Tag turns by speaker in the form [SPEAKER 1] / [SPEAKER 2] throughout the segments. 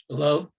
[SPEAKER 1] Hello?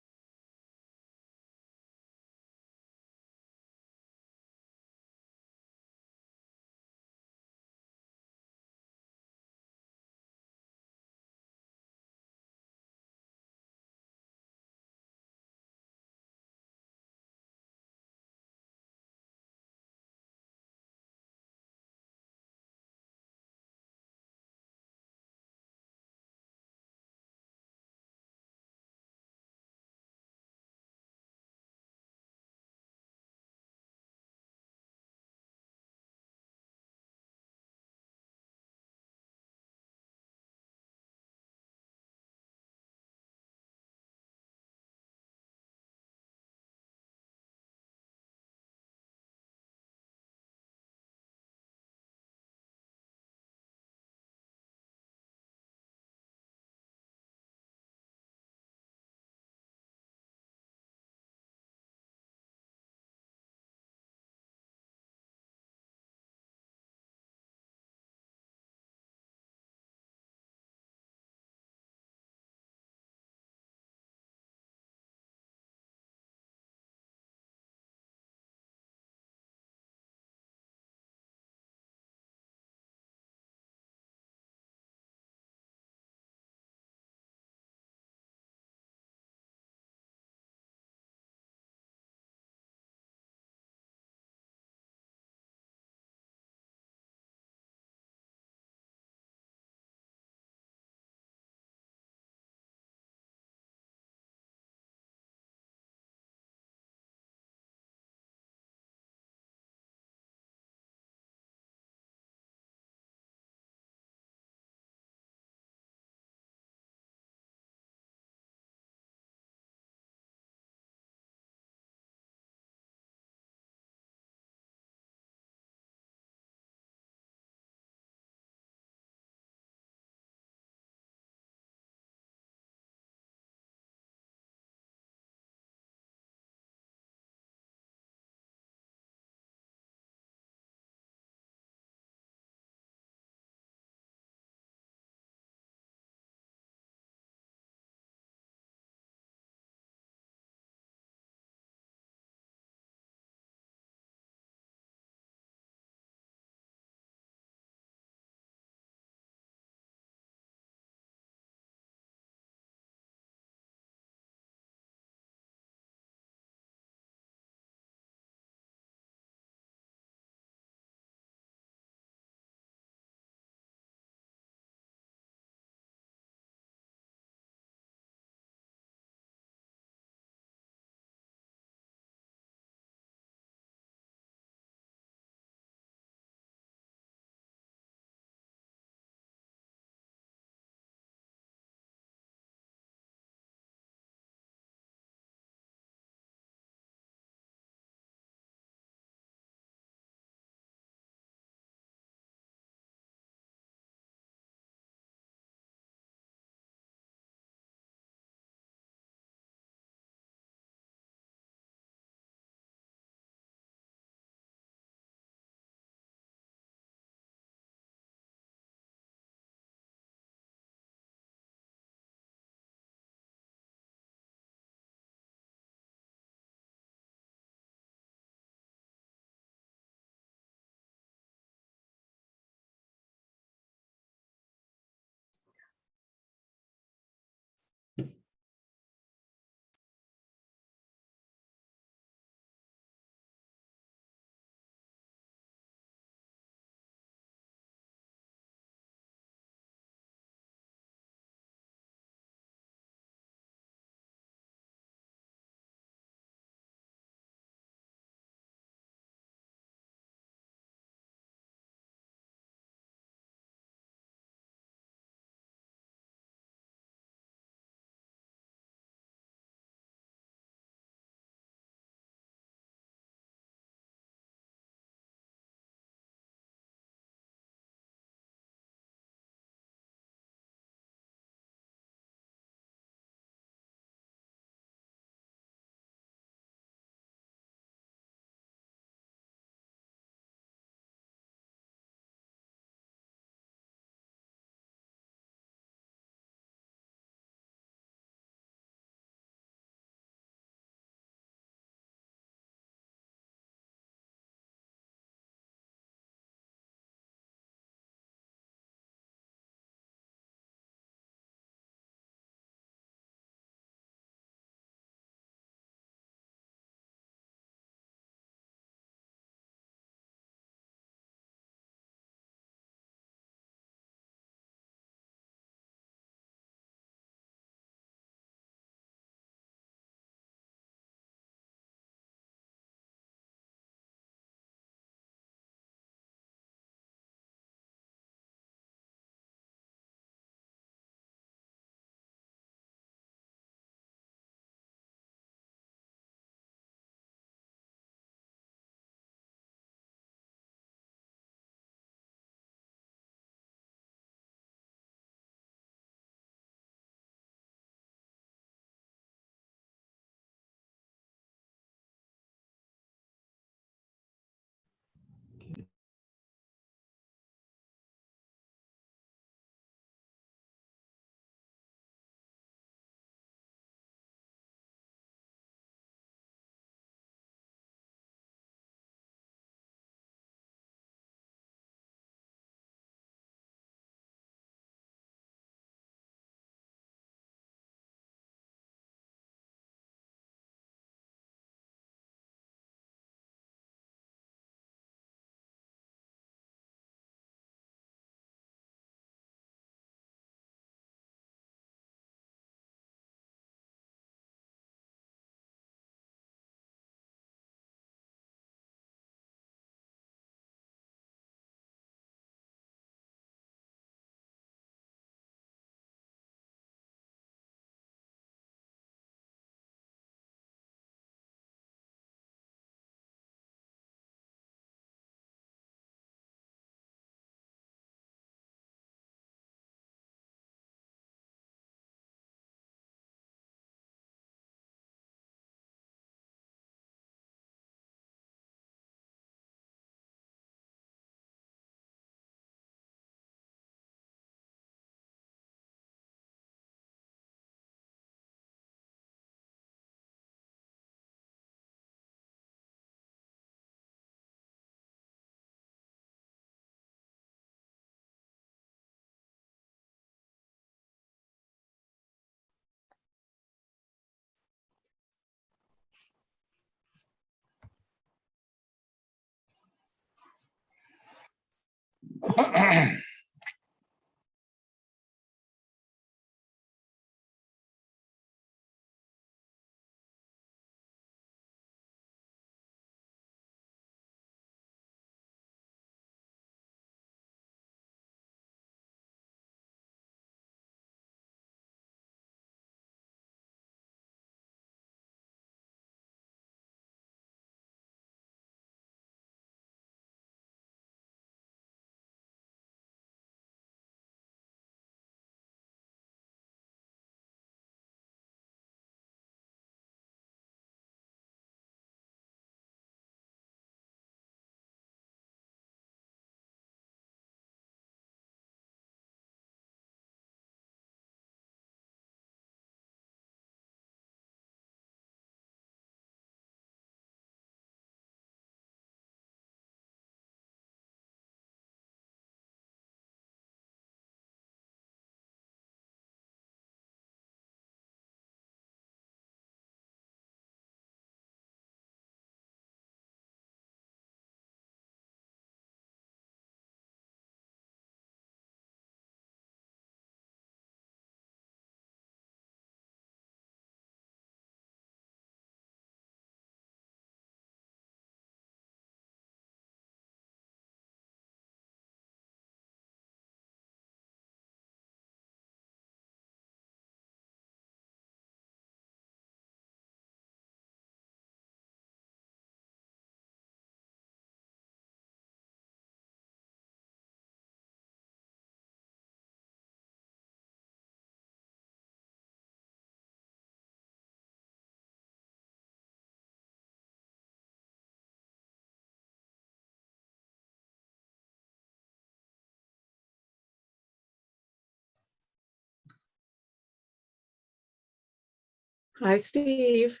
[SPEAKER 1] Hi, Steve.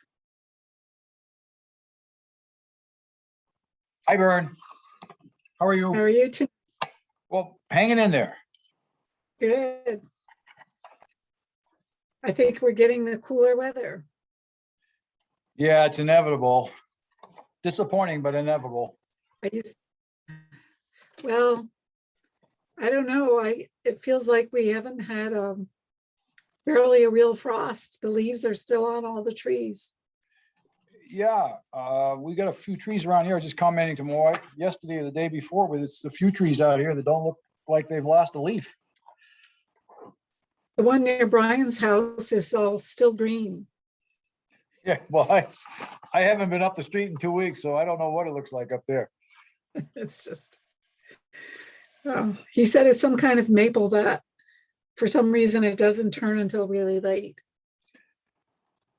[SPEAKER 2] Hi, Vern. How are
[SPEAKER 1] How
[SPEAKER 2] you?
[SPEAKER 1] are you too?
[SPEAKER 2] Well, hanging in there.
[SPEAKER 1] Good. I think we're getting the cooler weather.
[SPEAKER 2] Yeah, it's inevitable. Disappointing, but inevitable.
[SPEAKER 1] Well, I don't know. It feels like we haven't had barely a real frost. The leaves are still on all the trees.
[SPEAKER 2] Yeah, we got a few trees around here. I was just commenting to my wife yesterday or the day before, but it's a few trees out here that don't look like they've lost a leaf.
[SPEAKER 1] The one near Brian's house is all still green.
[SPEAKER 2] Yeah, well, I haven't been up the street in 2 weeks, so I don't know what it looks like up there.
[SPEAKER 1] It's just, he said it's some kind of maple that for some reason it doesn't turn until really late.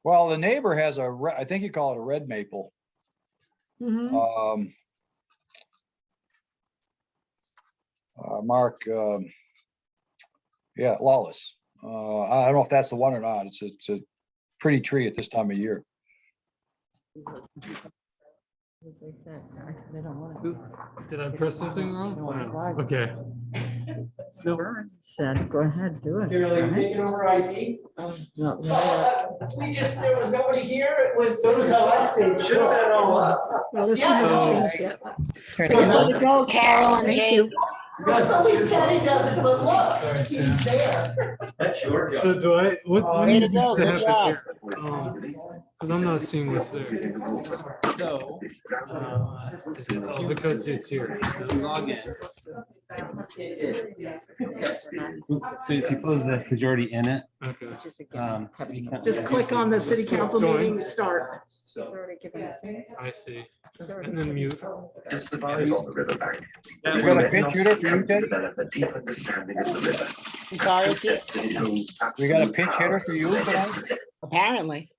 [SPEAKER 2] Well, the neighbor has I think you call it a red maple.
[SPEAKER 1] Mhm.
[SPEAKER 2] Mark, yeah, Lawless. I don't know if that's the one or not. It's a pretty tree at this time of year.
[SPEAKER 3] Did I press something wrong? No. Okay.
[SPEAKER 4] Said, go ahead, do it.
[SPEAKER 5] You're like taking over IT?
[SPEAKER 4] No,
[SPEAKER 5] There was nobody here. It was. So how I stayed. Should have been all up.
[SPEAKER 1] Well, this one hasn't changed yet.
[SPEAKER 4] Way to go, Carol and
[SPEAKER 1] Thank
[SPEAKER 4] Jake.
[SPEAKER 1] you.
[SPEAKER 5] You guys believe Kenny doesn't, but look, he's there. That's your job.
[SPEAKER 3] So do I, what
[SPEAKER 4] Way to
[SPEAKER 3] needs
[SPEAKER 4] go,
[SPEAKER 3] to
[SPEAKER 4] good
[SPEAKER 3] happen
[SPEAKER 4] job.
[SPEAKER 3] here? Because I'm not seeing what's there. So, oh, because it's here.
[SPEAKER 6] Log in. So if you close this, because you're already in it.
[SPEAKER 3] Okay.
[SPEAKER 1] Just click on the city council
[SPEAKER 3] Join.
[SPEAKER 1] meeting to start.
[SPEAKER 3] I see. And then mute.
[SPEAKER 2] We got a pinch hitter for you, Teddy?
[SPEAKER 4] I'm sorry, Chief.
[SPEAKER 2] We got a pinch hitter for you tonight?
[SPEAKER 4] Apparently.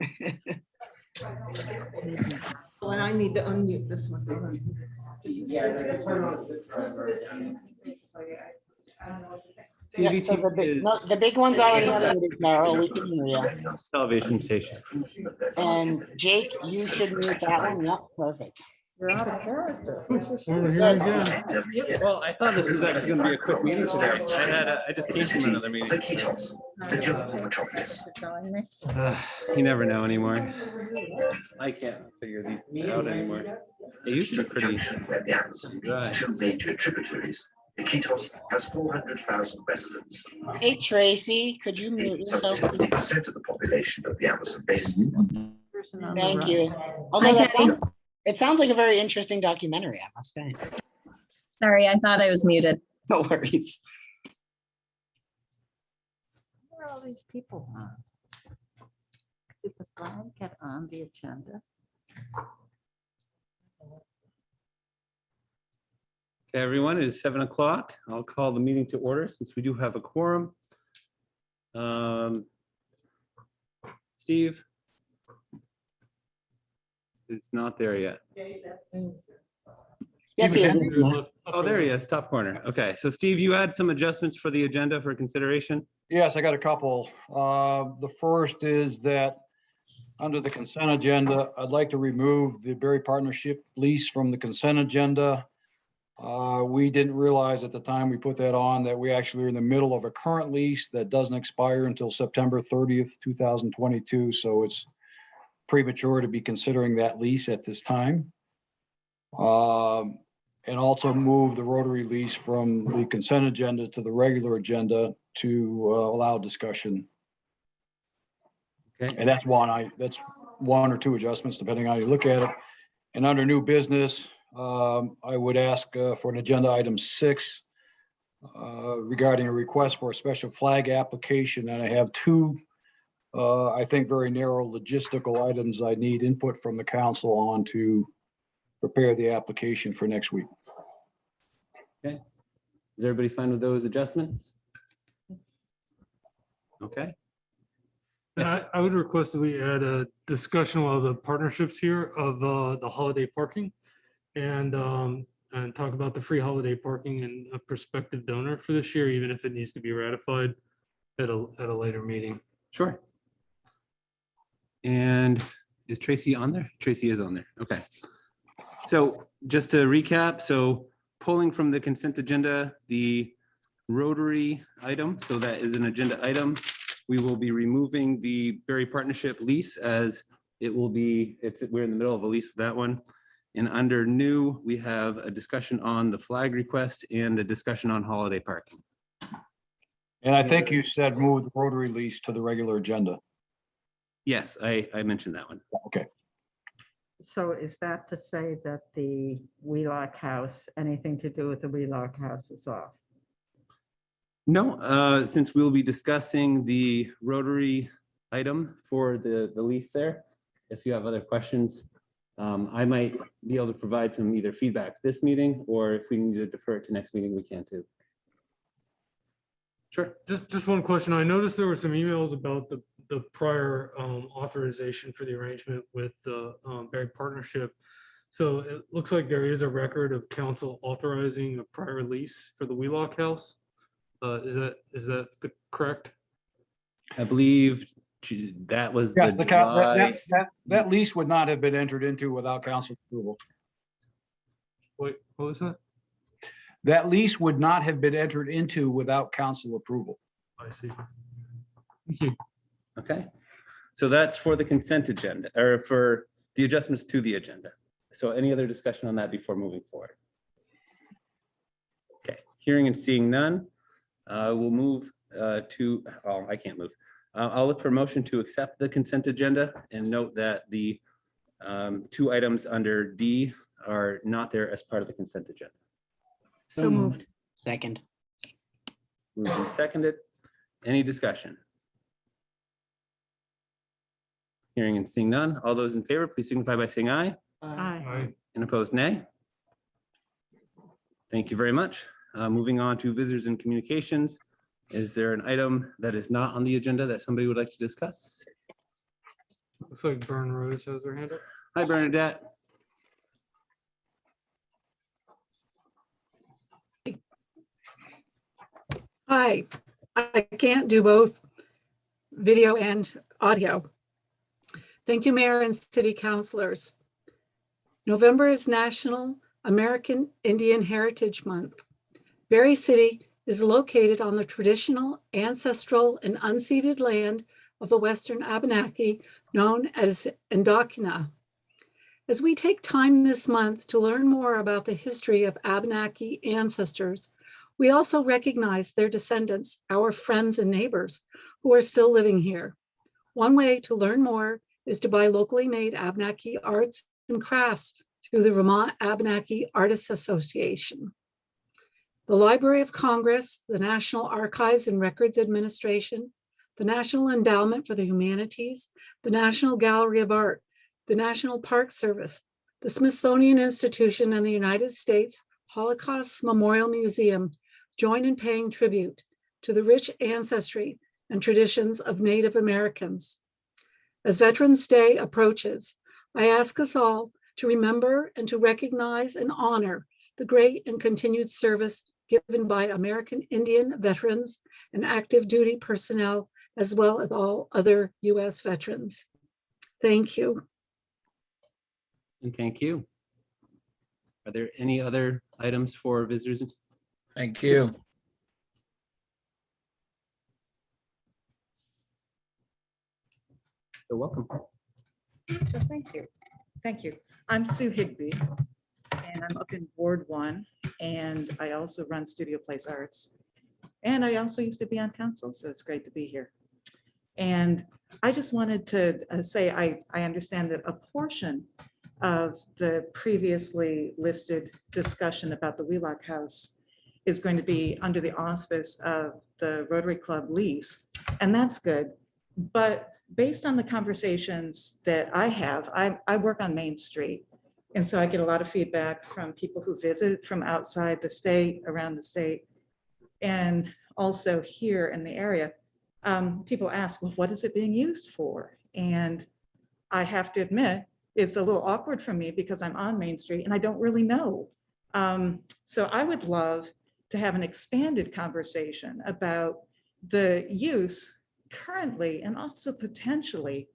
[SPEAKER 1] And I need to unmute this one.
[SPEAKER 4] Yeah, so the big one's already unmuted, Carol. We can hear you.
[SPEAKER 6] Television station.
[SPEAKER 4] And Jake, you should mute that one. Yep, perfect.
[SPEAKER 3] We're here again.
[SPEAKER 6] Well, I thought this was actually going to be a quick meeting today. I just came from another meeting. You never know anymore. I can't figure these out anymore. They used to be pretty dry.
[SPEAKER 7] Two major tributaries, Iquitos has 400,000 residents.
[SPEAKER 4] Hey, Tracy, could you mute
[SPEAKER 7] Some
[SPEAKER 4] yourself? please?
[SPEAKER 7] 70% of the population of the Amazon basin.
[SPEAKER 4] Thank you. Although it sounds like a very interesting documentary, I must say.
[SPEAKER 8] Sorry, I thought I was muted.
[SPEAKER 4] No worries.
[SPEAKER 9] Where are all these people on? Did the flag get on the agenda?
[SPEAKER 6] Okay, everyone, it is 7 o'clock. I'll call the meeting to order since we do have a quorum. Steve? It's not there yet.
[SPEAKER 4] Yes, he is.
[SPEAKER 6] Oh, there he is, top corner. Okay, so Steve, you had some adjustments for the agenda for consideration?
[SPEAKER 2] Yes, I got a couple. The first is that under the consent agenda, I'd like to remove the Barre Partnership lease from the consent agenda. We didn't realize at the time we put that on that we actually are in the middle of a current lease that doesn't expire until September 30th, 2022. So it's premature to be considering that lease at this time. And also move the Rotary lease from the consent agenda to the regular agenda to allow discussion.
[SPEAKER 6] Okay.
[SPEAKER 2] And that's one or two adjustments, depending on how you look at it. And under new business, I would ask for an agenda item 6 regarding a request for a special flag application. And I have two, I think, very narrow logistical items I need input from the council on to prepare the application for next week.
[SPEAKER 6] Okay. Is everybody fine with those adjustments? Okay.
[SPEAKER 3] And I would request that we add a discussion while the partnerships here of the holiday parking and talk about the free holiday parking and a prospective donor for this year, even if it needs to be ratified at a later meeting.
[SPEAKER 6] Sure. And is Tracy on there? Tracy is on there. Okay. So just to recap, so pulling from the consent agenda, the Rotary item, so that is an agenda item. We will be removing the Barre Partnership lease as it will be, we're in the middle of a lease with that one. And under new, we have a discussion on the flag request and a discussion on holiday parking.
[SPEAKER 2] And I think you said move the Rotary lease to the regular agenda.
[SPEAKER 6] Yes, I mentioned that one.
[SPEAKER 2] Okay.
[SPEAKER 9] So is that to say that the Wheelock House, anything to do with the Wheelock House is off?
[SPEAKER 6] No, since we'll be discussing the Rotary item for the lease there, if you have other questions, I might be able to provide some either feedback this meeting, or if we need to defer it to next meeting, we can too. Sure.
[SPEAKER 3] Just one question. I noticed there were some emails about the prior authorization for the arrangement with the Barre Partnership. So it looks like there is a record of council authorizing a prior lease for the Wheelock House. Is that correct?
[SPEAKER 6] I believe that was
[SPEAKER 2] Yes,
[SPEAKER 6] the
[SPEAKER 2] that
[SPEAKER 6] July.
[SPEAKER 2] lease would not have been entered into without council approval.
[SPEAKER 3] Wait, what was that?
[SPEAKER 2] That lease would not have been entered into without council approval.
[SPEAKER 3] I see. Thank you.
[SPEAKER 6] Okay, so that's for the consent agenda, or for the adjustments to the agenda. So any other discussion on that before moving forward? Okay, hearing and seeing none, we'll move to, oh, I can't move. I'll look for a motion to accept the consent agenda and note that the two items under D are not there as part of the consent agenda.
[SPEAKER 9] So moved.
[SPEAKER 4] Second.
[SPEAKER 6] Moved and seconded. Any discussion? Hearing and seeing none. All those in favor, please signify by saying aye.
[SPEAKER 9] Aye.
[SPEAKER 6] And opposed, nay. Thank you very much. Moving on to visitors and communications. Is there an item that is not on the agenda that somebody would like to discuss?
[SPEAKER 3] Looks like Bern Rose has her hand up.
[SPEAKER 6] Hi, Bernadette.
[SPEAKER 1] Hi, I can't do both video and audio. Thank you, Mayor and City Councilors. November is National American Indian Heritage Month. Barre City is located on the traditional, ancestral, and unceded land of the Western Abenaki, known as Indokina. As we take time this month to learn more about the history of Abenaki ancestors, We also recognize their descendants, our friends and neighbors who are still living here. One way to learn more is to buy locally made Abenaki arts and crafts through the Vermont Abenaki Artists Association. The Library of Congress, the National Archives and Records Administration, the National Endowment for the Humanities, the National Gallery of Art, the National Park Service, the Smithsonian Institution, and the United States Holocaust Memorial Museum join in paying tribute to the rich ancestry and traditions of Native Americans. As Veterans Day approaches, I ask us all to remember and to recognize and honor the great and continued service given by American Indian veterans and active duty personnel, as well as all other U.S. veterans. Thank you.
[SPEAKER 6] And thank you. Are there any other items for visitors?
[SPEAKER 10] Thank you.
[SPEAKER 6] So welcome.
[SPEAKER 11] So thank you. Thank you. I'm Sue Higbee, and I'm up in Ward 1, and I also run Studio Place Arts. And I also used to be on council, so it's great to be here. And I just wanted to say I understand that a portion of the previously listed discussion about the Wheelock House is going to be under the auspice of the Rotary Club lease, and that's good. But based on the conversations that I have, I work on Main Street. And so I get a lot of feedback from people who visit from outside the state, around the state, and also here in the area. People ask, well, what is it being used for? And I have to admit, it's a little awkward for me because I'm on Main Street and I don't really know. So I would love to have an expanded conversation about the use currently and also potentially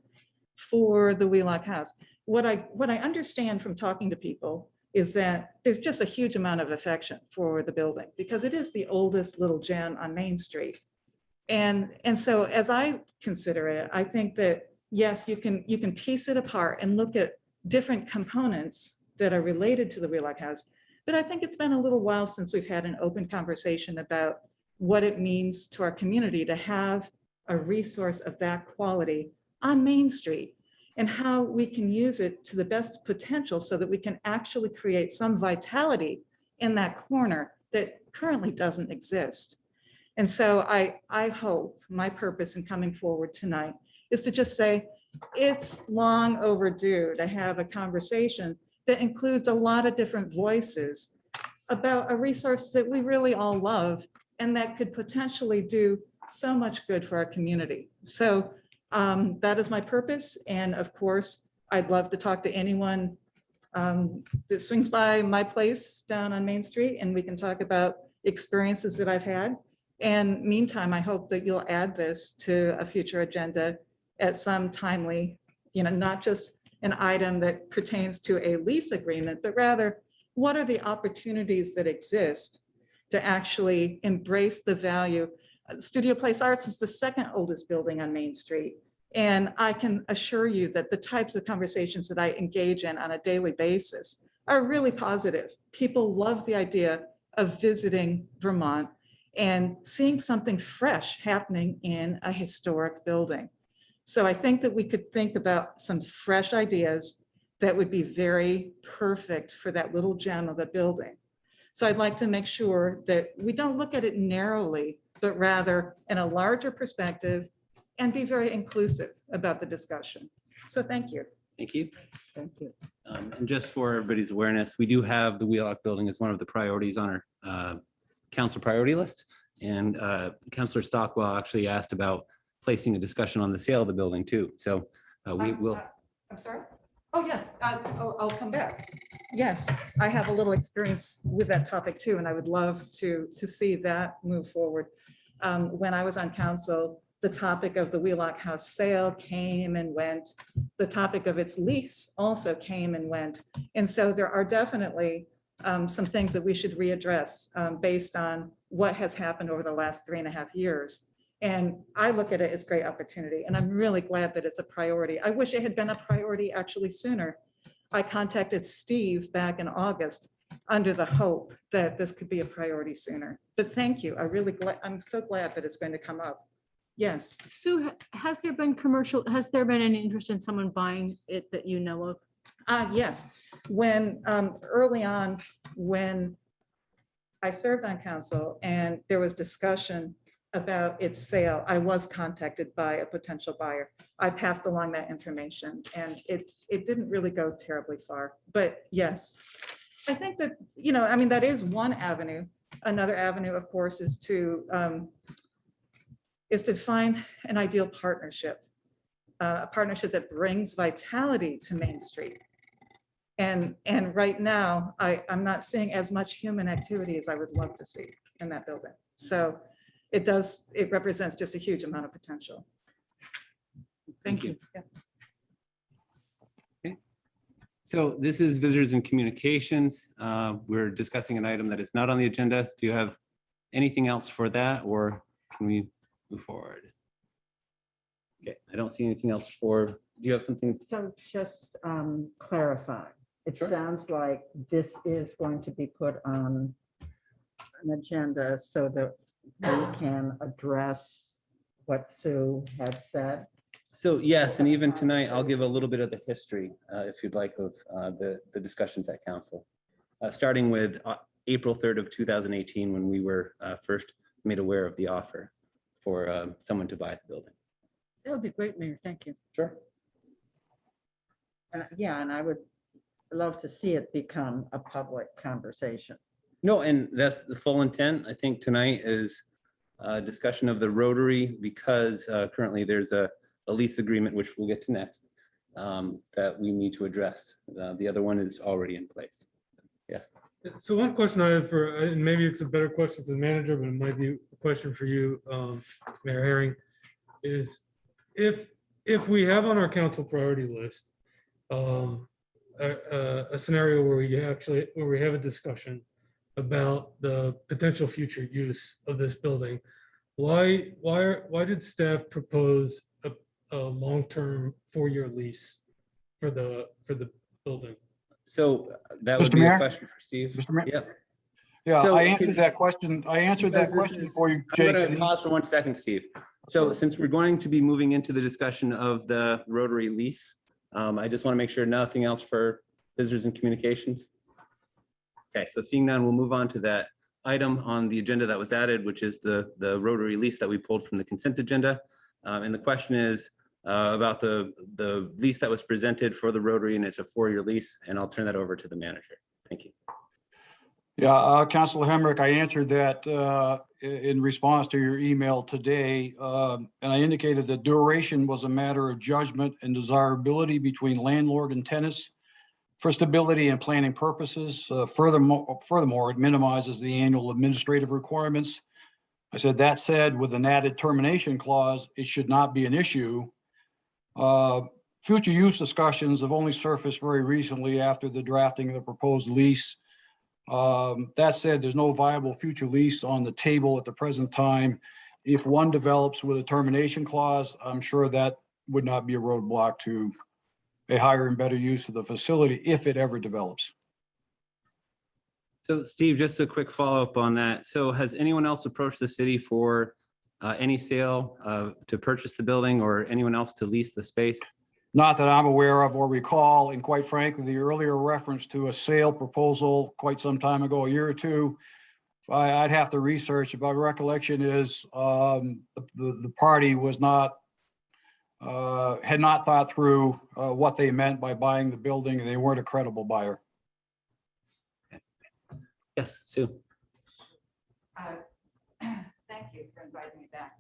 [SPEAKER 11] for the Wheelock House. What I understand from talking to people is that there's just a huge amount of affection for the building because it is the oldest little gem on Main Street. And so as I consider it, I think that yes, you can piece it apart and look at different components that are related to the Wheelock House. But I think it's been a little while since we've had an open conversation about what it means to our community to have a resource of that quality on Main Street and how we can use it to the best potential so that we can actually create some vitality in that corner that currently doesn't exist. And so I hope my purpose in coming forward tonight is to just say, it's long overdue to have a conversation that includes a lot of different voices about a resource that we really all love and that could potentially do so much good for our community. So that is my purpose. And of course, I'd love to talk to anyone that swings by my place down on Main Street and we can talk about experiences that I've had. And meantime, I hope that you'll add this to a future agenda at some timely, not just an item that pertains to a lease agreement, but rather what are the opportunities that exist to actually embrace the value. Studio Place Arts is the second oldest building on Main Street. And I can assure you that the types of conversations that I engage in on a daily basis are really positive. People love the idea of visiting Vermont and seeing something fresh happening in a historic building. So I think that we could think about some fresh ideas that would be very perfect for that little gem of a building. So I'd like to make sure that we don't look at it narrowly, but rather in a larger perspective and be very inclusive about the discussion. So thank you.
[SPEAKER 6] Thank you.
[SPEAKER 9] Thank you.
[SPEAKER 6] And just for everybody's awareness, we do have the Wheelock building as one of the priorities on our council priority list. And Councillor Stockwell actually asked about placing a discussion on the sale of the building too. So we will.
[SPEAKER 11] I'm sorry? Oh, yes, I'll come back. Yes, I have a little experience with that topic too, and I would love to see that move forward. When I was on council, the topic of the Wheelock House sale came and went. The topic of its lease also came and went. And so there are definitely some things that we should readdress based on what has happened over the last 3.5 years. And I look at it as great opportunity, and I'm really glad that it's a priority. I wish it had been a priority actually sooner. I contacted Steve back in August under the hope that this could be a priority sooner. But thank you. I'm so glad that it's going to come up. Yes.
[SPEAKER 10] Sue, has there been any interest in someone buying it that you know of?
[SPEAKER 11] Yes, when, early on, when I served on council and there was discussion about its sale, I was contacted by a potential buyer. I passed along that information and it didn't really go terribly far, but yes. I think that, I mean, that is one avenue. Another avenue, of course, is to find an ideal partnership, a partnership that brings vitality to Main Street. And right now, I'm not seeing as much human activity as I would love to see in that building. So it represents just a huge amount of potential. Thank you. Yeah.
[SPEAKER 6] Okay. So this is visitors and communications. We're discussing an item that is not on the agenda. Do you have anything else for that, or can we move forward? Okay, I don't see anything else do you have something?
[SPEAKER 9] So just clarify, it
[SPEAKER 6] Sure.
[SPEAKER 9] sounds like this is going to be put on an agenda so that we can address what Sue had said.
[SPEAKER 6] So yes, and even tonight, I'll give a little bit of the history, if you'd like, of the discussions at council. Starting with April 3rd of 2018, when we were first made aware of the offer for someone to buy the building.
[SPEAKER 10] That would be great, Mayor. Thank you.
[SPEAKER 6] Sure.
[SPEAKER 9] Yeah, and I would love to see it become a public conversation.
[SPEAKER 6] No, and that's the full intent. I think tonight is a discussion of the Rotary, because currently there's a lease agreement, which we'll get to next, that we need to address. The other one is already in place. Yes.
[SPEAKER 3] So one question I have and maybe it's a better question for the manager, but it might be a question for you, Mayor Herring, is if we have on our council priority list a scenario where we have a discussion about the potential future use of this building, why did staff propose a long-term 4-year lease for the building?
[SPEAKER 6] So that would
[SPEAKER 2] Mr.
[SPEAKER 6] be a
[SPEAKER 2] Mayor?
[SPEAKER 6] question for Steve.
[SPEAKER 2] Mr. Mayor?
[SPEAKER 6] Yep.
[SPEAKER 2] Yeah,
[SPEAKER 6] So
[SPEAKER 2] I
[SPEAKER 6] can-
[SPEAKER 2] answered that question. I answered that question for you,
[SPEAKER 6] I'm
[SPEAKER 2] Jake.
[SPEAKER 6] going to pause for 1 second, Steve. So since we're going to be moving into the discussion of the Rotary lease, I just want to make sure nothing else for visitors and communications. Okay, so seeing none, we'll move on to that item on the agenda that was added, which is the Rotary lease that we pulled from the consent agenda. And the question is about the lease that was presented for the Rotary, and it's a 4-year lease, and I'll turn that over to the manager. Thank you.
[SPEAKER 2] Yeah, Councilor Hemrick, I answered that in response to your email today. And I indicated that duration was a matter of judgment and desirability between landlord and tenants for stability and planning purposes. Furthermore, it minimizes the annual administrative requirements. I said, that said, with an added termination clause, it should not be an issue. Future use discussions have only surfaced very recently after the drafting of the proposed lease. That said, there's no viable future lease on the table at the present time. If one develops with a termination clause, I'm sure that would not be a roadblock to a higher and better use of the facility if it ever develops.
[SPEAKER 6] So Steve, just a quick follow-up on that. So has anyone else approached the city for any sale to purchase the building, or anyone else to lease the space?
[SPEAKER 2] Not that I'm aware of or recall, and quite frankly, the earlier reference to a sale proposal quite some time ago, a year or two, I'd have to research. My recollection is the party was not, had not thought through what they meant by buying the building, and they weren't a credible buyer.
[SPEAKER 6] Yes, Sue.
[SPEAKER 11] Thank you for inviting me back.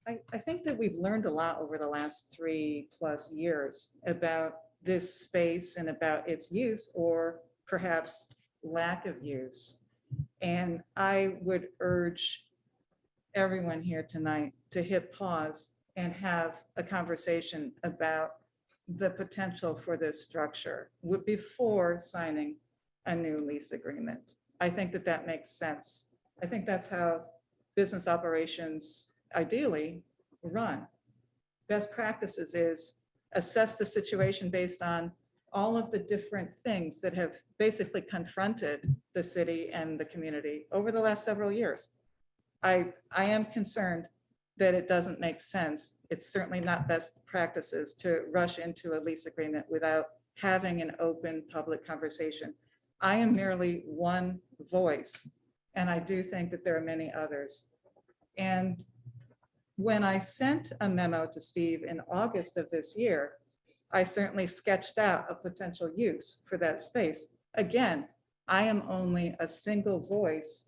[SPEAKER 11] I think that we've learned a lot over the last 3+ years about this space and about its use, or perhaps lack of use. And I would urge everyone here tonight to hit pause and have a conversation about the potential for this structure before signing a new lease agreement. I think that that makes sense. I think that's how business operations ideally run. Best practices is assess the situation based on all of the different things that have basically confronted the city and the community over the last several years. I am concerned that it doesn't make sense. It's certainly not best practices to rush into a lease agreement without having an open public conversation. I am merely one voice, and I do think that there are many others. And when I sent a memo to Steve in August of this year, I certainly sketched out a potential use for that space. Again, I am only a single voice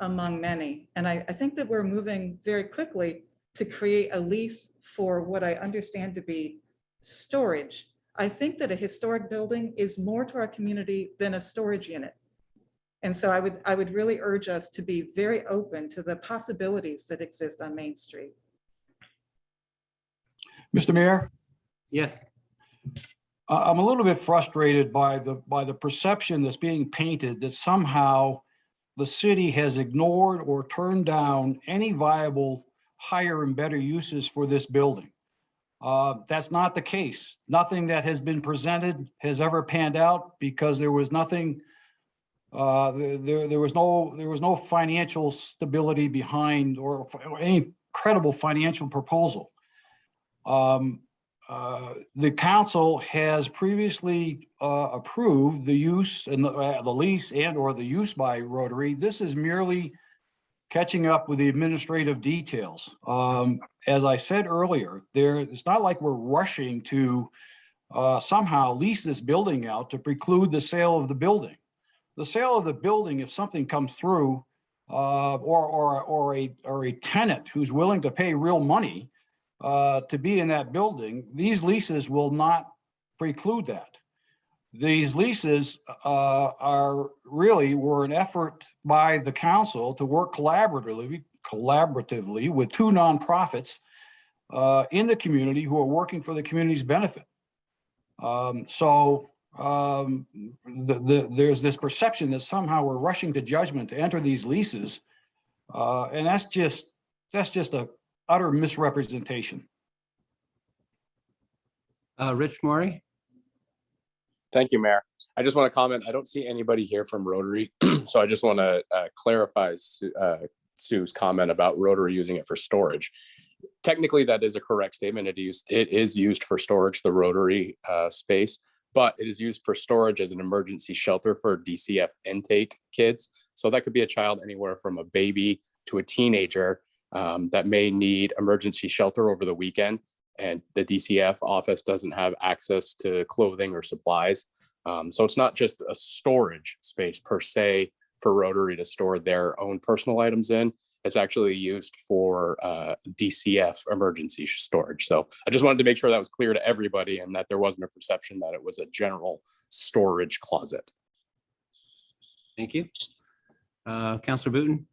[SPEAKER 11] among many. And I think that we're moving very quickly to create a lease for what I understand to be storage. I think that a historic building is more to our community than a storage unit. And so I would really urge us to be very open to the possibilities that exist on Main Street.
[SPEAKER 2] Mr. Mayor?
[SPEAKER 6] Yes.
[SPEAKER 2] I'm a little bit frustrated by the perception that's being painted that somehow the city has ignored or turned down any viable higher and better uses for this building. That's not the case. Nothing that has been presented has ever panned out because there was nothing. There was no financial stability behind or any credible financial proposal. The council has previously approved the use and the lease and or the use by Rotary. This is merely catching up with the administrative details. As I said earlier, it's not like we're rushing to somehow lease this building out to preclude the sale of the building. The sale of the building, if something comes through, or a tenant who's willing to pay real money to be in that building, these leases will not preclude that. These leases were an effort by the council to work collaboratively with two nonprofits in the community who are working for the community's benefit. There's this perception that somehow we're rushing to judgment to enter these leases, and that's just a utter misrepresentation.
[SPEAKER 6] Rich Maury?
[SPEAKER 12] Thank you, Mayor. I just want to comment. I don't see anybody here from Rotary, so I just want to clarify Sue's comment about Rotary using it for storage. Technically, that is a correct statement. It is used for storage, the Rotary space, but it is used for storage as an emergency shelter for DCF intake kids. So that could be a child anywhere from a baby to a teenager that may need emergency shelter over the weekend, and the DCF office doesn't have access to clothing or supplies. So it's not just a storage space per se for Rotary to store their own personal items in. It's actually used for DCF emergency storage. So I just wanted to make sure that was clear to everybody and that there wasn't a perception that it was a general storage closet.
[SPEAKER 6] Thank you. Councilor Booten?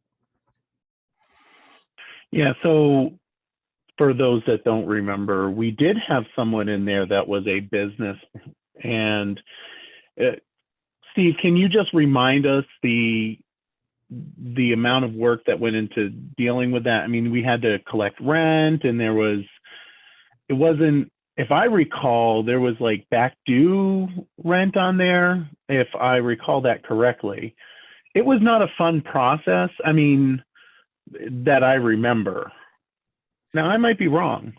[SPEAKER 13] Yeah, so for those that don't remember, we did have someone in there that was a business. And Steve, can you just remind us the amount of work that went into dealing with that? I mean, we had to collect rent, and it wasn't, if I recall, there was like back due rent on there, if I recall that correctly. It was not a fun process. I mean, that I remember. Now, I might be wrong.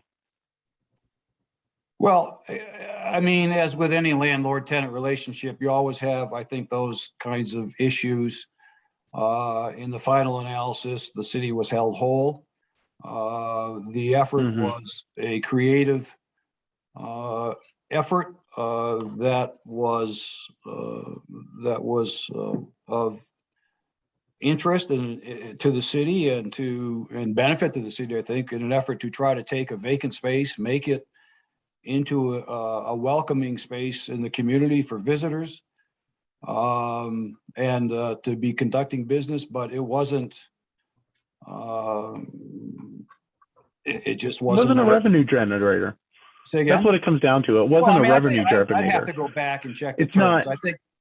[SPEAKER 2] Well, I mean, as with any landlord-tenant relationship, you always have, I think, those kinds of issues. In the final analysis, the city was held whole. The effort was a creative effort that was of interest to the city and benefit to the city, I think, in an effort to try to take a vacant space, make it into a welcoming space in the community for visitors, and to be conducting business, but it wasn't, it just wasn't.
[SPEAKER 13] A revenue generator.
[SPEAKER 2] Say again?
[SPEAKER 13] That's what it comes down to. It wasn't a revenue generator.
[SPEAKER 2] I'd have to go back and check the terms.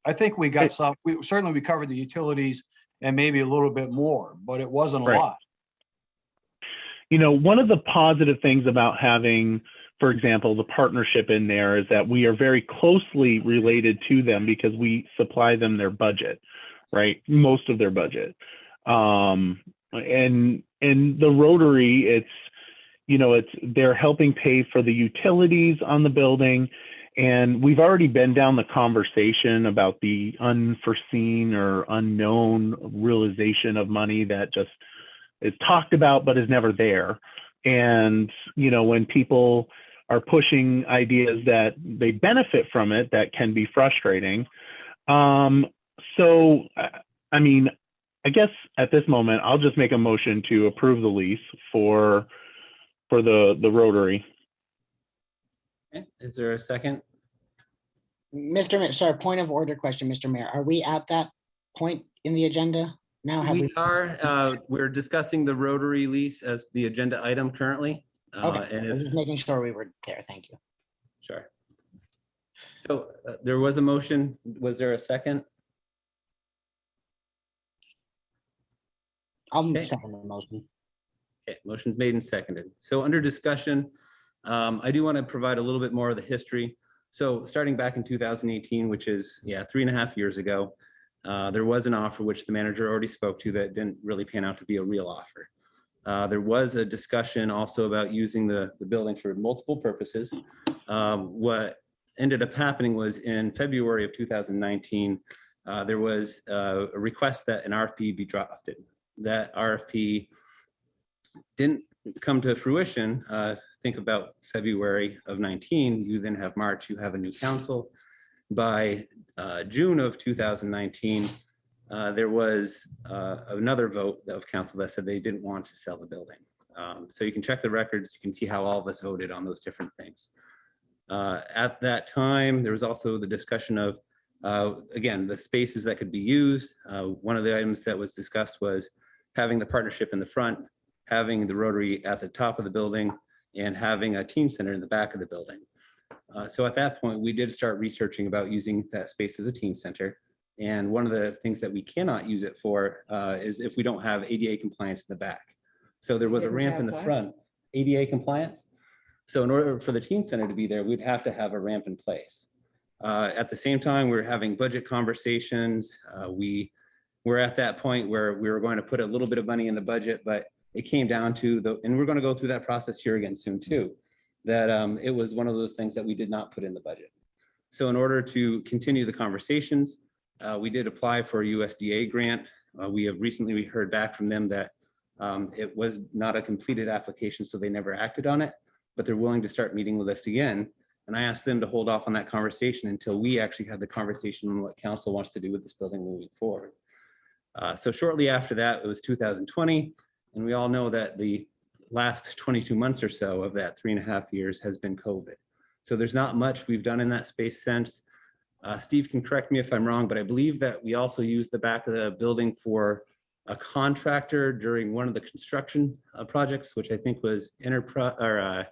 [SPEAKER 2] I think we got some, we covered the utilities and maybe a little bit more, but it wasn't a lot.
[SPEAKER 13] one of the positive things about having, for example, the partnership in there is that we are very closely related to them because we supply them their budget, right? Most of their budget. And the Rotary, they're helping pay for the utilities on the building. And we've already been down the conversation about the unforeseen or unknown realization of money that just is talked about but is never there. And when people are pushing ideas that they benefit from it, that can be frustrating. So I mean, I guess at this moment I'll just make a motion to approve the lease for the Rotary.
[SPEAKER 6] Okay, is there a second?
[SPEAKER 4] Mr. Mayor, sorry, point of order question, Mr. Mayor. Are we at that point in the agenda now? Have we?
[SPEAKER 6] We're discussing the Rotary lease as the agenda item currently.
[SPEAKER 4] Okay,
[SPEAKER 6] And
[SPEAKER 4] I'm
[SPEAKER 6] if,
[SPEAKER 4] just making sure we were there. Thank you.
[SPEAKER 6] sure. So there was a motion. Was there a second?
[SPEAKER 4] I'll
[SPEAKER 6] Okay.
[SPEAKER 4] second the motion.
[SPEAKER 6] Okay, motion's made and seconded. So under discussion, I do want to provide a little bit more of the history. So starting back in 2018, which is 3.5 years ago, there was an offer which the manager already spoke to that didn't really pan out to be a real offer. There was a discussion also about using the building for multiple purposes. What ended up happening was in February of 2019, there was a request that an RFP be drafted. That RFP didn't come to fruition. Think about February of 19, you then have March, you have a new council. By June of 2019, there was another vote of council that said they didn't want to sell the building. So you can check the records, you can see how all of us voted on those different things. At that time, there was also the discussion of, again, the spaces that could be used. One of the items that was discussed was having the partnership in the front, having the Rotary at the top of the building, and having a teen center in the back of the building. So at that point, we did start researching about using that space as a teen center. And one of the things that we cannot use it for is if we don't have ADA compliance in the back. So there was a ramp in the front, ADA compliance. So in order for the teen center to be there, we'd have to have a ramp in place. At the same time, we were having budget conversations. We were at that point where we were going to put a little bit of money in the budget, but it came down to and we're going to go through that process here again soon too, that it was one of those things that we did not put in the budget. So in order to continue the conversations, we did apply for a USDA grant. We have recently heard back from them that it was not a completed application, so they never acted on it, but they're willing to start meeting with us again. And I asked them to hold off on that conversation until we actually had the conversation on what council wants to do with this building moving forward. So shortly after that, it was 2020. And we all know that the last 22 months or so of that 3.5 years has been COVID. So there's not much we've done in that space since. Steve can correct me if I'm wrong, but I believe that we also used the back of the building for a contractor during one of the construction projects, which I think was the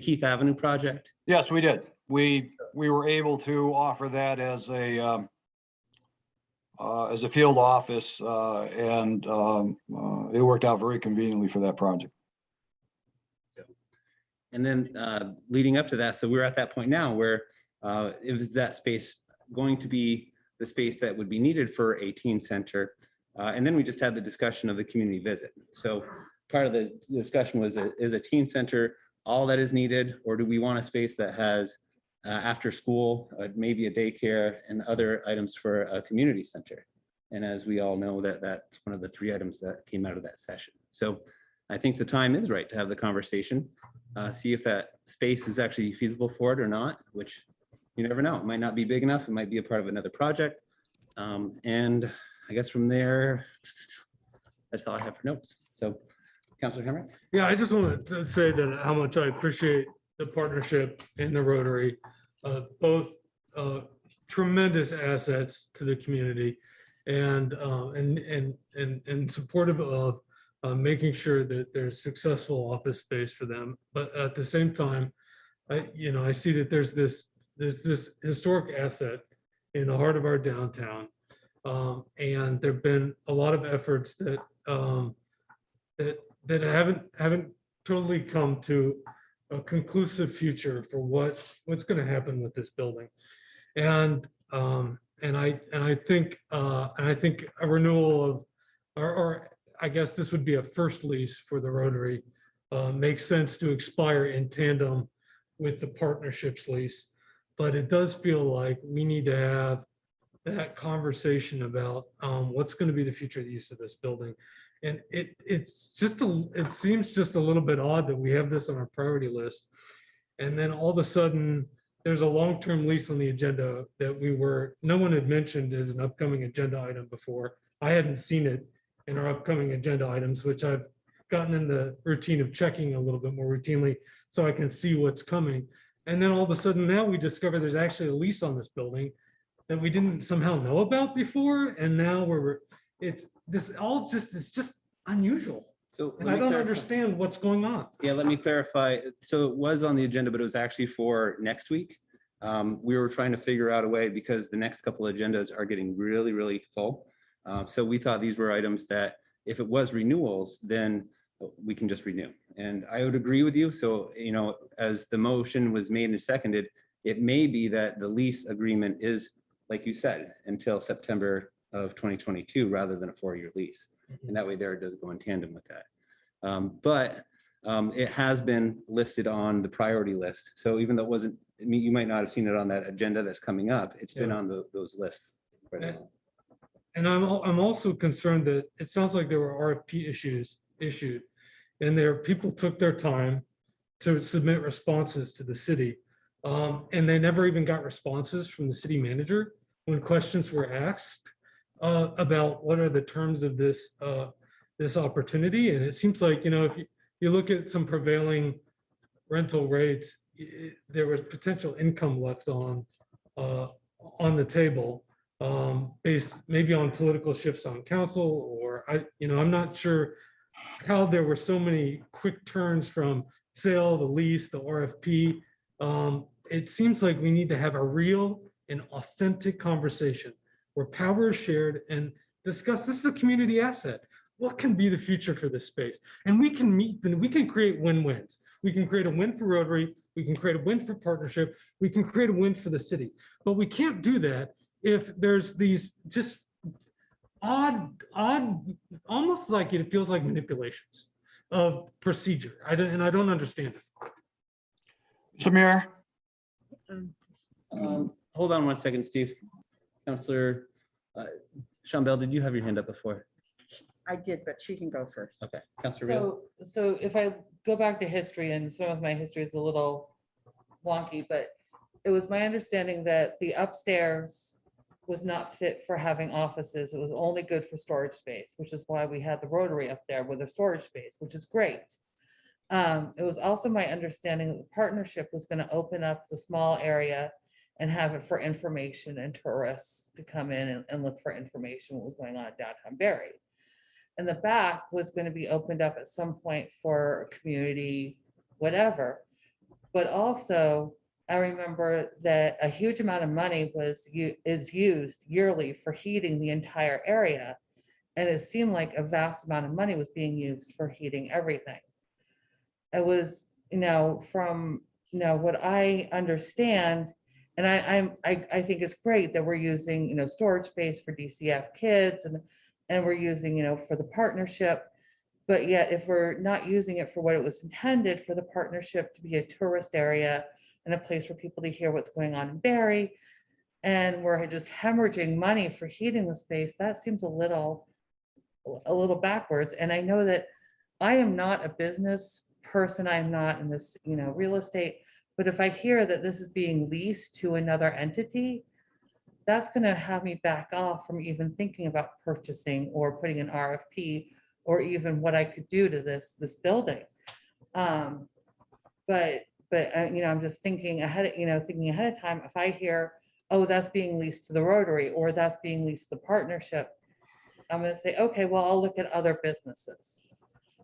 [SPEAKER 6] Keith Avenue project.
[SPEAKER 2] Yes, we did. We were able to offer that as a field office, and it worked out very conveniently for that project.
[SPEAKER 6] And then leading up to that, so we're at that point now where it was that space going to be the space that would be needed for a teen center. And then we just had the discussion of the community visit. So part of the discussion was, is a teen center all that is needed, or do we want a space that has after school, maybe a daycare and other items for a community center? And as we all know, that's one of the 3 items that came out of that session. So I think the time is right to have the conversation, see if that space is actually feasible for it or not, which you never know. It might not be big enough. It might be a part of another project. And I guess from there, that's all I have for notes. So Councilor Hemrick?
[SPEAKER 3] Yeah, I just wanted to say that how much I appreciate the partnership and the Rotary, both tremendous assets to the community, and supportive of making sure that there's successful office space for them. But at the same time, I see that there's this historic asset in the heart of our downtown, and there've been a lot of efforts that that haven't totally come to a conclusive future for what's going to happen with this building. And I think a renewal of, or I guess this would be a first lease for the Rotary, makes sense to expire in tandem with the partnerships lease. But it does feel like we need to have that conversation about what's going to be the future use of this building. And it seems just a little bit odd that we have this on our priority list. And then all of a sudden, there's a long-term lease on the agenda that no one had mentioned as an upcoming agenda item before. I hadn't seen it in our upcoming agenda items, which I've gotten in the routine of checking a little bit more routinely so I can see what's coming. And then all of a sudden now we discover there's actually a lease on this building that we didn't somehow know about before. And now it's just unusual.
[SPEAKER 6] So
[SPEAKER 3] And
[SPEAKER 6] let
[SPEAKER 3] I
[SPEAKER 6] me
[SPEAKER 3] don't
[SPEAKER 6] clarify.
[SPEAKER 3] understand what's going on.
[SPEAKER 6] Yeah, let me clarify. So it was on the agenda, but it was actually for next week. We were trying to figure out a way because the next couple of agendas are getting really, really full. So we thought these were items that if it was renewals, then we can just renew. And I would agree with you. So, as the motion was made and seconded, it may be that the lease agreement is, like you said, until September of 2022 rather than a 4-year lease. And that way there it does go in tandem with that. But it has been listed on the priority list. So even though it wasn't, you might not have seen it on that agenda that's coming up, it's been on those lists. Right now.
[SPEAKER 3] And I'm also concerned that it sounds like there were RFP issued, and people took their time to submit responses to the city. And they never even got responses from the city manager when questions were asked about what are the terms of this opportunity. And it seems like, if you look at some prevailing rental rates, there was potential income left on the table, based maybe on political shifts on council, or I'm not sure how there were so many quick turns from sale to lease to RFP. It seems like we need to have a real and authentic conversation where power is shared and discuss, this is a community asset. What can be the future for this space? And we can create win-wins. We can create a win for Rotary. We can create a win for partnership. We can create a win for the city. But we can't do that if there's these just odd, almost like it feels like manipulations of procedure. I don't understand it.
[SPEAKER 2] Mr. Mayor,
[SPEAKER 6] Hold on one second, Steve. Councilor Sean Bell, did you have your hand up before?
[SPEAKER 9] I did, but she can go first.
[SPEAKER 6] Okay, Councilor Real.
[SPEAKER 5] So if I go back to history, and some of my history is a little wonky, but it was my understanding that the upstairs was not fit for having offices. It was only good for storage space, which is why we had the Rotary up there with a storage space, which is great. It was also my understanding that the partnership was going to open up the small area and have it for information and tourists to come in and look for information what was going on in downtown Barre. And the back was going to be opened up at some point for community, whatever. But also, I remember that a huge amount of money is used yearly for heating the entire area. And it seemed like a vast amount of money was being used for heating everything. It was, from what I understand, and I think it's great that we're using, storage space for DCF kids and we're using, for the partnership. But yet if we're not using it for what it was intended for the partnership to be a tourist area and a place for people to hear what's going on in Barre, and we're just hemorrhaging money for heating the space, that seems a little backwards. And I know that I am not a business person. I'm not in this, real estate. But if I hear that this is being leased to another entity, that's going to have me back off from even thinking about purchasing or putting an RFP or even what I could do to this building. But I'm just thinking ahead of time. If I hear, oh, that's being leased to the Rotary or that's being leased to the partnership, I'm going to say, okay, well, I'll look at other businesses.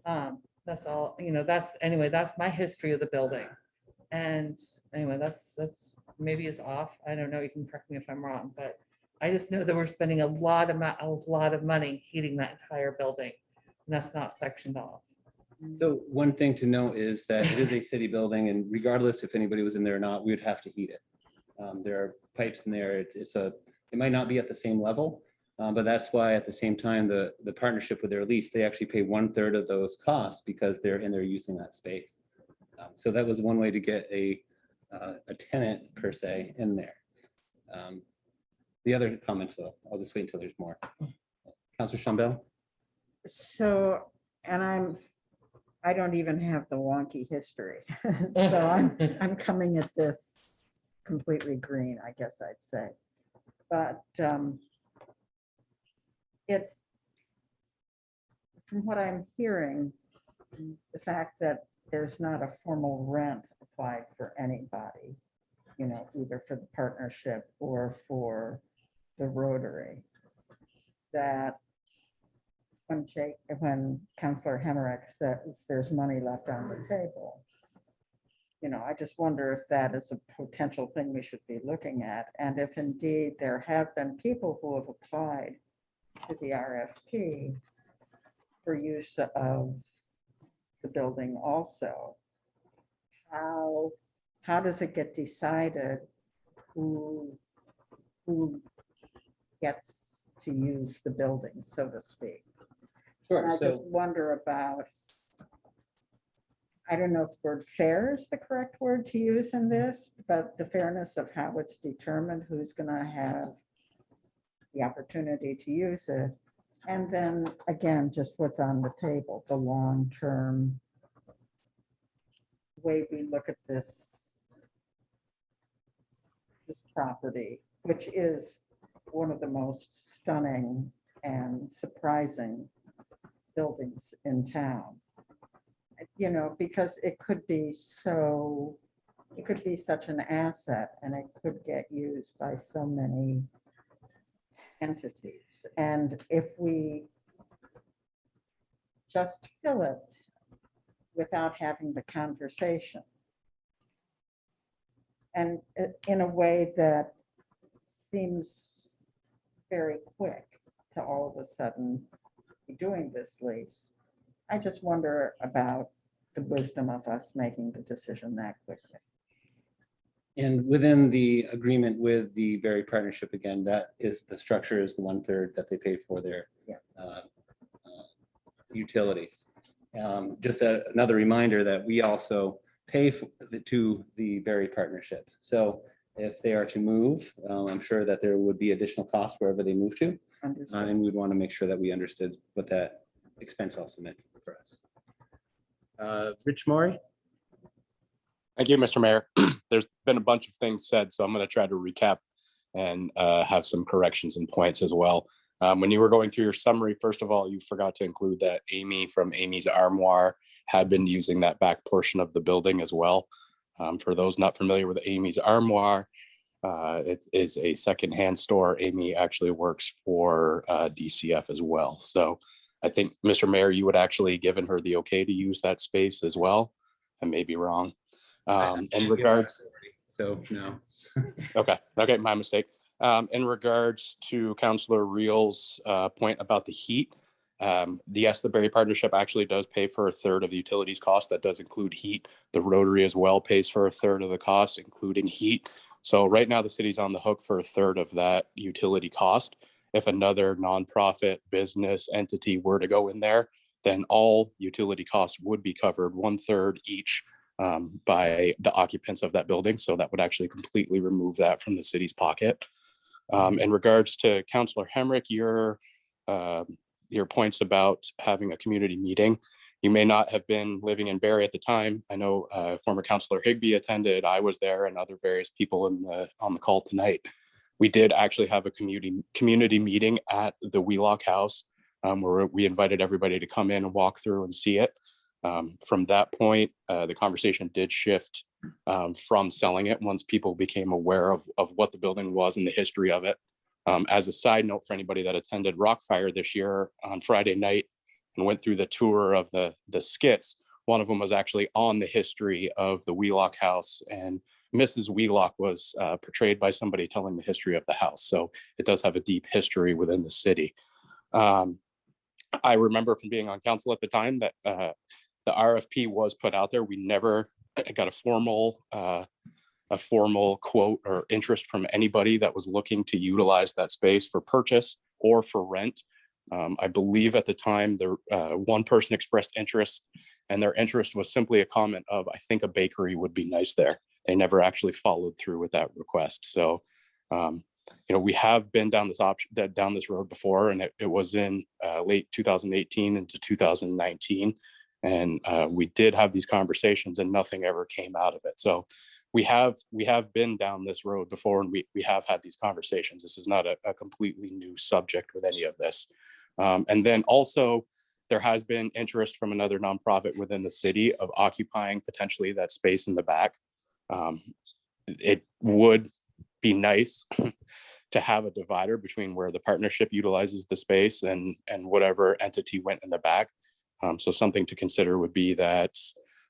[SPEAKER 5] That's all. That's my history of the building. And anyway, that's maybe it's off. I don't know. You can correct me if I'm wrong, but I just know that we're spending a lot of money heating that entire building, and that's not sectioned off.
[SPEAKER 6] So one thing to note is that it is a city building, and regardless if anybody was in there or not, we would have to heat it. There are pipes in there. It might not be at the same level, but that's why at the same time, the partnership with their lease, they actually pay 1/3 of those costs because they're in there using that space. So that was one way to get a tenant per se in there. The other comments, though, I'll just wait until there's more. Councilor Chambel?
[SPEAKER 9] So, and I don't even have the wonky history. So I'm coming at this completely green, I guess I'd say. But from what I'm hearing, the fact that there's not a formal rent applied for anybody, you know, either for the partnership or for the Rotary, that when Councillor Hemerick says there's money left on the table, you know, I just wonder if that is a potential thing we should be looking at. And if indeed there have been people who have applied to the RFP for use of the building also, how does it get decided who gets to use the building, so to speak?
[SPEAKER 6] Sure.
[SPEAKER 9] And I just wonder about, I don't know if the word fair is the correct word to use in this, but the fairness of how it's determined, who's going to have the opportunity to use it. And then again, just what's on the table, the long-term way we look at this property, which is one of the most stunning and surprising buildings in town. You know, because it could be such an asset, and it could get used by so many entities. And if we just fill it without having the conversation, and in a way that seems very quick to all of a sudden be doing this lease, I just wonder about the wisdom of us making the decision that quickly.
[SPEAKER 6] And within the agreement with the Barre Partnership, again, that is, the structure is the 1/3 that they pay for their utilities. Just another reminder that we also pay to the Barre Partnership. So if they are to move, I'm sure that there would be additional costs wherever they move to. And we'd want to make sure that we understood what that expense also meant for us. Rich Maury?
[SPEAKER 12] Thank you, Mr. Mayor. There's been a bunch of things said, so I'm going to try to recap and have some corrections and points as well. When you were going through your summary, first of all, you forgot to include that Amy from Amy's Armoire had been using that back portion of the building as well. For those not familiar with Amy's Armoire, it is a secondhand store. Amy actually works for DCF as well. So I think, Mr. Mayor, you would actually given her the okay to use that space as well. I may be wrong. In regards,
[SPEAKER 6] so no.
[SPEAKER 12] Okay, my mistake. In regards to Councillor Real's point about the heat, yes, the Barre Partnership actually does pay for 1/3 of the utilities cost. That does include heat. The Rotary as well pays for 1/3 of the cost, including heat. So right now the city's on the hook for 1/3 of that utility cost. If another nonprofit business entity were to go in there, then all utility costs would be covered 1/3 each by the occupants of that building. So that would actually completely remove that from the city's pocket. In regards to Councillor Hemerick, your points about having a community meeting, you may not have been living in Barre at the time. I know former Councillor Higbee attended. I was there, and other various people on the call tonight. We did actually have a community meeting at the Wheelock House where we invited everybody to come in and walk through and see it. From that point, the conversation did shift from selling it once people became aware of what the building was and the history of it. As a side note, for anybody that attended Rockfire this year on Friday night and went through the tour of the skits, one of them was actually on the history of the Wheelock House, and Mrs. Wheelock was portrayed by somebody telling the history of the house. So it does have a deep history within the city. I remember from being on council at the time that The RFP was put out there. We never got a formal quote or interest from anybody that was looking to utilize that space for purchase or for rent. I believe at the time one person expressed interest, and their interest was simply a comment of, I think a bakery would be nice there. They never actually followed through with that request. So, we have been down this road before, and it was in late 2018 into 2019. And we did have these conversations and nothing ever came out of it. So we have been down this road before, and we have had these conversations. This is not a completely new subject with any of this. And then also there has been interest from another nonprofit within the city of occupying potentially that space in the back. It would be nice to have a divider between where the partnership utilizes the space and whatever entity went in the back. So something to consider would be that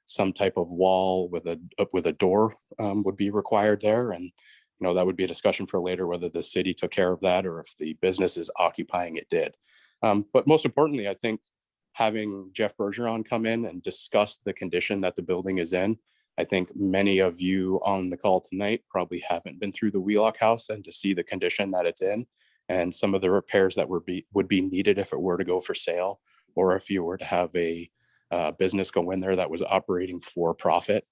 [SPEAKER 12] some type of wall with a door would be required there. And, that would be a discussion for later, whether the city took care of that or if the business is occupying it did. But most importantly, I think having Jeff Bergeron come in and discuss the condition that the building is in. I think many of you on the call tonight probably haven't been through the Wheelock House and to see the condition that it's in and some of the repairs that would be needed if it were to go for sale, or if you were to have a business go in there that was operating for profit.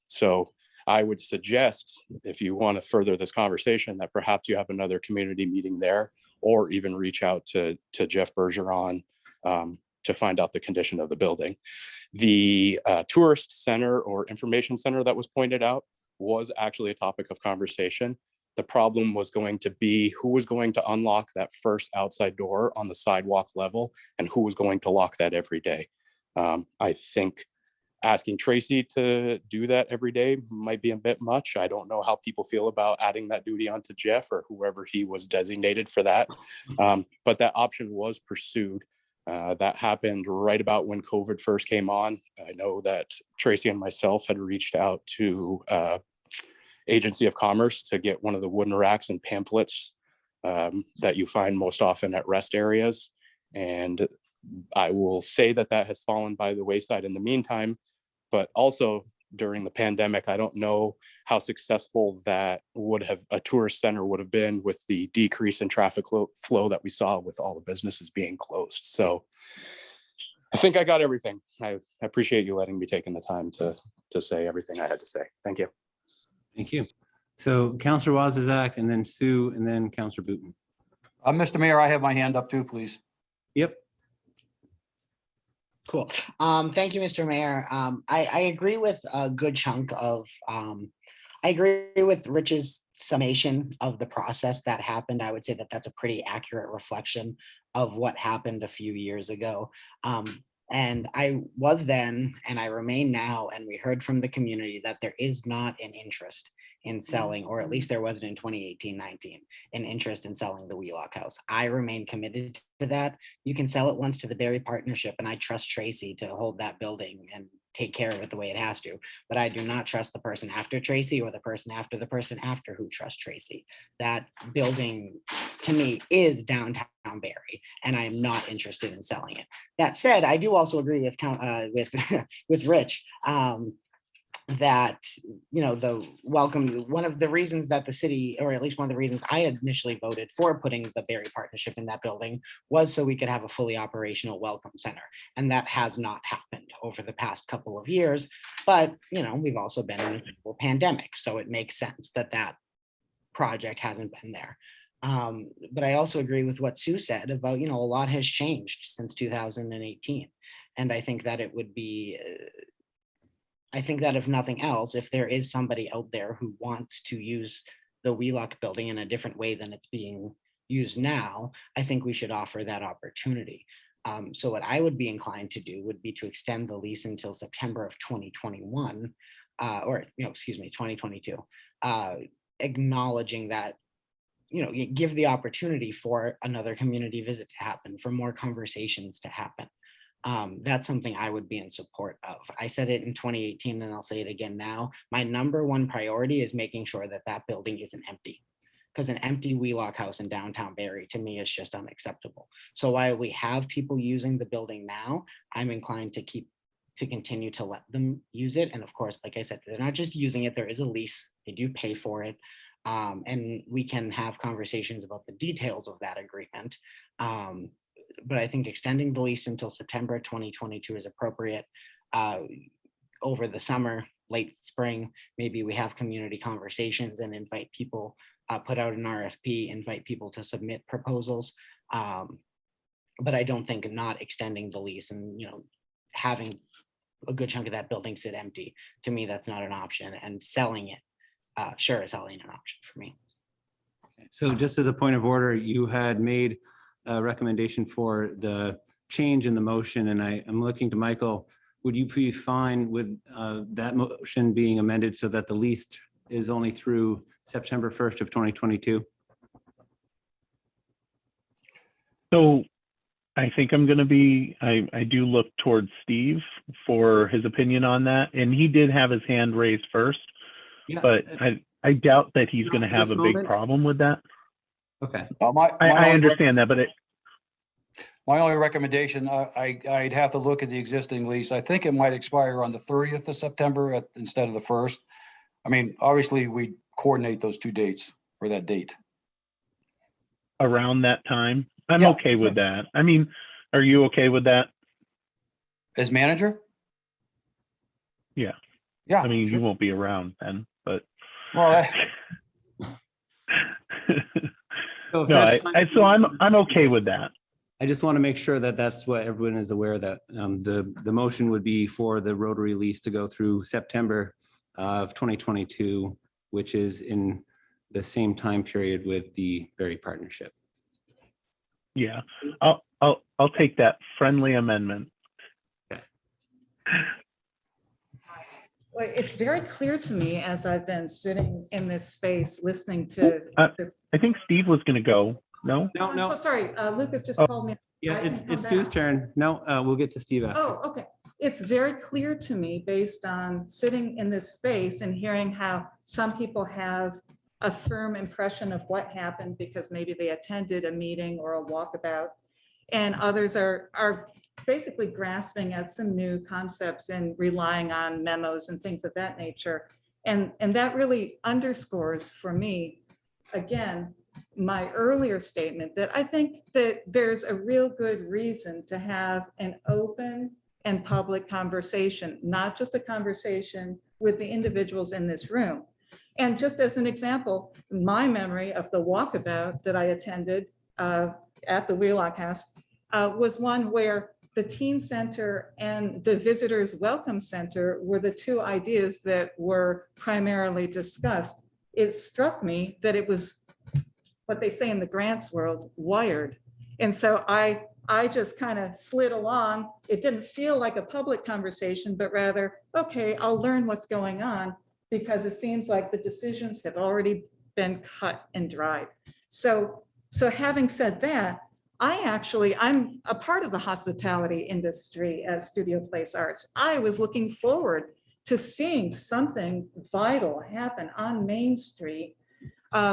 [SPEAKER 12] So I would suggest, if you want to further this conversation, that perhaps you have another community meeting there, or even reach out to Jeff Bergeron to find out the condition of the building. The tourist center or information center that was pointed out was actually a topic of conversation. The problem was going to be who was going to unlock that first outside door on the sidewalk level and who was going to lock that every day. I think asking Tracy to do that every day might be a bit much. I don't know how people feel about adding that duty onto Jeff or whoever he was designated for that. But that option was pursued. That happened right about when COVID first came on. I know that Tracy and myself had reached out to Agency of Commerce to get one of the wooden racks and pamphlets that you find most often at rest areas. And I will say that has fallen by the wayside in the meantime, but also during the pandemic, I don't know how successful that a tourist center would have been with the decrease in traffic flow that we saw with all the businesses being closed. So I think I got everything. I appreciate you letting me taking the time to say everything I had to say. Thank you.
[SPEAKER 6] Thank you. So Councillor Wazazak, and then Sue, and then Councillor Booton.
[SPEAKER 2] Mr. Mayor, I have my hand up too, please.
[SPEAKER 6] Yep.
[SPEAKER 4] Cool. Thank you, Mr. Mayor. I agree with a good chunk of, I agree with Rich's summation of the process that happened. I would say that that's a pretty accurate reflection of what happened a few years ago. And I was then, and I remain now, and we heard from the community that there is not an interest in selling, or at least there wasn't in 2018-19, an interest in selling the Wheelock House. I remain committed to that. You can sell it once to the Barre Partnership, and I trust Tracy to hold that building and take care of it the way it has to. But I do not trust the person after Tracy or the person after who trusts Tracy. That building, to me, is downtown Barre, and I am not interested in selling it. That said, I do also agree with Rich. That, one of the reasons that the city, or at least one of the reasons I initially voted for putting the Barre Partnership in that building, was so we could have a fully operational welcome center. And that has not happened over the past couple of years. But, we've also been in a pandemic, so it makes sense that that project hasn't been there. But I also agree with what Sue said about, a lot has changed since 2018. And I think that it would be, I think that if nothing else, if there is somebody out there who wants to use the Wheelock building in a different way than it's being used now, I think we should offer that opportunity. So what I would be inclined to do would be to extend the lease until September of 2021, 2022, acknowledging that, give the opportunity for another community visit to happen, for more conversations to happen. That's something I would be in support of. I said it in 2018 and I'll say it again now. My number one priority is making sure that that building isn't empty, because an empty Wheelock House in downtown Barre to me is just unacceptable. So while we have people using the building now, I'm inclined to keep to continue to let them use it. And of course, like I said, they're not just using it, there is a lease, they do pay for it. And we can have conversations about the details of that agreement. But I think extending the lease until September 2022 is appropriate. Over the summer, late spring, maybe we have community conversations and invite people, put out an RFP, invite people to submit proposals. But I don't think not extending the lease and, having a good chunk of that building sit empty, to me, that's not an option. And selling it, sure, selling an option for me.
[SPEAKER 6] So just as a point of order, you had made a recommendation for the change in the motion, and I'm looking to Michael. Would you be fine with that motion being amended so that the lease is only through September 1st of 2022?
[SPEAKER 13] So I think I'm going to be, I do look towards Steve for his opinion on that. And he did have his hand raised first,
[SPEAKER 6] Yeah.
[SPEAKER 13] but I doubt that he's going to
[SPEAKER 6] At
[SPEAKER 13] have
[SPEAKER 6] this
[SPEAKER 13] a big
[SPEAKER 6] moment?
[SPEAKER 13] problem with that.
[SPEAKER 6] Okay.
[SPEAKER 13] I understand that, but
[SPEAKER 2] My only recommendation, I'd have to look at the existing lease. I think it might expire on the 30th of September instead of the 1st. I mean, obviously, we coordinate those two dates for that date.
[SPEAKER 13] around that time, I'm
[SPEAKER 2] Yeah,
[SPEAKER 13] okay
[SPEAKER 2] sure.
[SPEAKER 13] with that. I mean, are you okay with that?
[SPEAKER 2] As manager?
[SPEAKER 13] Yeah.
[SPEAKER 2] Yeah.
[SPEAKER 13] I mean,
[SPEAKER 2] sure.
[SPEAKER 13] you won't be around then, but.
[SPEAKER 2] Well,
[SPEAKER 6] So if
[SPEAKER 13] No,
[SPEAKER 6] that's fine-
[SPEAKER 13] so I'm okay with that.
[SPEAKER 6] I just want to make sure that that's what everyone is aware that the motion would be for the Rotary lease to go through September of 2022, which is in the same time period with the Barre partnership.
[SPEAKER 13] Yeah, I'll take that friendly amendment.
[SPEAKER 9] Well, it's very clear to me as I've been sitting in this space, listening to.
[SPEAKER 13] I think Steve was going to go. No?
[SPEAKER 9] Oh, I'm so sorry. Lucas just called me.
[SPEAKER 6] Yeah,
[SPEAKER 9] I can
[SPEAKER 6] it's
[SPEAKER 9] come
[SPEAKER 6] Sue's
[SPEAKER 9] back.
[SPEAKER 6] turn. No, we'll get to Steve after.
[SPEAKER 9] Oh, okay. It's very clear to me based on sitting in this space and hearing how some people have a firm impression of what happened because maybe they attended a meeting or a walkabout. And others are basically grasping at some new concepts and relying on memos and things of that nature. And that really underscores for me, again, my earlier statement that I think that there's a real good reason to have an open and public conversation, not just a conversation with the individuals in this room. And just as an example, my memory of the walkabout that I attended at the Wheelock House was one where the Teen Center and the Visitors Welcome Center were the two ideas that were primarily discussed. It struck me that it was what they say in the grants world, wired. And so I just kind of slid along. It didn't feel like a public conversation, but rather, okay, I'll learn what's going on because it seems like the decisions have already been cut and dried. So having said that, I'm a part of the hospitality industry as Studio Place Arts. I was looking forward to seeing something vital happen on Main Street.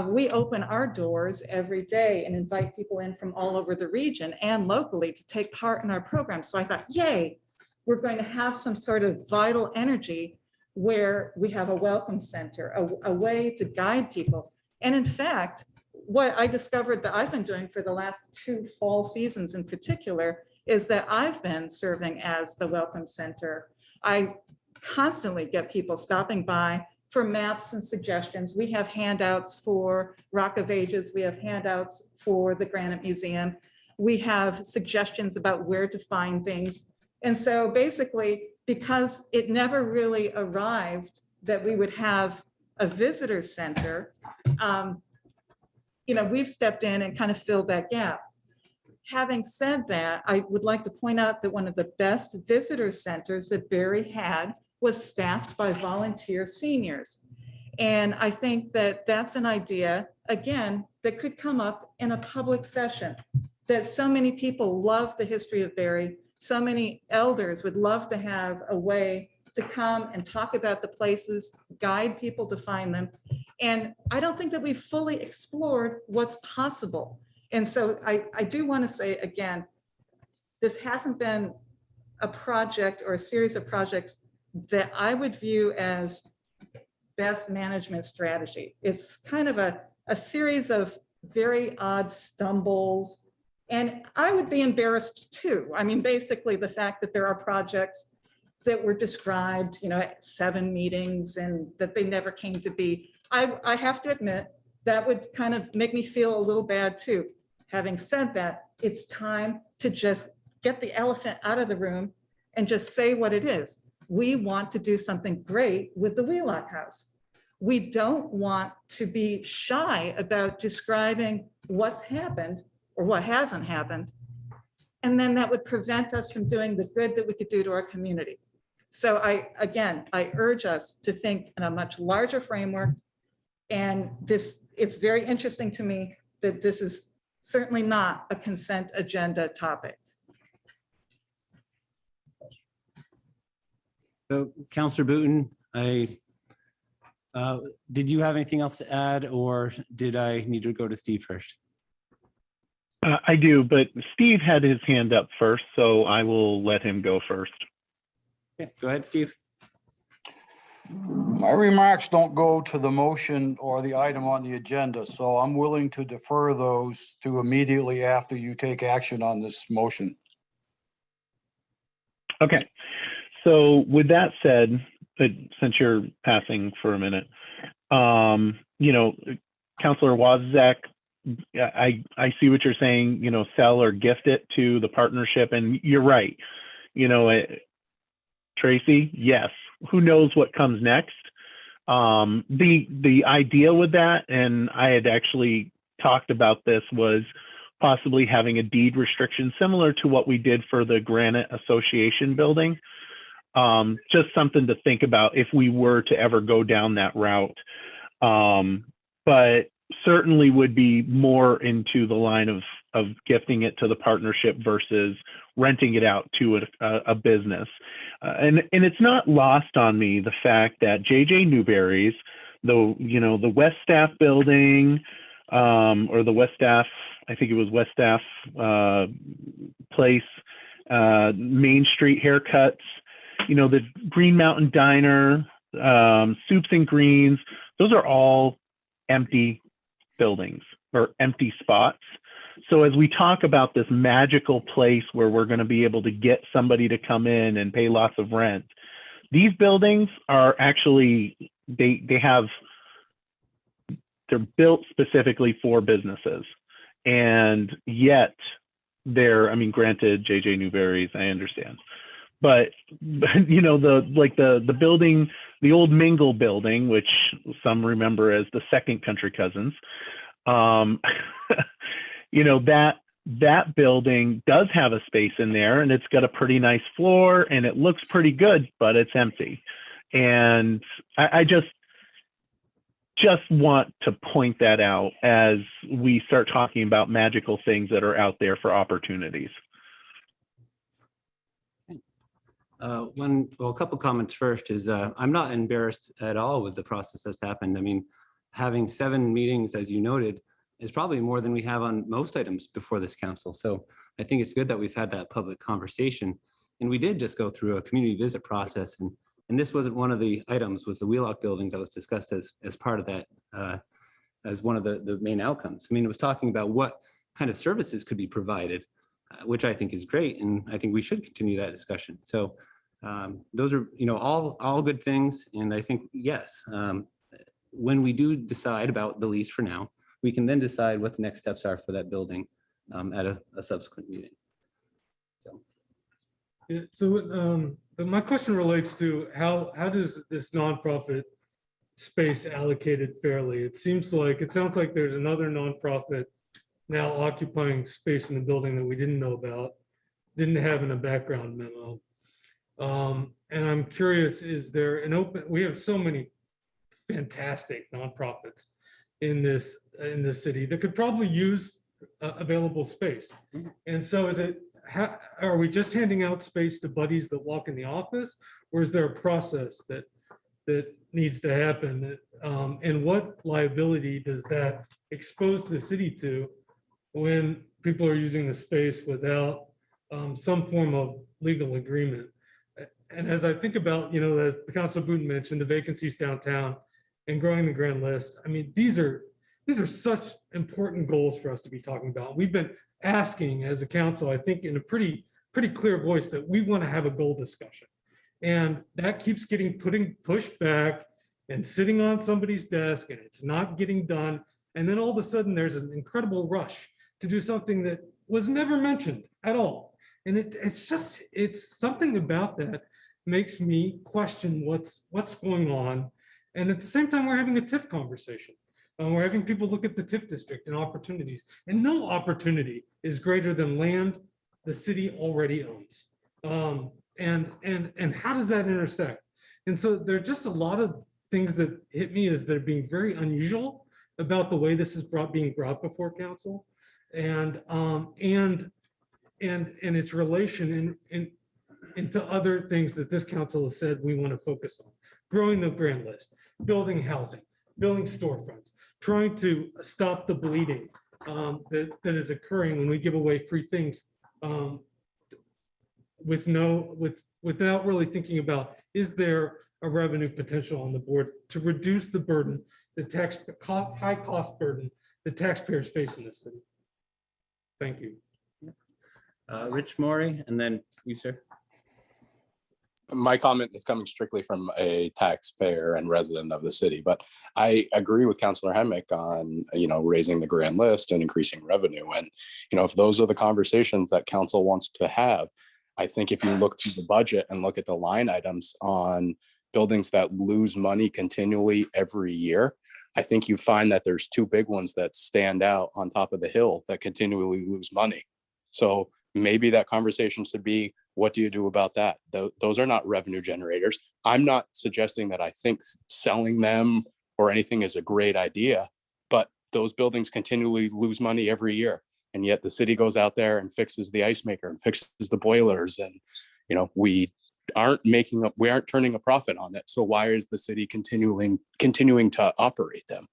[SPEAKER 9] We open our doors every day and invite people in from all over the region and locally to take part in our program. So I thought, yay, we're going to have some sort of vital energy where we have a welcome center, a way to guide people. And in fact, what I discovered that I've been doing for the last 2 fall seasons in particular is that I've been serving as the welcome center. I constantly get people stopping by for maps and suggestions. We have handouts for Rock of Ages. We have handouts for the Granite Museum. We have suggestions about where to find things. And so basically, because it never really arrived that we would have a visitor center, we've stepped in and kind of filled that gap. Having said that, I would like to point out that one of the best visitor centers that Barre had was staffed by volunteer seniors. And I think that that's an idea, again, that could come up in a public session, that so many people love the history of Barre. So many elders would love to have a way to come and talk about the places, guide people to find them. And I don't think that we've fully explored what's possible. And so I do want to say, again, this hasn't been a project or a series of projects that I would view as best management strategy. It's kind of a series of very odd stumbles. And I would be embarrassed too. I mean, basically the fact that there are projects that were described, at 7 meetings and that they never came to be. I have to admit, that would kind of make me feel a little bad too. Having said that, it's time to just get the elephant out of the room and just say what it is. We want to do something great with the Wheelock House. We don't want to be shy about describing what's happened or what hasn't happened. And then that would prevent us from doing the good that we could do to our community. So I urge us to think in a much larger framework. And it's very interesting to me that this is certainly not a consent agenda topic.
[SPEAKER 6] So Counselor Booton, did you have anything else to add, or did I need to go to Steve first?
[SPEAKER 13] I do, but Steve had his hand up first, so I will let him go first.
[SPEAKER 6] Okay, go ahead, Steve.
[SPEAKER 2] My remarks don't go to the motion or the item on the agenda, so I'm willing to defer those to immediately after you take action on this motion.
[SPEAKER 13] Okay, so with that said, since you're passing for a minute, Councilor Wozniak, I see what you're saying, sell or gift it to the partnership, and you're right. Tracy, yes, who knows what comes next? The idea with that, and I had actually talked about this, was possibly having a deed restriction similar to what we did for the Granite Association building. Just something to think about if we were to ever go down that route. But certainly would be more into the line of gifting it to the partnership versus renting it out to a business. And it's not lost on me the fact that JJ Newberry's, the West Staff building, or the West Staff, I think it was West Staff place, Main Street Haircuts, the Green Mountain Diner, Soups and Greens, those are all empty buildings or empty spots. So as we talk about this magical place where we're going to be able to get somebody to come in and pay lots of rent, these buildings are actually, they're built specifically for businesses. And yet granted, JJ Newberry's, I understand. But the building, the old Mingle building, which some remember as the second Country Cousins, that building does have a space in there, and it's got a pretty nice floor, and it looks pretty good, but it's empty. And I just want to point that out as we start talking about magical things that are out there for opportunities.
[SPEAKER 6] A couple comments first is I'm not embarrassed at all with the process that's happened. I mean, having 7 meetings, as you noted, is probably more than we have on most items before this council. So I think it's good that we've had that public conversation. And we did just go through a community visit process. And this wasn't one of the items, was the Wheelock building that was discussed as part of that, as one of the main outcomes. I mean, it was talking about what kind of services could be provided, which I think is great. And I think we should continue that discussion. So those are, all good things. And I think, yes, when we do decide about the lease for now, we can then decide what the next steps are for that building at a subsequent meeting.
[SPEAKER 3] But my question relates to how does this nonprofit space allocated fairly? It sounds like there's another nonprofit now occupying space in the building that we didn't know about, didn't have in a background memo. And I'm curious, is there we have so many fantastic nonprofits in this city that could probably use available space. And so are we just handing out space to buddies that walk in the office, or is there a process that needs to happen? And what liability does that expose the city to when people are using the space without some form of legal agreement. And as I think about, as Council Booton mentioned, the vacancies downtown and growing the grand list, I mean, these are such important goals for us to be talking about. We've been asking as a council, I think in a pretty clear voice, that we want to have a goal discussion. And that keeps getting pushed back and sitting on somebody's desk, and it's not getting done. And then all of a sudden there's an incredible rush to do something that was never mentioned at all. And it's something about that makes me question what's going on. And at the same time, we're having a TIF conversation. We're having people look at the TIF district and opportunities, and no opportunity is greater than land the city already owns. And how does that intersect? And so there are just a lot of things that hit me as they're being very unusual about the way this is being brought before council, and its relation into other things that this council has said we want to focus on: growing the grand list, building housing, building storefronts, trying to stop the bleeding that is occurring when we give away free things without really thinking about, is there a revenue potential on the board to reduce the burden, the high cost burden that taxpayers face in this city. Thank you.
[SPEAKER 6] Rich Maury, and then you, sir.
[SPEAKER 12] My comment is coming strictly from a taxpayer and resident of the city, but I agree with Councilor Hemmick on, raising the grand list and increasing revenue. And, if those are the conversations that council wants to have, I think if you look through the budget and look at the line items on buildings that lose money continually every year, I think you find that there's two big ones that stand out on top of the hill that continually lose money. So maybe that conversation should be, what do you do about that? Those are not revenue generators. I'm not suggesting that I think selling them or anything is a great idea, but those buildings continually lose money every year. And yet the city goes out there and fixes the ice maker and fixes the boilers. And, we aren't turning a profit on it. So why is the city continuing to operate them?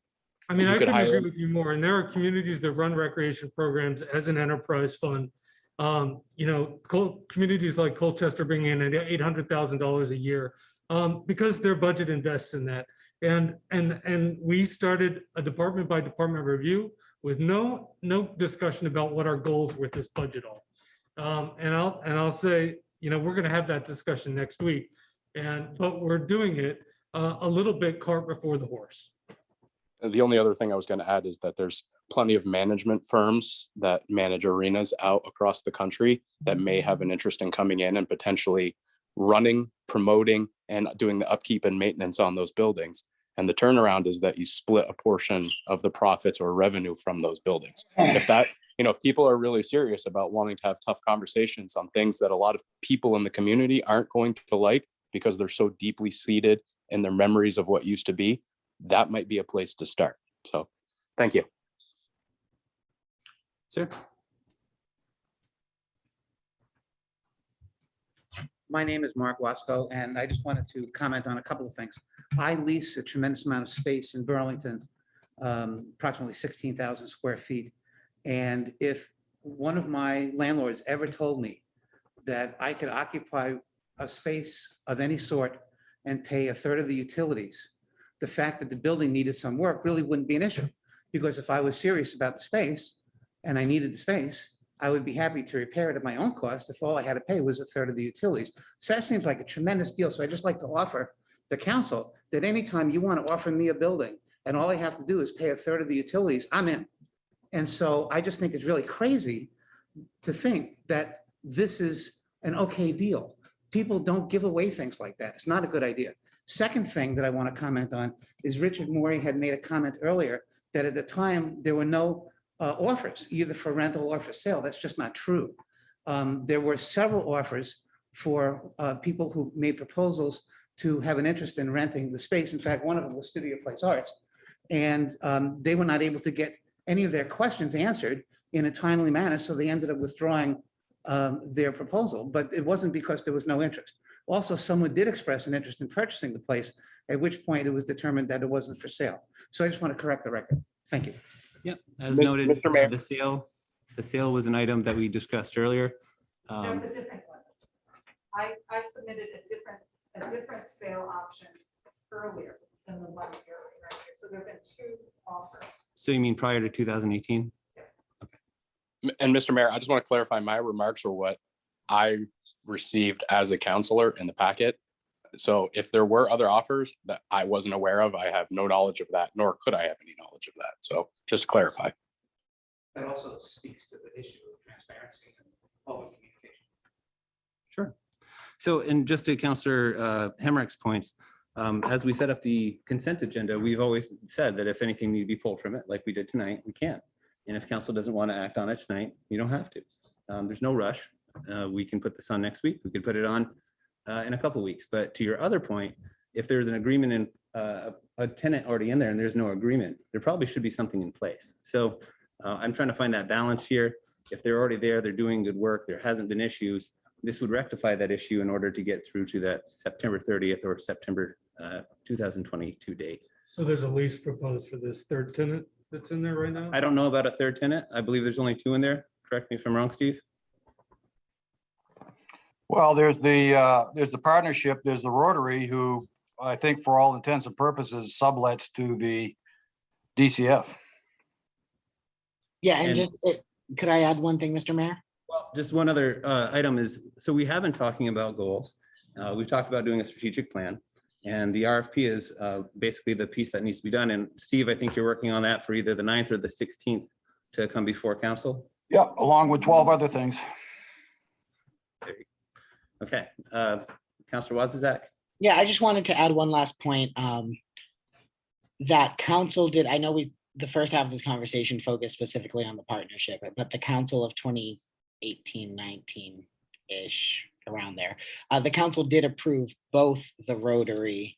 [SPEAKER 3] I mean,
[SPEAKER 12] You
[SPEAKER 3] I
[SPEAKER 12] could
[SPEAKER 3] couldn't agree
[SPEAKER 12] hire-
[SPEAKER 3] with you more. And there are communities that run recreation programs as an enterprise fund. Communities like Colchester bring in $800,000 a year because their budget invests in that. And we started a department by department review with no discussion about what our goals with this budget are. And I'll say, we're going to have that discussion next week. But we're doing it a little bit cart before the horse.
[SPEAKER 12] The only other thing I was going to add is that there's plenty of management firms that manage arenas out across the country that may have an interest in coming in and potentially running, promoting, and doing the upkeep and maintenance on those buildings. And the turnaround is that you split a portion of the profits or revenue from those buildings. If people are really serious about wanting to have tough conversations on things that a lot of people in the community aren't going to like because they're so deeply seated in their memories of what used to be, that might be a place to start. So thank you.
[SPEAKER 6] Sir.
[SPEAKER 14] My name is Mark Wasco, and I just wanted to comment on a couple of things. I lease a tremendous amount of space in Burlington, approximately 16,000 square feet. And if one of my landlords ever told me that I could occupy a space of any sort and pay a third of the utilities, the fact that the building needed some work really wouldn't be an issue. Because if I was serious about the space and I needed the space, I would be happy to repair it at my own cost if all I had to pay was a third of the utilities. So that seems like a tremendous deal. So I just like to offer the council that anytime you want to offer me a building and all I have to do is pay a third of the utilities, I'm in. And so I just think it's really crazy to think that this is an okay deal. People don't give away things like that. It's not a good idea. Second thing that I want to comment on is Richard Morey had made a comment earlier that at the time there were no offers, either for rental or for sale. That's just not true. There were several offers for people who made proposals to have an interest in renting the space. In fact, one of them was Studio Place Arts. And they were not able to get any of their questions answered in a timely manner. So they ended up withdrawing their proposal, but it wasn't because there was no interest. Also, someone did express an interest in purchasing the place, at which point it was determined that it wasn't for sale. So I just want to correct the record. Thank you.
[SPEAKER 6] Yep, as
[SPEAKER 12] Mr.
[SPEAKER 6] noted,
[SPEAKER 12] Mayor.
[SPEAKER 6] the sale was an item that we discussed earlier.
[SPEAKER 1] I submitted a different sale option earlier than the one here. Right here. So there've been 2 offers.
[SPEAKER 6] So you mean prior to 2018?
[SPEAKER 12] And Mr. Mayor, I just want to clarify, my remarks were what I received as a counselor in the packet. So if there were other offers that I wasn't aware of, I have no knowledge of that, nor could I have any knowledge of that. So just to clarify.
[SPEAKER 14] That also speaks to the issue of transparency and open communication.
[SPEAKER 6] Sure. So, and just to Councillor Hemrick's points, as we set up the consent agenda, we've always said that if anything needs to be pulled from it, like we did tonight, we can. And if council doesn't want to act on it tonight, you don't have to. There's no rush. We can put this on next week. We could put it on in a couple weeks. But to your other point, if there's an agreement in a tenant already in there and there's no agreement, there probably should be something in place. So I'm trying to find that balance here. If they're already there, they're doing good work, there hasn't been issues, this would rectify that issue in order to get through to that September 30th or September 2022 date.
[SPEAKER 3] So there's a lease proposed for this third tenant that's in there right now?
[SPEAKER 6] I don't know about a third tenant. I believe there's only 2 in there. Correct me if I'm wrong, Steve.
[SPEAKER 2] Well, there's the partnership, there's the Rotary, who I think for all intents and purposes sublets to the DCF.
[SPEAKER 4] Yeah, and
[SPEAKER 6] And-
[SPEAKER 4] just, could I add one thing, Mr. Mayor?
[SPEAKER 6] Well, just one other item is, so we have been talking about goals. We've talked about doing a strategic plan. And the RFP is basically the piece that needs to be done. And Steve, I think you're working on that for either the 9th or the 16th to come before council.
[SPEAKER 2] Yep, along with 12 other things.
[SPEAKER 6] Okay, Councilor Wazizak.
[SPEAKER 4] Yeah, I just wanted to add one last point. That council did, I know the first half of this conversation focused specifically on the partnership, but the council of 2018, 19-ish, around there. The council did approve both the Rotary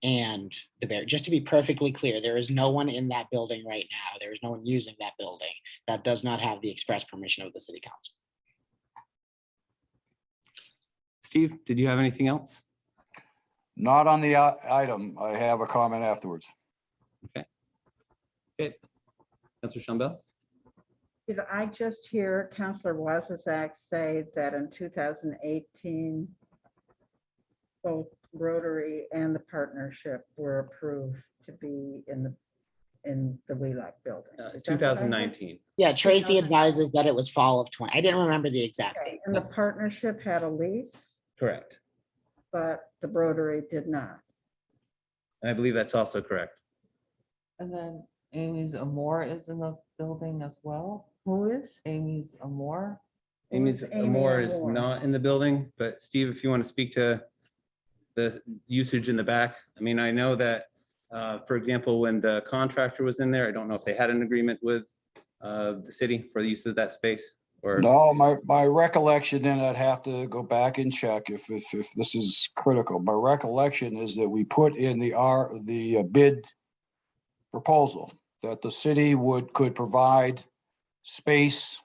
[SPEAKER 4] and the Barre. Just to be perfectly clear, there is no one in that building right now. There is no one using that building that does not have the express permission of the city council.
[SPEAKER 6] Steve, did you have anything else?
[SPEAKER 2] Not on the item. I have a comment afterwards.
[SPEAKER 6] Okay. Councilor Shumbell?
[SPEAKER 9] Did I just hear Councillor Wazizak say that in 2018, both Rotary and the partnership were approved to be in the Wheelock building? Is that what I heard?
[SPEAKER 6] 2019.
[SPEAKER 4] Yeah, Tracy advises that it was fall of 20. I didn't remember the exact
[SPEAKER 9] Okay,
[SPEAKER 4] date.
[SPEAKER 9] and the partnership had a lease,
[SPEAKER 6] Correct.
[SPEAKER 9] but the Rotary did not.
[SPEAKER 6] And I believe that's also correct.
[SPEAKER 5] And then Amy's Amore is in the building as well.
[SPEAKER 9] Who is?
[SPEAKER 5] Amy's Amore.
[SPEAKER 6] Amy's
[SPEAKER 9] Who's Amy
[SPEAKER 6] Amore is
[SPEAKER 9] Amore?
[SPEAKER 6] not in the building, but Steve, if you want to speak to the usage in the back. I mean, I know that, for example, when the contractor was in there, I don't know if they had an agreement with the city for the use of that space or.
[SPEAKER 2] No, my recollection, and I'd have to go back and check if this is critical. My recollection is that we put in the bid proposal that the city could provide space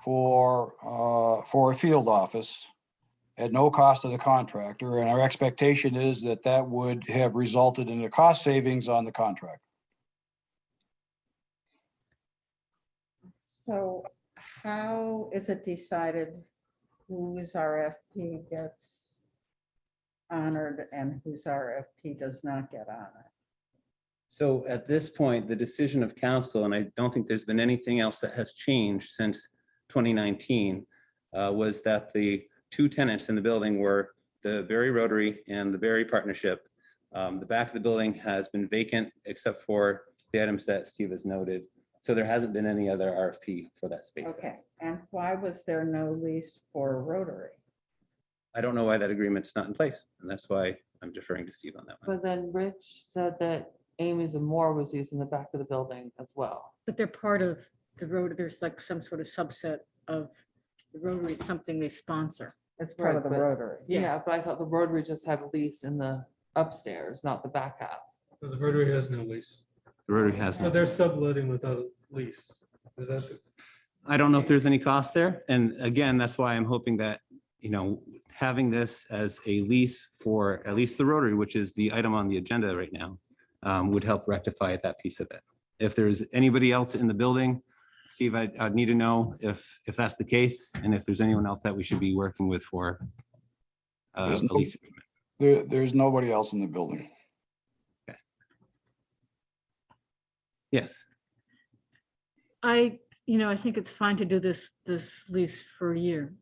[SPEAKER 2] for a field office at no cost to the contractor, and our expectation is that that would have resulted in a cost savings on the contract.
[SPEAKER 9] So how is it decided whose RFP gets honored and whose RFP does not get honored?
[SPEAKER 6] So at this point, the decision of council, and I don't think there's been anything else that has changed since 2019, was that the 2 tenants in the building were the Barre Rotary and the Barre Partnership. The back of the building has been vacant except for the items that Steve has noted. So there hasn't been any other RFP for that space.
[SPEAKER 9] Okay, and why was there no lease for Rotary?
[SPEAKER 6] I don't know why that agreement's not in place, and that's why I'm deferring to Steve on that one.
[SPEAKER 5] But then Rich said that Amy's Amore was using the back of the building as well.
[SPEAKER 10] But they're part of the road. There's like some sort of subset of the Rotary. It's something they sponsor.
[SPEAKER 9] It's part of the
[SPEAKER 5] but-
[SPEAKER 9] Rotary.
[SPEAKER 5] Yeah, but I thought the Rotary just had a lease in the upstairs, not the back half.
[SPEAKER 3] So the Rotary has no lease.
[SPEAKER 6] The Rotary has
[SPEAKER 3] So
[SPEAKER 6] no.
[SPEAKER 3] they're subletting without a lease. Is that?
[SPEAKER 6] I don't know if there's any cost there. And again, that's why I'm hoping that, having this as a lease for at least the Rotary, which is the item on the agenda right now, would help rectify that piece of it. If there's anybody else in the building, Steve, I'd need to know if that's the case and if there's anyone else that we should be working with for a
[SPEAKER 2] There's no-
[SPEAKER 6] lease agreement.
[SPEAKER 2] There's nobody else in the building.
[SPEAKER 6] Yes.
[SPEAKER 10] I think it's fine to do this lease for a year.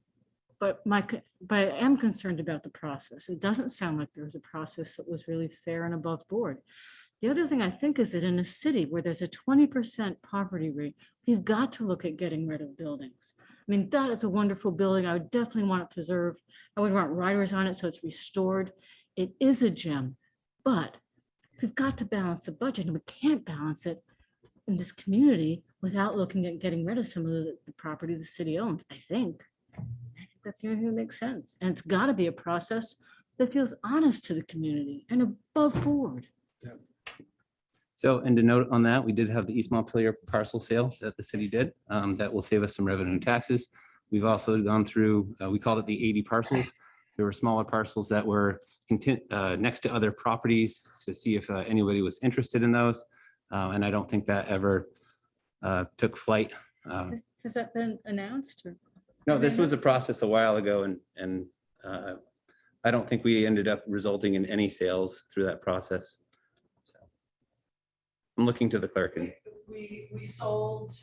[SPEAKER 10] But but I am concerned about the process. It doesn't sound like there was a process that was really fair and above board. The other thing I think is that in a city where there's a 20% poverty rate, we've got to look at getting rid of buildings. I mean, that is a wonderful building. I would definitely want it preserved. I would want riders on it so it's restored. It is a gem, but we've got to balance the budget, and we can't balance it in this community without looking at getting rid of some of the property the city owns, I think. That's the only thing that makes sense. And it's got to be a process that feels honest to the community and above board.
[SPEAKER 6] So, and to note on that, we did have the East Montpelier parcel sale that the city did. That will save us some revenue and taxes. We've also gone through, we called it the 80 parcels. There were smaller parcels that were next to other properties to see if anybody was interested in those. And I don't think that ever took flight.
[SPEAKER 10] Has that been announced? Or?
[SPEAKER 6] No, this was a process a while ago, and I don't think we ended up resulting in any sales through that process. So I'm looking to the clerk. And
[SPEAKER 1] We sold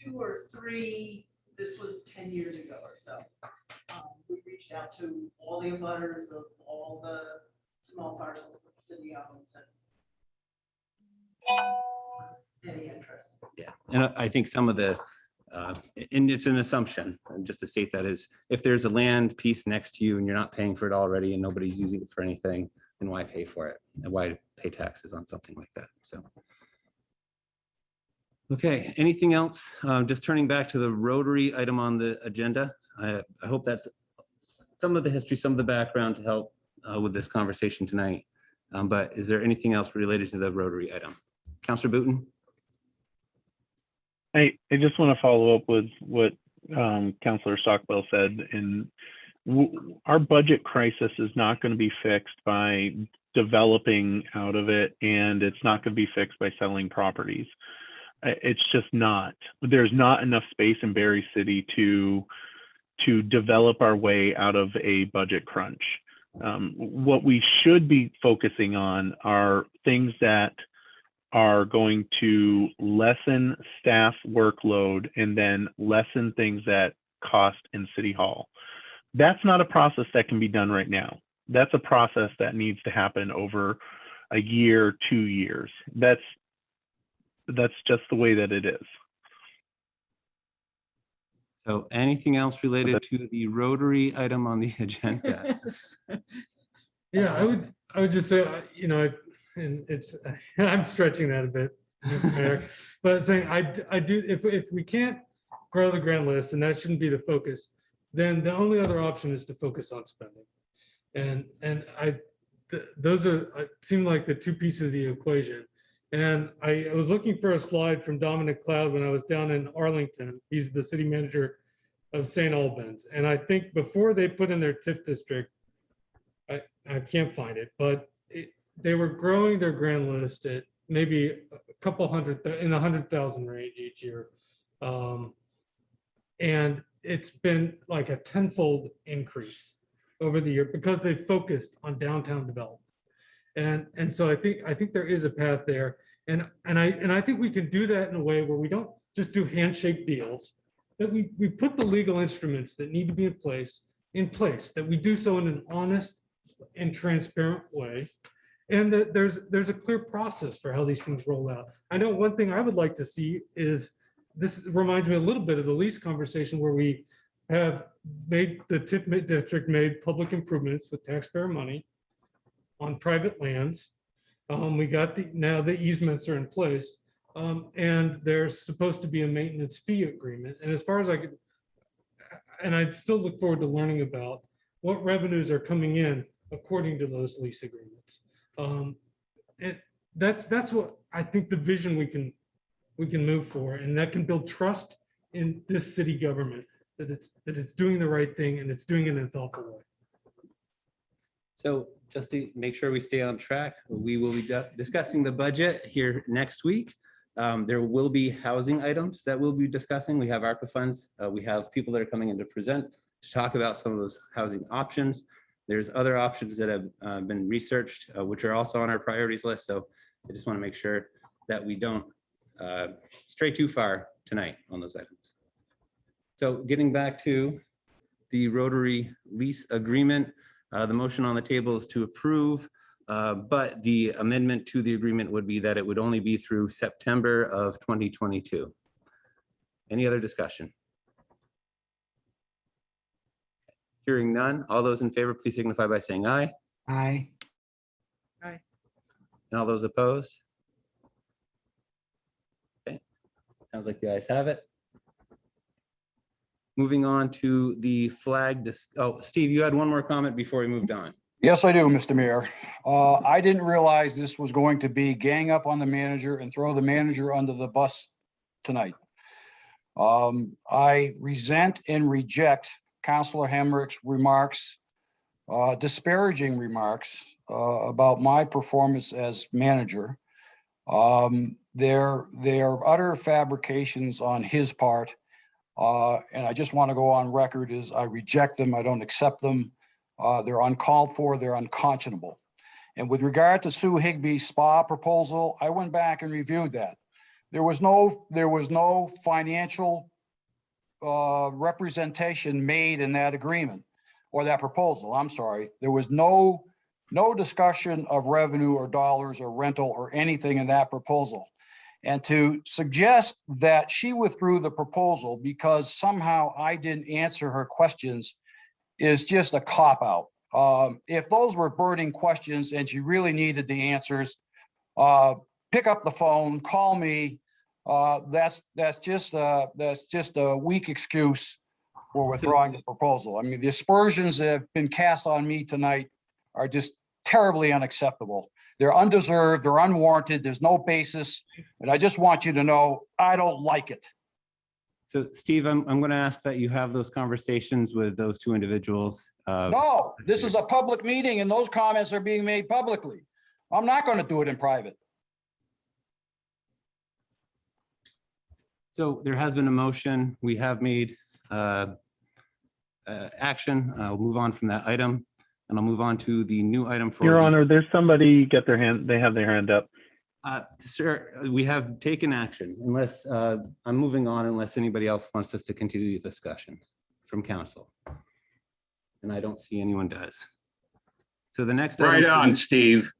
[SPEAKER 1] 2 or 3, this was 10 years ago or so. We reached out to all the abutters of all the small parcels that the city owns and any interest.
[SPEAKER 6] yeah, and I think some of the, and it's an assumption, and just to state that is, if there's a land piece next to you and you're not paying for it already and nobody's using it for anything, then why pay for it? And why pay taxes on something like that? So. Okay, anything else? Just turning back to the Rotary item on the agenda. I hope that's some of the history, some of the background to help with this conversation tonight. But is there anything else related to the Rotary item? Councilor Booton?
[SPEAKER 13] I just want to follow up with what Councilor Stockwell said. And our budget crisis is not going to be fixed by developing out of it, and it's not going to be fixed by selling properties. It's just not. There's not enough space in Barre City to develop our way out of a budget crunch. What we should be focusing on are things that are going to lessen staff workload and then lessen things that cost in City Hall. That's not a process that can be done right now. That's a process that needs to happen over a year, 2 years. That's just the way that it is.
[SPEAKER 6] So anything else related to the Rotary item on the agenda?
[SPEAKER 3] Yeah, I would just say, and it's, I'm stretching that a bit, Mr. Mayor, but saying I do, if we can't grow the grant list, and that shouldn't be the focus, then the only other option is to focus on spending. And those seem like the two pieces of the equation. And I was looking for a slide from Dominic Cloud when I was down in Arlington. He's the city manager of St. Albans. And I think before they put in their TIF district, I can't find it, but they were growing their grant list at maybe a couple hundred, in 100,000 range each year. And it's been like a tenfold increase over the year because they focused on downtown development. And so I think there is a path there. And I think we can do that in a way where we don't just do handshake deals, that we put the legal instruments that need to be in place, that we do so in an honest and transparent way. And that there's a clear process for how these things roll out. I know one thing I would like to see is, this reminds me a little bit of the lease conversation where we have made the TIF district made public improvements with taxpayer money on private lands. We got now the easements are in place, and there's supposed to be a maintenance fee agreement. And as far as I could, and I'd still look forward to learning about what revenues are coming in according to those lease agreements. And that's what I think the vision we can move for, and that can build trust in this city government that it's doing the right thing and it's doing it in a thoughtful way.
[SPEAKER 6] So just to make sure we stay on track, we will be discussing the budget here next week. There will be housing items that we'll be discussing. We have ARPA funds. We have people that are coming in to present to talk about some of those housing options. There's other options that have been researched, which are also on our priorities list. So I just want to make sure that we don't stray too far tonight on those items. So getting back to the Rotary lease agreement, the motion on the table is to approve, but the amendment to the agreement would be that it would only be through September of 2022. Any other discussion? Hearing none, all those in favor, please signify by saying aye.
[SPEAKER 4] Aye.
[SPEAKER 5] Aye.
[SPEAKER 6] And all those opposed? Okay, sounds like the ayes have it. Moving on to the flag. Oh, Steve, you had one more comment before we moved on.
[SPEAKER 2] Yes, I do, Mr. Mayor. I didn't realize this was going to be gang up on the manager and throw the manager under the bus tonight. I resent and reject Councilor Hemmerich's remarks, disparaging remarks about my performance as manager. They're utter fabrications on his part. And I just want to go on record as I reject them. I don't accept them. They're uncalled for. They're unconscionable. And with regard to Sue Higby's spa proposal, I went back and reviewed that. There was no financial representation made in that agreement or that proposal. I'm sorry. There was no discussion of revenue or dollars or rental or anything in that proposal. And to suggest that she withdrew the proposal because somehow I didn't answer her questions is just a cop-out. If those were burning questions and she really needed the answers, pick up the phone, call me. That's just a weak excuse for withdrawing the proposal. I mean, the aspersions that have been cast on me tonight are just terribly unacceptable. They're undeserved, they're unwarranted, there's no basis. And I just want you to know, I don't like it.
[SPEAKER 6] So Steve, I'm going to ask that you have those conversations with those two individuals.
[SPEAKER 2] No, this is a public meeting and those comments are being made publicly. I'm not going to do it in private.
[SPEAKER 6] So there has been a motion. We have made action. I'll move on from that item and I'll move on to the new item for.
[SPEAKER 13] Your Honor, there's somebody they have their hand up.
[SPEAKER 6] Sir, we have taken action unless I'm moving on unless anybody else wants us to continue the discussion from council. And I don't see anyone does. So the next.
[SPEAKER 15] Right on, Steve.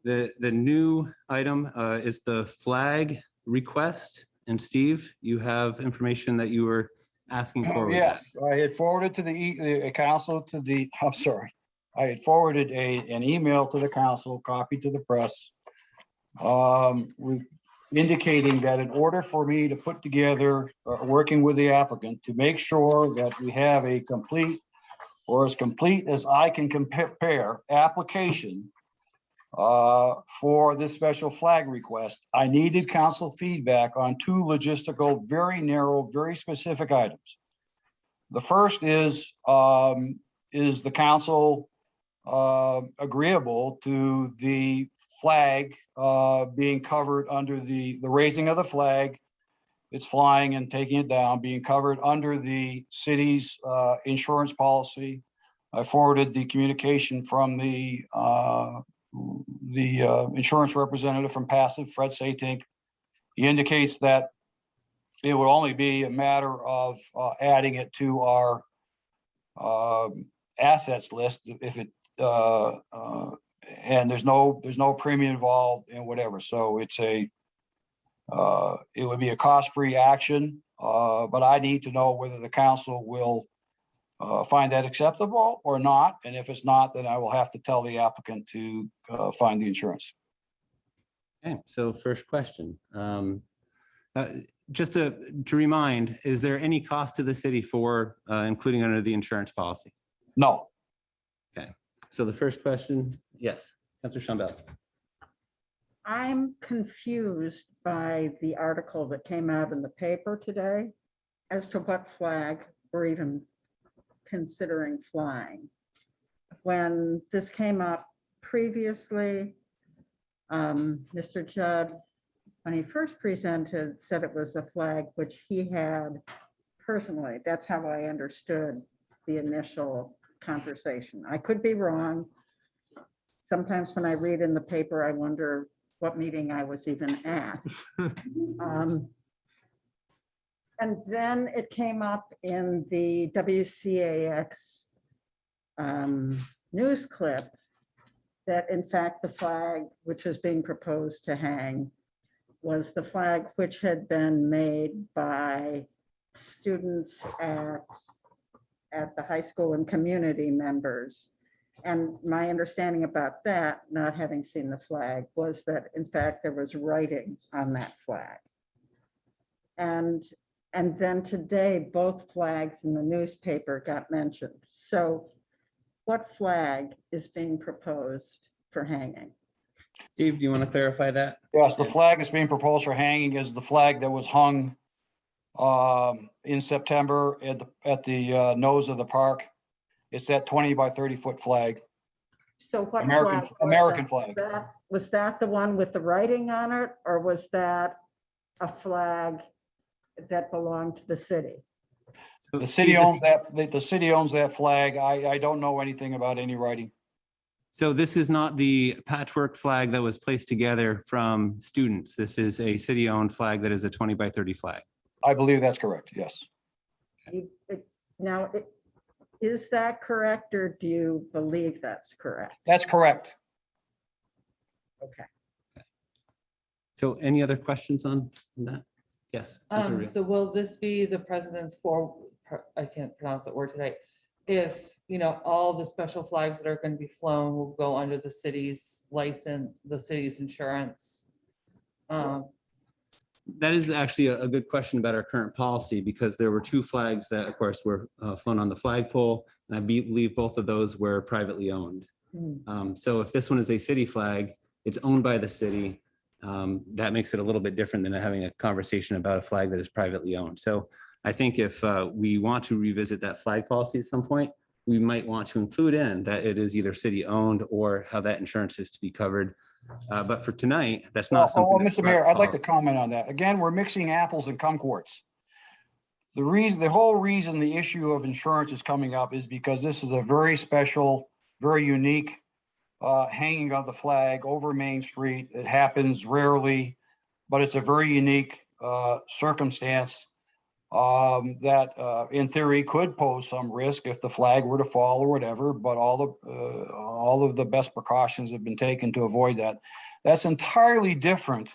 [SPEAKER 6] The new item is the flag request. And Steve, you have information that you were asking for.
[SPEAKER 2] Yes, I had forwarded to the council I'm sorry. I had forwarded an email to the council, copy to the press, indicating that in order for me to put together, working with the applicant to make sure that we have a complete or as complete as I can compare application for this special flag request, I needed council feedback on two logistical, very narrow, very specific items. The first is the council agreeable to the flag being covered under the raising of the flag, it's flying and taking it down, being covered under the city's insurance policy. I forwarded the communication from the insurance representative from Passive, Fred Satink. He indicates that it would only be a matter of adding it to our assets list if it and there's no premium involved and whatever. So it's it would be a cost-free action, but I need to know whether the council will find that acceptable or not. And if it's not, then I will have to tell the applicant to find the insurance.
[SPEAKER 6] Okay, so first question. Just to remind, is there any cost to the city for including under the insurance policy?
[SPEAKER 2] No.
[SPEAKER 6] Okay, so the first question, yes, Councilor Schumbel.
[SPEAKER 9] I'm confused by the article that came out in the paper today as to what flag we're even considering flying. When this came up previously, Mr. Judd, when he first presented, said it was a flag which he had personally, that's how I understood the initial conversation. I could be wrong. Sometimes when I read in the paper, I wonder what meeting I was even at. And then it came up in the WCAX news clip that in fact the flag which was being proposed to hang was the flag which had been made by students at the high school and community members. And my understanding about that, not having seen the flag, was that in fact there was writing on that flag. And then today, both flags in the newspaper got mentioned. So what flag is being proposed for hanging?
[SPEAKER 6] Steve, do you want to clarify that?
[SPEAKER 2] Yes, the flag that's being proposed for hanging is the flag that was hung in September at the nose of the park. It's that 20 by 30 foot flag.
[SPEAKER 9] So what
[SPEAKER 2] American
[SPEAKER 9] flag was
[SPEAKER 2] American
[SPEAKER 9] that?
[SPEAKER 2] flag.
[SPEAKER 9] Was that the one with the writing on it, or was that a flag that belonged to the city?
[SPEAKER 6] So
[SPEAKER 2] The city
[SPEAKER 6] Steve,
[SPEAKER 2] owns that. The city owns that flag. I don't know anything about any writing.
[SPEAKER 6] So this is not the patchwork flag that was placed together from students. This is a city-owned flag that is a 20 by 30 flag.
[SPEAKER 2] I believe that's correct. Yes.
[SPEAKER 9] Now, is that correct, or do you believe that's correct?
[SPEAKER 2] That's correct.
[SPEAKER 9] Okay.
[SPEAKER 6] So any other questions on that? Yes. Councilor Reel.
[SPEAKER 5] So will this be the president's I can't pronounce that word today. If, all the special flags that are going to be flown will go under the city's license, the city's insurance.
[SPEAKER 6] That is actually a good question about our current policy, because there were two flags that, of course, were flown on the flagpole, and I believe both of those were privately owned. So if this one is a city flag, it's owned by the city. That makes it a little bit different than having a conversation about a flag that is privately owned. So I think if we want to revisit that flag policy at some point, we might want to include in that it is either city owned or how that insurance is to be covered. But for tonight, that's not something.
[SPEAKER 2] Mr. Mayor, I'd like to comment on that. Again, we're mixing apples and kumquats. The whole reason the issue of insurance is coming up is because this is a very special, very unique hanging of the flag over Main Street. It happens rarely, but it's a very unique circumstance that in theory could pose some risk if the flag were to fall or whatever, but all of the best precautions have been taken to avoid that. That's entirely different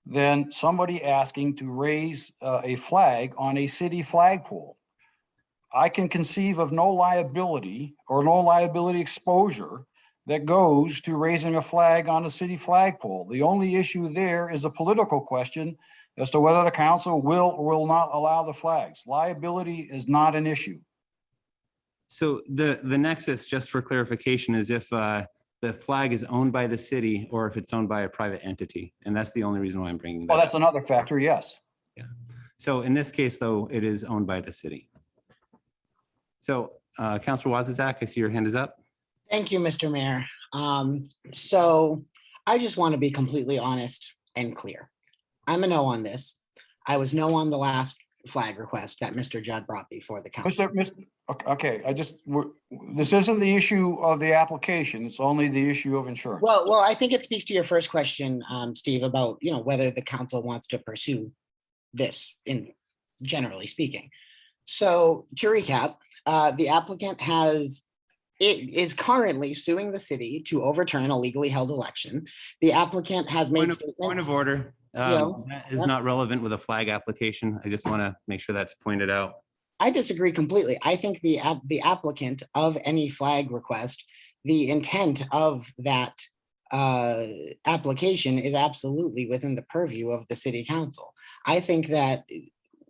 [SPEAKER 2] than somebody asking to raise a flag on a city flagpole. I can conceive of no liability or no liability exposure that goes to raising a flag on a city flagpole. The only issue there is a political question as to whether the council will or will not allow the flags. Liability is not an issue.
[SPEAKER 6] So the nexus, just for clarification, is if the flag is owned by the city or if it's owned by a private entity. And that's the only reason why I'm bringing that
[SPEAKER 2] Well, that's
[SPEAKER 6] up.
[SPEAKER 2] another factor, yes.
[SPEAKER 6] Yeah. So in this case, though, it is owned by the city. So Councilor Wazizak, I see your hand is up.
[SPEAKER 4] Thank you, Mr. Mayor. So I just want to be completely honest and clear. I'm a no on this. I was no on the last flag request that Mr. Judd brought before the council.
[SPEAKER 2] Okay, this isn't the issue of the application. It's only the issue of insurance.
[SPEAKER 4] Well, I think it speaks to your first question, Steve, about, whether the council wants to pursue this in generally speaking. So to recap, the applicant is currently suing the city to overturn a legally held election. The applicant has made
[SPEAKER 6] Point of order. That is not relevant with a flag application. I just want to make sure that's pointed out.
[SPEAKER 4] I disagree completely. I think the applicant of any flag request, the intent of that application is absolutely within the purview of the city council. I think that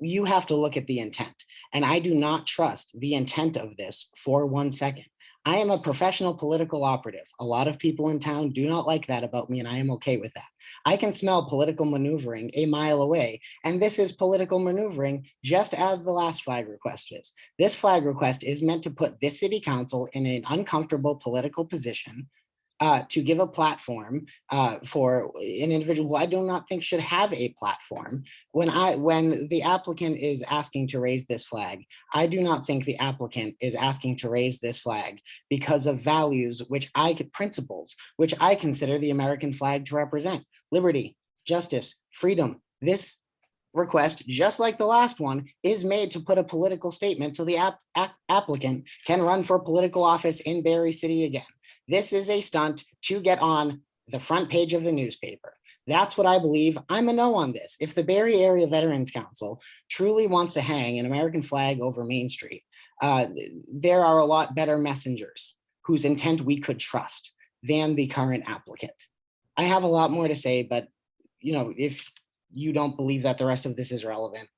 [SPEAKER 4] you have to look at the intent, and I do not trust the intent of this for 1 second. I am a professional political operative. A lot of people in town do not like that about me, and I am okay with that. I can smell political maneuvering a mile away, and this is political maneuvering just as the last flag request is. This flag request is meant to put this city council in an uncomfortable political position to give a platform for an individual who I do not think should have a platform. When the applicant is asking to raise this flag, I do not think the applicant is asking to raise this flag because of values principles, which I consider the American flag to represent: liberty, justice, freedom. This request, just like the last one, is made to put a political statement so the applicant can run for political office in Barre City again. This is a stunt to get on the front page of the newspaper. That's what I believe. I'm a no on this. If the Barre Area Veterans Council truly wants to hang an American flag over Main Street, there are a lot better messengers whose intent we could trust than the current applicant. I have a lot more to say, but if you don't believe that the rest of this is relevant,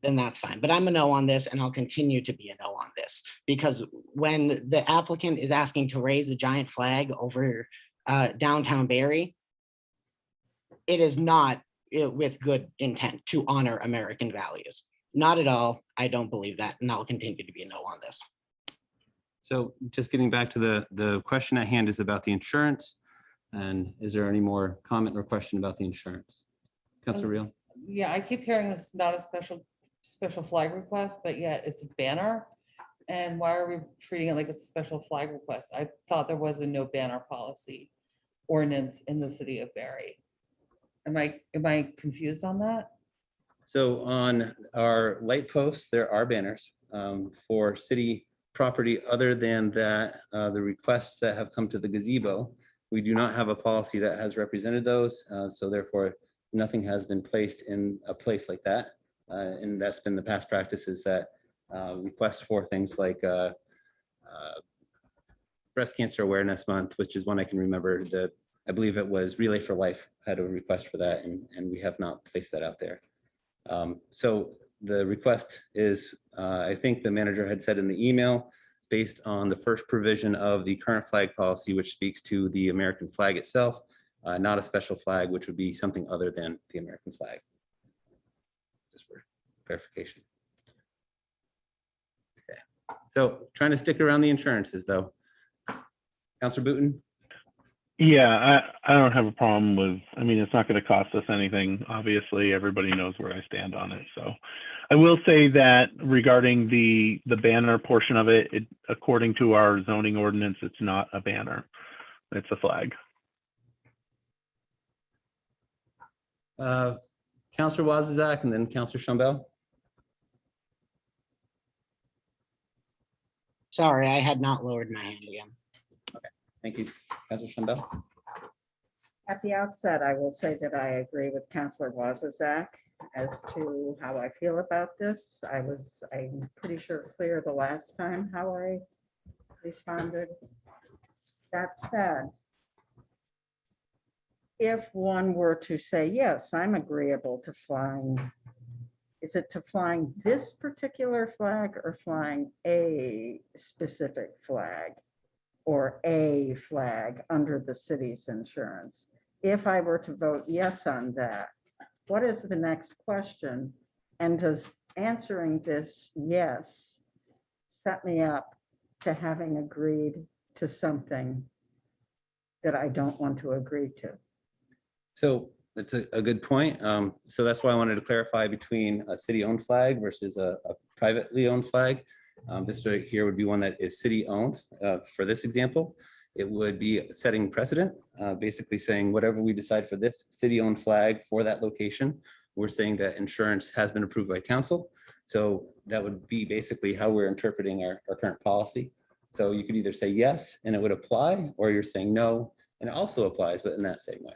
[SPEAKER 4] then that's fine. But I'm a no on this, and I'll continue to be a no on this, because when the applicant is asking to raise a giant flag over downtown Barre, it is not with good intent to honor American values. Not at all. I don't believe that, and I'll continue to be a no on this.
[SPEAKER 6] So just getting back to the question at hand is about the insurance. And is there any more comment or question about the insurance? Councilor Real?
[SPEAKER 5] Yeah, I keep hearing it's not a special flag request, but yet it's a banner. And why are we treating it like it's a special flag request? I thought there was a no banner policy ordinance in the city of Barre. Am I confused on that?
[SPEAKER 6] So on our light posts, there are banners for city property. Other than that, the requests that have come to the gazebo, we do not have a policy that has represented those. So therefore, nothing has been placed in a place like that. And that's been the past practices that requests for things like Breast Cancer Awareness Month, which is one I can remember. I believe it was Relay for Life had a request for that, and we have not placed that out there. So the request is, I think the manager had said in the email, based on the first provision of the current flag policy, which speaks to the American flag itself, not a special flag, which would be something other than the American flag. Just for clarification. Okay. So trying to stick around the insurances though. Councilor Booton?
[SPEAKER 13] Yeah, I don't have a problem with, it's not going to cost us anything. Obviously, everybody knows where I stand on it. So I will say that regarding the banner portion of it, according to our zoning ordinance, it's not a banner. It's a flag.
[SPEAKER 6] Councilor Wazizak and then Councilor Shumbell.
[SPEAKER 4] Sorry, I had not lowered my hand again.
[SPEAKER 6] Thank you. Councilor Shumbell.
[SPEAKER 9] At the outset, I will say that I agree with Councilor Wazizak as to how I feel about this. I'm pretty sure clear the last time how I responded. That said, if one were to say, yes, I'm agreeable to flying, is it to flying this particular flag or flying a specific flag or a flag under the city's insurance? If I were to vote yes on that, what is the next question? And does answering this yes set me up to having agreed to something that I don't want to agree to?
[SPEAKER 6] So that's a good point. So that's why I wanted to clarify between a city-owned flag versus a privately owned flag. This right here would be one that is city-owned. For this example, it would be setting precedent, basically saying whatever we decide for this city-owned flag for that location, we're saying that insurance has been approved by council. So that would be basically how we're interpreting our current policy. So you could either say yes and it would apply, or you're saying no and it also applies, but in that same way.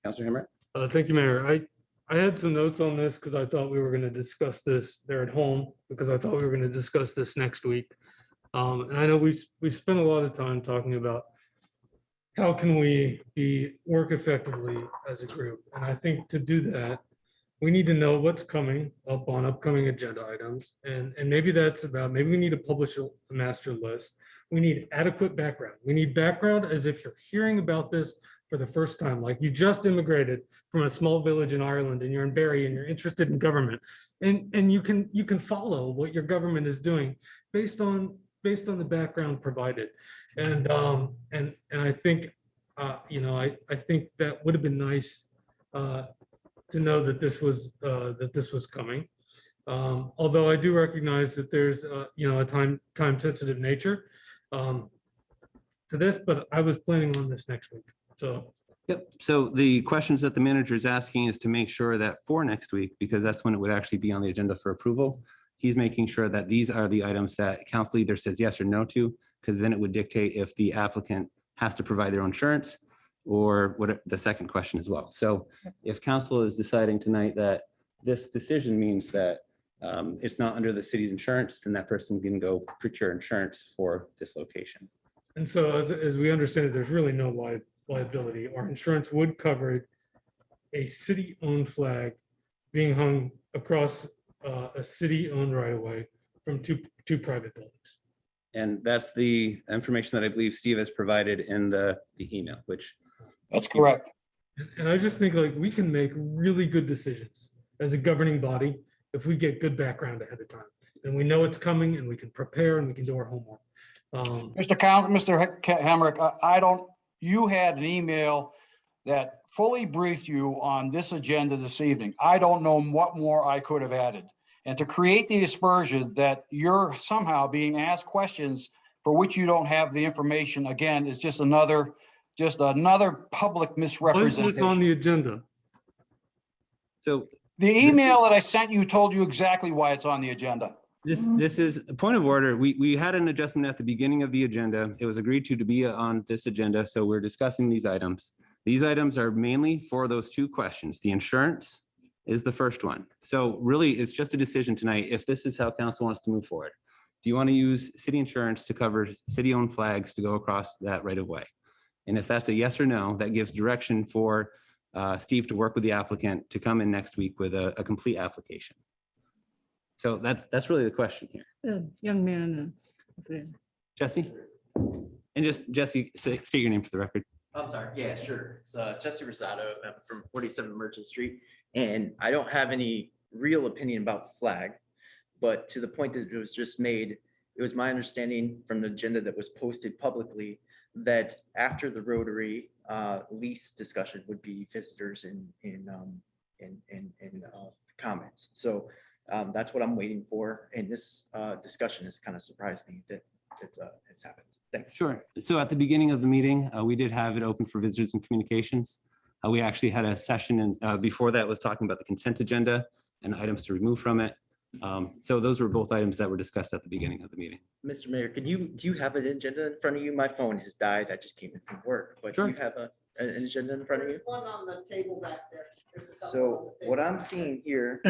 [SPEAKER 6] Councilor Himmer?
[SPEAKER 3] Thank you, Mayor. I had some notes on this because I thought we were going to discuss this there at home, because I thought we were going to discuss this next week. And I know we spent a lot of time talking about how can we work effectively as a group. And I think to do that, we need to know what's coming up on upcoming agenda items. And maybe that's about, maybe we need to publish a master list. We need adequate background. We need background as if you're hearing about this for the first time, like you just immigrated from a small village in Ireland and you're in Barre and you're interested in government, and you can follow what your government is doing based on based on the background provided. And I think, I think that would have been nice to know that this was coming. Although I do recognize that there's, a time-sensitive nature to this, but I was planning on this next week, so.
[SPEAKER 6] Yep. So the questions that the manager is asking is to make sure that for next week, because that's when it would actually be on the agenda for approval, he's making sure that these are the items that council either says yes or no to, because then it would dictate if the applicant has to provide their own insurance or what the second question as well. So if council is deciding tonight that this decision means that it's not under the city's insurance, then that person can go procure insurance for this location.
[SPEAKER 3] And so as we understand it, there's really no liability. Our insurance would cover a city-owned flag being hung across a city-owned right-of-way from two private buildings.
[SPEAKER 6] And that's the information that I believe Steve has provided in the email, which.
[SPEAKER 2] That's correct.
[SPEAKER 3] And I just think like we can make really good decisions as a governing body if we get good background ahead of time. And we know it's coming and we can prepare and we can do our homework.
[SPEAKER 2] Mr. Hamrick, you had an email that fully briefed you on this agenda this evening. I don't know what more I could have added. And to create the aspersion that you're somehow being asked questions for which you don't have the information, again, is just another public
[SPEAKER 3] Why is
[SPEAKER 2] misrepresentation.
[SPEAKER 3] this on the agenda?
[SPEAKER 6] So
[SPEAKER 2] the email that I sent you told you exactly why it's on the agenda.
[SPEAKER 6] This is a point of order. We had an adjustment at the beginning of the agenda. It was agreed to be on this agenda. So we're discussing these items. These items are mainly for those two questions. The insurance is the first one. So really, it's just a decision tonight if this is how council wants to move forward. Do you want to use city insurance to cover city-owned flags to go across that right of way? And if that's a yes or no, that gives direction for Steve to work with the applicant to come in next week with a complete application. So that's really the question here.
[SPEAKER 10] The young man. over there.
[SPEAKER 6] Jesse? And just Jesse, state your name for the record.
[SPEAKER 15] I'm sorry. Yeah, sure. It's Jesse Rosado. I'm from 47 Merchant Street. And I don't have any real opinion about the flag, but to the point that it was just made, it was my understanding from the agenda that was posted publicly that after the Rotary lease discussion would be visitors in comments. So that's what I'm waiting for. And this discussion has kind of surprised me that it's happened. Thanks.
[SPEAKER 6] Sure. So at the beginning of the meeting, we did have it open for visitors and communications. We actually had a session and before that was talking about the consent agenda and items to remove from it. So those were both items that were discussed at the beginning of the meeting.
[SPEAKER 15] Mr. Mayor, do you have an agenda in front of you? My phone has died. I just came in from work, but
[SPEAKER 6] Sure.
[SPEAKER 15] do you have an agenda in front of you?
[SPEAKER 16] One on the table back there. There's a couple on
[SPEAKER 15] So
[SPEAKER 16] the
[SPEAKER 15] what
[SPEAKER 16] table.
[SPEAKER 15] I'm seeing here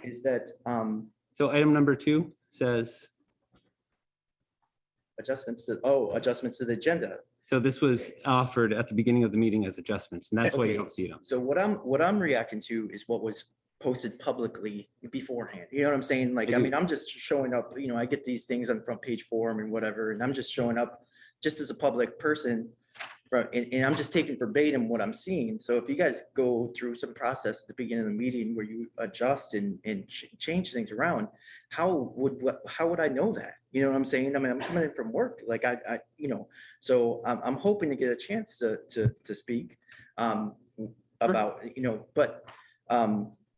[SPEAKER 15] is that
[SPEAKER 6] So item number 2 says,
[SPEAKER 15] adjustments to the agenda.
[SPEAKER 6] so this was offered at the beginning of the meeting as adjustments, and that's why you
[SPEAKER 15] Okay.
[SPEAKER 6] don't see it on.
[SPEAKER 15] So what I'm reacting to is what was posted publicly beforehand. You know what I'm saying? Like,
[SPEAKER 6] I
[SPEAKER 15] I
[SPEAKER 6] do.
[SPEAKER 15] mean, I'm just showing up, I get these things on front page forum and whatever, and I'm just showing up just as a public person. And I'm just taking verbatim what I'm seeing. So if you guys go through some process at the beginning of the meeting where you adjust and change things around, how would I know that? You know what I'm saying? I mean, I'm coming in from work, like so I'm hoping to get a chance to speak about, but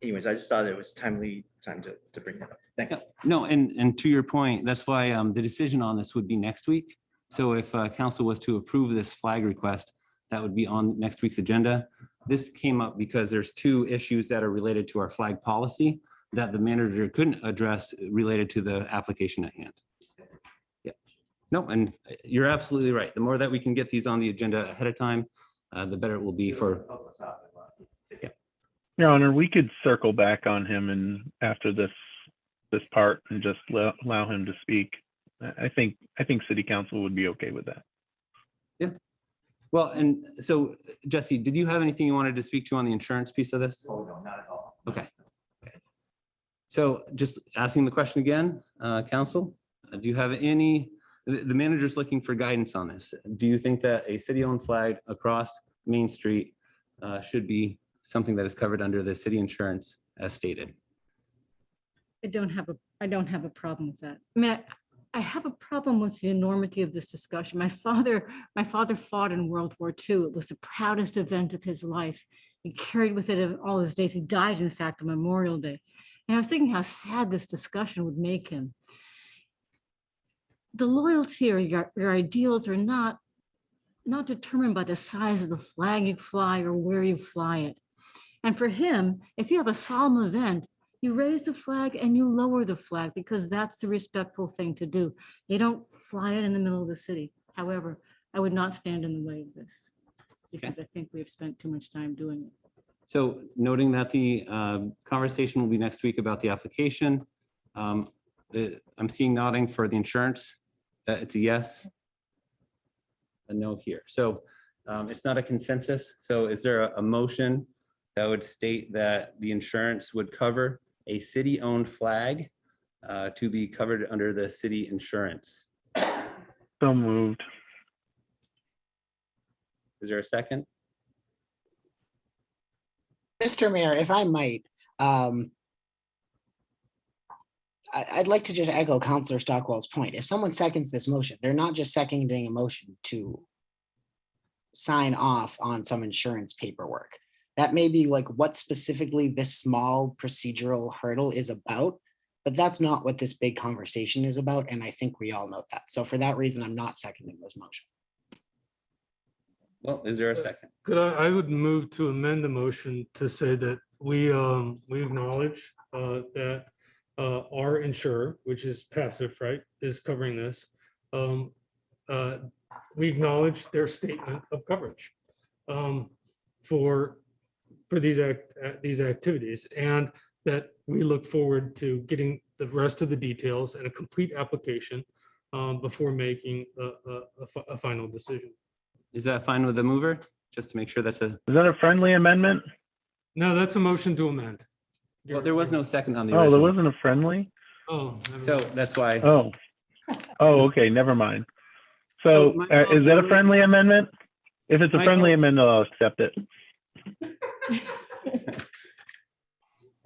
[SPEAKER 15] anyways, I just thought it was time to bring that up. Thanks.
[SPEAKER 6] No, and to your point, that's why the decision on this would be next week. So if council was to approve this flag request, that would be on next week's agenda. This came up because there's 2 issues that are related to our flag policy that the manager couldn't address related to the application at hand. Yeah, no, and you're absolutely right. The more that we can get these on the agenda ahead of time, the better it will be for. Yeah.
[SPEAKER 13] Your Honor, we could circle back on him and after this part and just allow him to speak. I think City Council would be okay with that.
[SPEAKER 6] Yeah. Well, and so Jesse, did you have anything you wanted to speak to on the insurance piece of this?
[SPEAKER 15] Oh, no, not at all.
[SPEAKER 6] Okay. So just asking the question again, council, do you have any, the manager's looking for guidance on this. Do you think that a city-owned flag across Main Street should be something that is covered under the city insurance as stated?
[SPEAKER 10] I don't have a problem with that. I mean, I have a problem with the enormity of this discussion. My father fought in World War II. It was the proudest event of his life. He carried with it all his days. He died, in fact, on Memorial Day. And I was thinking how sad this discussion would make him. The loyalty or your ideals are not determined by the size of the flag you fly or where you fly it. And for him, if you have a solemn event, you raise the flag and you lower the flag because that's the respectful thing to do. You don't fly it in the middle of the city. However, I would not stand in the way of this because I think we have spent too much time doing it.
[SPEAKER 6] So noting that the conversation will be next week about the application. I'm seeing nodding for the insurance. It's a yes. A no here. So it's not a consensus. So is there a motion that would state that the insurance would cover a city-owned flag to be covered under the city insurance?
[SPEAKER 13] So moved.
[SPEAKER 6] Is there a second?
[SPEAKER 4] Mr. Mayor, if I might, I'd like to just echo Councilor Stockwell's point. If someone seconds this motion, they're not just seconding a motion to sign off on some insurance paperwork. That may be like what specifically this small procedural hurdle is about, but that's not what this big conversation is about. And I think we all know that. So for that reason, I'm not seconding this motion.
[SPEAKER 6] Well, is there a second?
[SPEAKER 3] Could I would move to amend the motion to say that we acknowledge that our insurer, which is passive, right, is covering this. We acknowledge their statement of coverage for these activities, and that we look forward to getting the rest of the details and a complete application before making a final decision.
[SPEAKER 6] Is that fine with the mover? Just to make sure that's
[SPEAKER 13] Is that a friendly amendment?
[SPEAKER 3] No, that's a motion to amend.
[SPEAKER 6] well, there was no second on the
[SPEAKER 13] Oh,
[SPEAKER 6] original.
[SPEAKER 13] there wasn't a friendly?
[SPEAKER 3] Oh, never
[SPEAKER 6] So
[SPEAKER 3] mind.
[SPEAKER 6] that's why.
[SPEAKER 13] Oh, okay, never mind. So
[SPEAKER 6] Michael,
[SPEAKER 13] is that
[SPEAKER 6] there
[SPEAKER 13] a
[SPEAKER 6] was-
[SPEAKER 13] friendly amendment? If it's a friendly
[SPEAKER 6] Michael?
[SPEAKER 13] amendment, I'll accept it.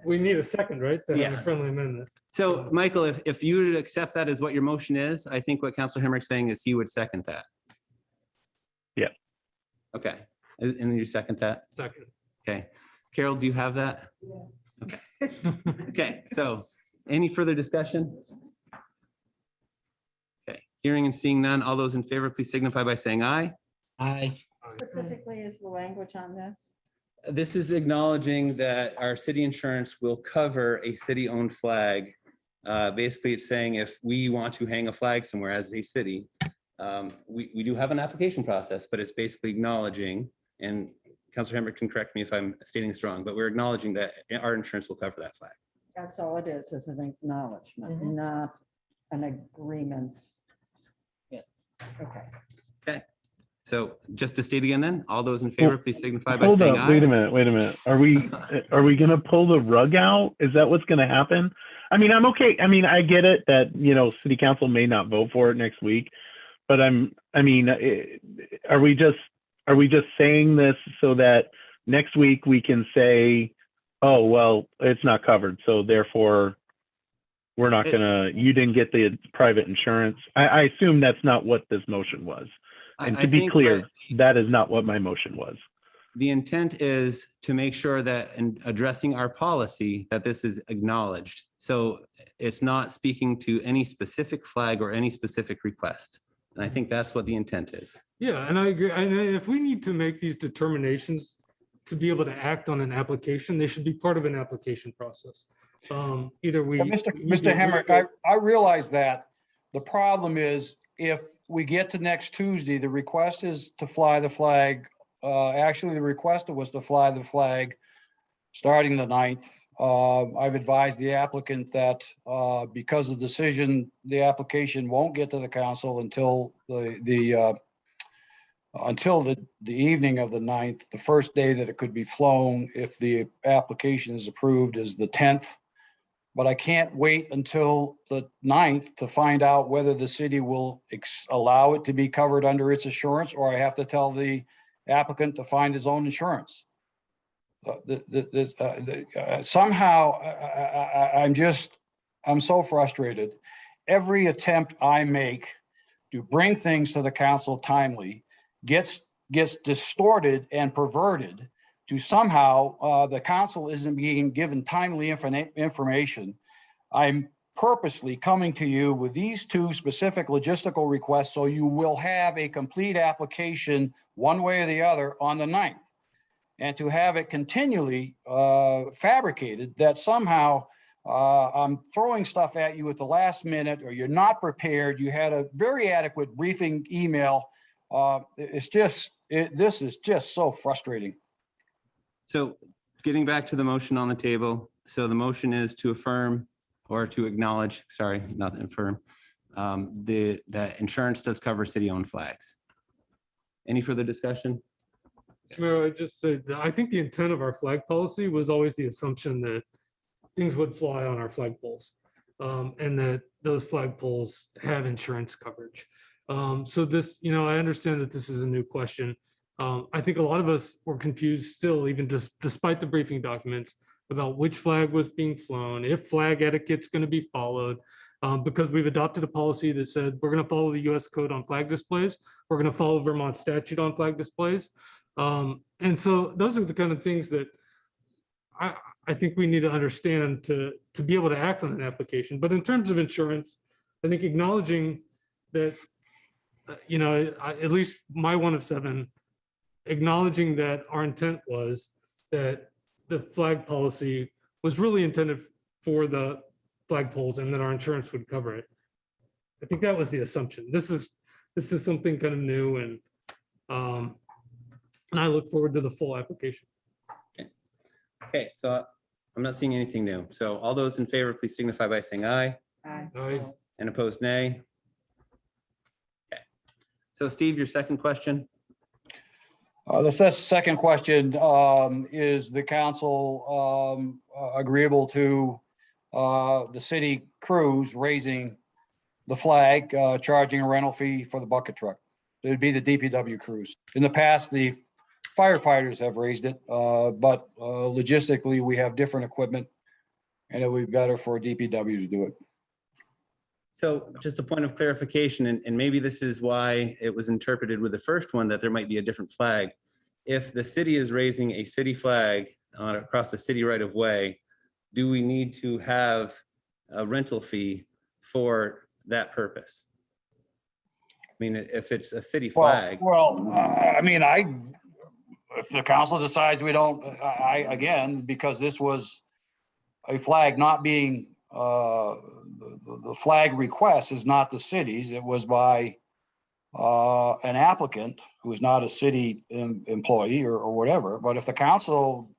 [SPEAKER 3] We need a second, right? To have
[SPEAKER 6] Yeah.
[SPEAKER 3] a friendly amendment.
[SPEAKER 6] So Michael, if you would accept that as what your motion is, I think what Councilor Hemrick's saying is he would second that.
[SPEAKER 13] Yeah.
[SPEAKER 6] Okay, and then you second that?
[SPEAKER 3] Second.
[SPEAKER 6] Okay. Carol, do you have that? Okay. Okay, so any further discussion? Okay, hearing and seeing none, all those in favor, please signify by saying aye.
[SPEAKER 4] Aye.
[SPEAKER 9] Specifically is the language on this?
[SPEAKER 6] This is acknowledging that our city insurance will cover a city-owned flag. Basically, it's saying if we want to hang a flag somewhere as a city, we do have an application process, but it's basically acknowledging, and Councilor Hemrick can correct me if I'm stating this wrong, but we're acknowledging that our insurance will cover that flag.
[SPEAKER 9] That's all it is an acknowledgement, not an agreement.
[SPEAKER 10] Yes.
[SPEAKER 9] Okay.
[SPEAKER 6] Okay, so just to state again then, all those in favor, please signify by
[SPEAKER 13] Hold
[SPEAKER 6] saying
[SPEAKER 13] up,
[SPEAKER 6] aye.
[SPEAKER 13] wait a minute. Are we gonna pull the rug out? Is that what's gonna happen? I mean, I'm okay. I mean, I get it that, city council may not vote for it next week, but are we just saying this so that next week we can say, oh, well, it's not covered, so therefore we're not you didn't get the private insurance? I assume that's not what this motion was. And
[SPEAKER 6] I
[SPEAKER 13] to be
[SPEAKER 6] think
[SPEAKER 13] clear,
[SPEAKER 6] what-
[SPEAKER 13] that is not what my motion was.
[SPEAKER 6] The intent is to make sure that in addressing our policy, that this is acknowledged. So it's not speaking to any specific flag or any specific request. And I think that's what the intent is.
[SPEAKER 3] Yeah, and I agree. And if we need to make these determinations to be able to act on an application, they should be part of an application process. Either we.
[SPEAKER 2] Well, Mr. Hemrick, I realize that. The problem is if we get to next Tuesday, the request is to fly the flag. Actually, the request was to fly the flag starting the 9th. I've advised the applicant that because of the decision, the application won't get to the council until the evening of the 9th. The first day that it could be flown, if the application is approved, is the 10th. But I can't wait until the 9th to find out whether the city will allow it to be covered under its insurance, or I have to tell the applicant to find his own insurance. Somehow I'm so frustrated. every attempt I make to bring things to the council timely gets distorted and perverted to somehow the council isn't being given timely information. I'm purposely coming to you with these two specific logistical requests so you will have a complete application one way or the other on the 9th. And to have it continually fabricated that somehow I'm throwing stuff at you at the last minute, or you're not prepared, you had a very adequate briefing email. This is just so frustrating.
[SPEAKER 6] So getting back to the motion on the table. So the motion is to affirm or to acknowledge, sorry, not affirm, that insurance does cover city-owned flags. Any further discussion?
[SPEAKER 3] Mayor, I just said, that I think the intent of our flag policy was always the assumption that things would fly on our flagpoles, and that those flagpoles have insurance coverage. So this, I understand that this is a new question. I think a lot of us were confused still, even just despite the briefing documents, about which flag was being flown, if flag etiquette's going to be followed, because we've adopted a policy that said we're going to follow the US code on flag displays. We're going to follow Vermont statute on flag displays. And so those are the kind of things that I think we need to understand to be able to act on an application. But in terms of insurance, I think acknowledging that, at least my 1 of 7, acknowledging that our intent was that the flag policy was really intended for the flagpoles and that our insurance would cover it. I think that was the assumption. This is something kind of new, and I look forward to the full application.
[SPEAKER 6] Okay, so I'm not seeing anything new. So all those in favor, please signify by saying aye.
[SPEAKER 3] Aye.
[SPEAKER 6] And opposed, nay. Okay. So Steve, your second question?
[SPEAKER 2] The second question, is the council agreeable to the city crews raising the flag, charging a rental fee for the bucket truck? It would be the DPW crews. In the past, the firefighters have raised it, but logistically, we have different equipment, and it would be better for DPW to do it.
[SPEAKER 6] So just a point of clarification, and maybe this is why it was interpreted with the first one that there might be a different flag. If the city is raising a city flag across the city right of way, do we need to have a rental fee for that purpose? I mean, if it's a city flag.
[SPEAKER 2] If the council decides we don't, again, because this was a flag not being, the flag request is not the city's, it was by an applicant who is not a city employee or whatever. But if the council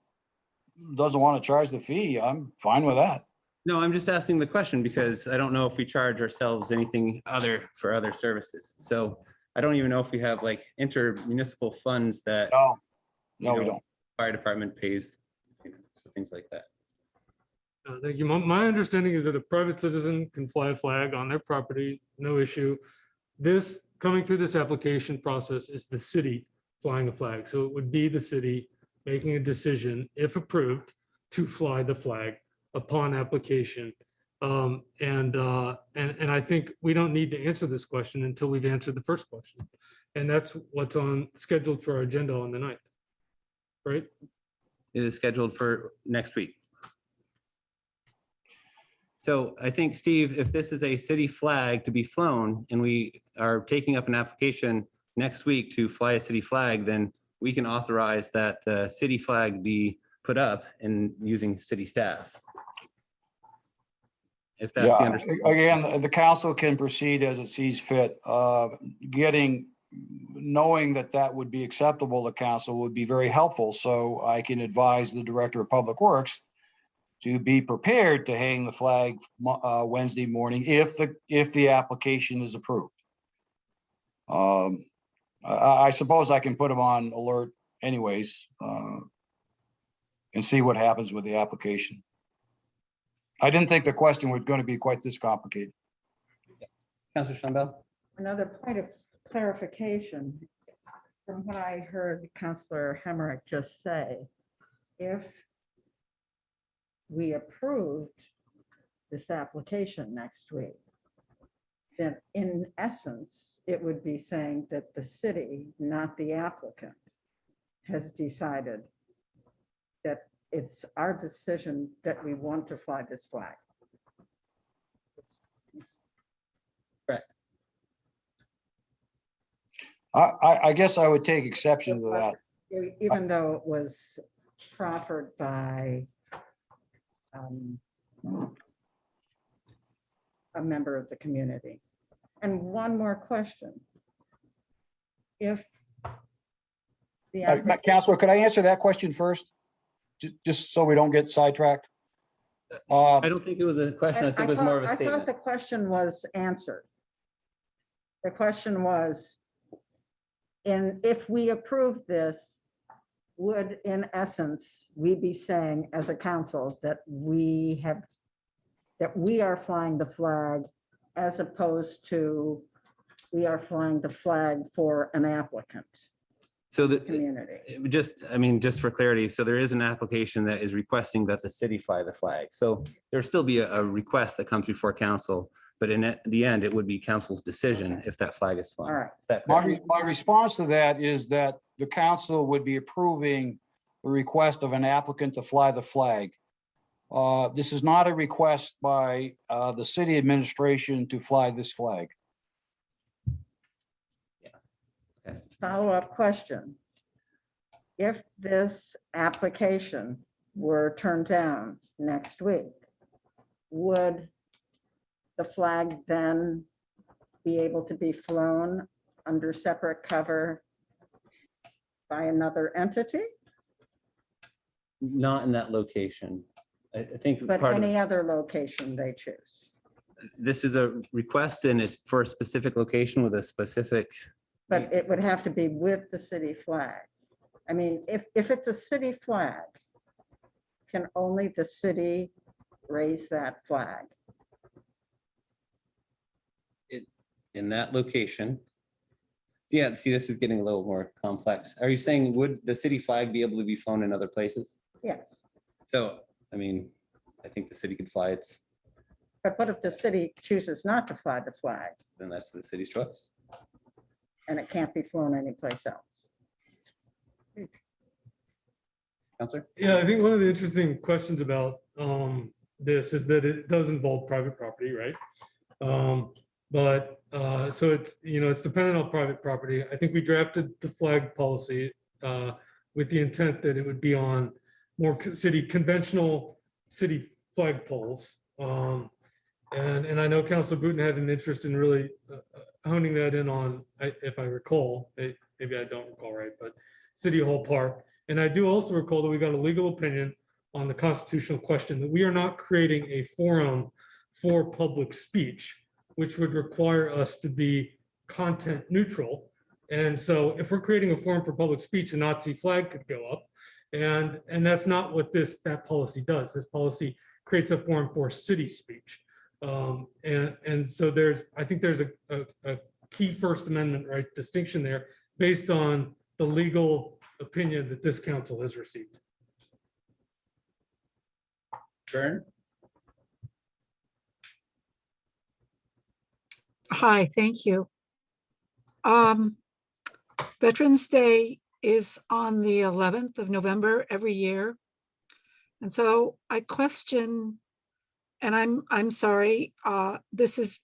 [SPEAKER 2] doesn't want to charge the fee, I'm fine with that.
[SPEAKER 6] No, I'm just asking the question because I don't know if we charge ourselves anything other for other services. So I don't even know if we have like intermunicipal funds that.
[SPEAKER 2] No, we don't.
[SPEAKER 6] Fire department pays, things like that.
[SPEAKER 3] Thank you. My understanding is that a private citizen can fly a flag on their property, no issue. This, coming through this application process, is the city flying a flag. So it would be the city making a decision, if approved, to fly the flag upon application. And I think we don't need to answer this question until we've answered the first question. And that's what's scheduled for our agenda on the 9th. Right?
[SPEAKER 6] It is scheduled for next week. So I think, Steve, if this is a city flag to be flown and we are taking up an application next week to fly a city flag, then we can authorize that the city flag be put up and using city staff. If that's the understanding.
[SPEAKER 2] Again, the council can proceed as it sees fit. Knowing that would be acceptable to council would be very helpful. So I can advise the Director of Public Works to be prepared to hang the flag Wednesday morning if the application is approved. I suppose I can put them on alert anyways and see what happens with the application. I didn't think the question was going to be quite this complicated.
[SPEAKER 6] Councilor Shanbell?
[SPEAKER 9] Another point of clarification from what I heard Councilor Hemmerich just say. If we approved this application next week, then in essence, it would be saying that the city, not the applicant, has decided that it's our decision that we want to fly this flag.
[SPEAKER 6] Correct.
[SPEAKER 2] I guess I would take exception to that.
[SPEAKER 9] Even though it was proffered by a member of the community. And one more question. If the
[SPEAKER 2] Counselor, could I answer that question first? Just so we don't get sidetracked.
[SPEAKER 6] I don't think it was a question. I think it was more of a
[SPEAKER 9] I thought
[SPEAKER 6] statement.
[SPEAKER 9] the question was answered. The question was, if we approve this, would in essence, we be saying as a council that we are flying the flag as opposed to we are flying the flag for an applicant
[SPEAKER 6] So the
[SPEAKER 9] community?
[SPEAKER 6] just for clarity, so there is an application that is requesting that the city fly the flag. So there'll still be a request that comes before council, but in the end, it would be council's decision if that flag is flown.
[SPEAKER 9] All right.
[SPEAKER 6] Is that clear?
[SPEAKER 2] My response to that is that the council would be approving the request of an applicant to fly the flag. This is not a request by the city administration to fly this flag.
[SPEAKER 9] Follow-up question. If this application were turned down next week, would the flag then be able to be flown under separate cover by another entity?
[SPEAKER 6] Not in that location. I think
[SPEAKER 9] But
[SPEAKER 6] part of
[SPEAKER 9] any other location they choose?
[SPEAKER 6] this is a request and it's for a specific location with a specific.
[SPEAKER 9] But it would have to be with the city flag. I mean, if it's a city flag, can only the city raise that flag?
[SPEAKER 6] In that location. Yeah, see, this is getting a little more complex. Are you saying, would the city flag be able to be flown in other places?
[SPEAKER 9] Yes.
[SPEAKER 6] So, I mean, I think the city could fly its,
[SPEAKER 9] But what if the city chooses not to fly the flag
[SPEAKER 6] then that's the city's choice.
[SPEAKER 9] and it can't be flown anyplace else?
[SPEAKER 6] Counselor?
[SPEAKER 3] Yeah, I think one of the interesting questions about this is that it does involve private property, right? So it's, it's dependent on private property. I think we drafted the flag policy with the intent that it would be on more conventional city flag poles. And I know Councilor Booton had an interest in really honing that in on, if I recall, maybe I don't recall right, but City Hall Park. And I do also recall that we got a legal opinion on the constitutional question that we are not creating a forum for public speech, which would require us to be content neutral. And so if we're creating a forum for public speech, a Nazi flag could go up. And that's not what that policy does. This policy creates a forum for city speech. And so I think there's a key First Amendment right distinction there based on the legal opinion that this council has received.
[SPEAKER 6] Vern?
[SPEAKER 1] Hi, thank you. Veterans Day is on the 11th of November every year. And so I question, and I'm sorry, this has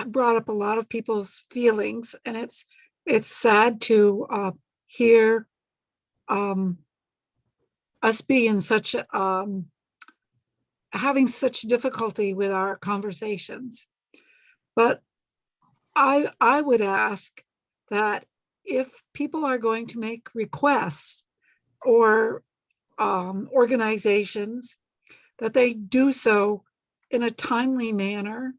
[SPEAKER 1] brought up a lot of people's feelings, and it's sad to hear us be in such having such difficulty with our conversations. But I would ask that if people are going to make requests or organizations, that they do so in a timely manner.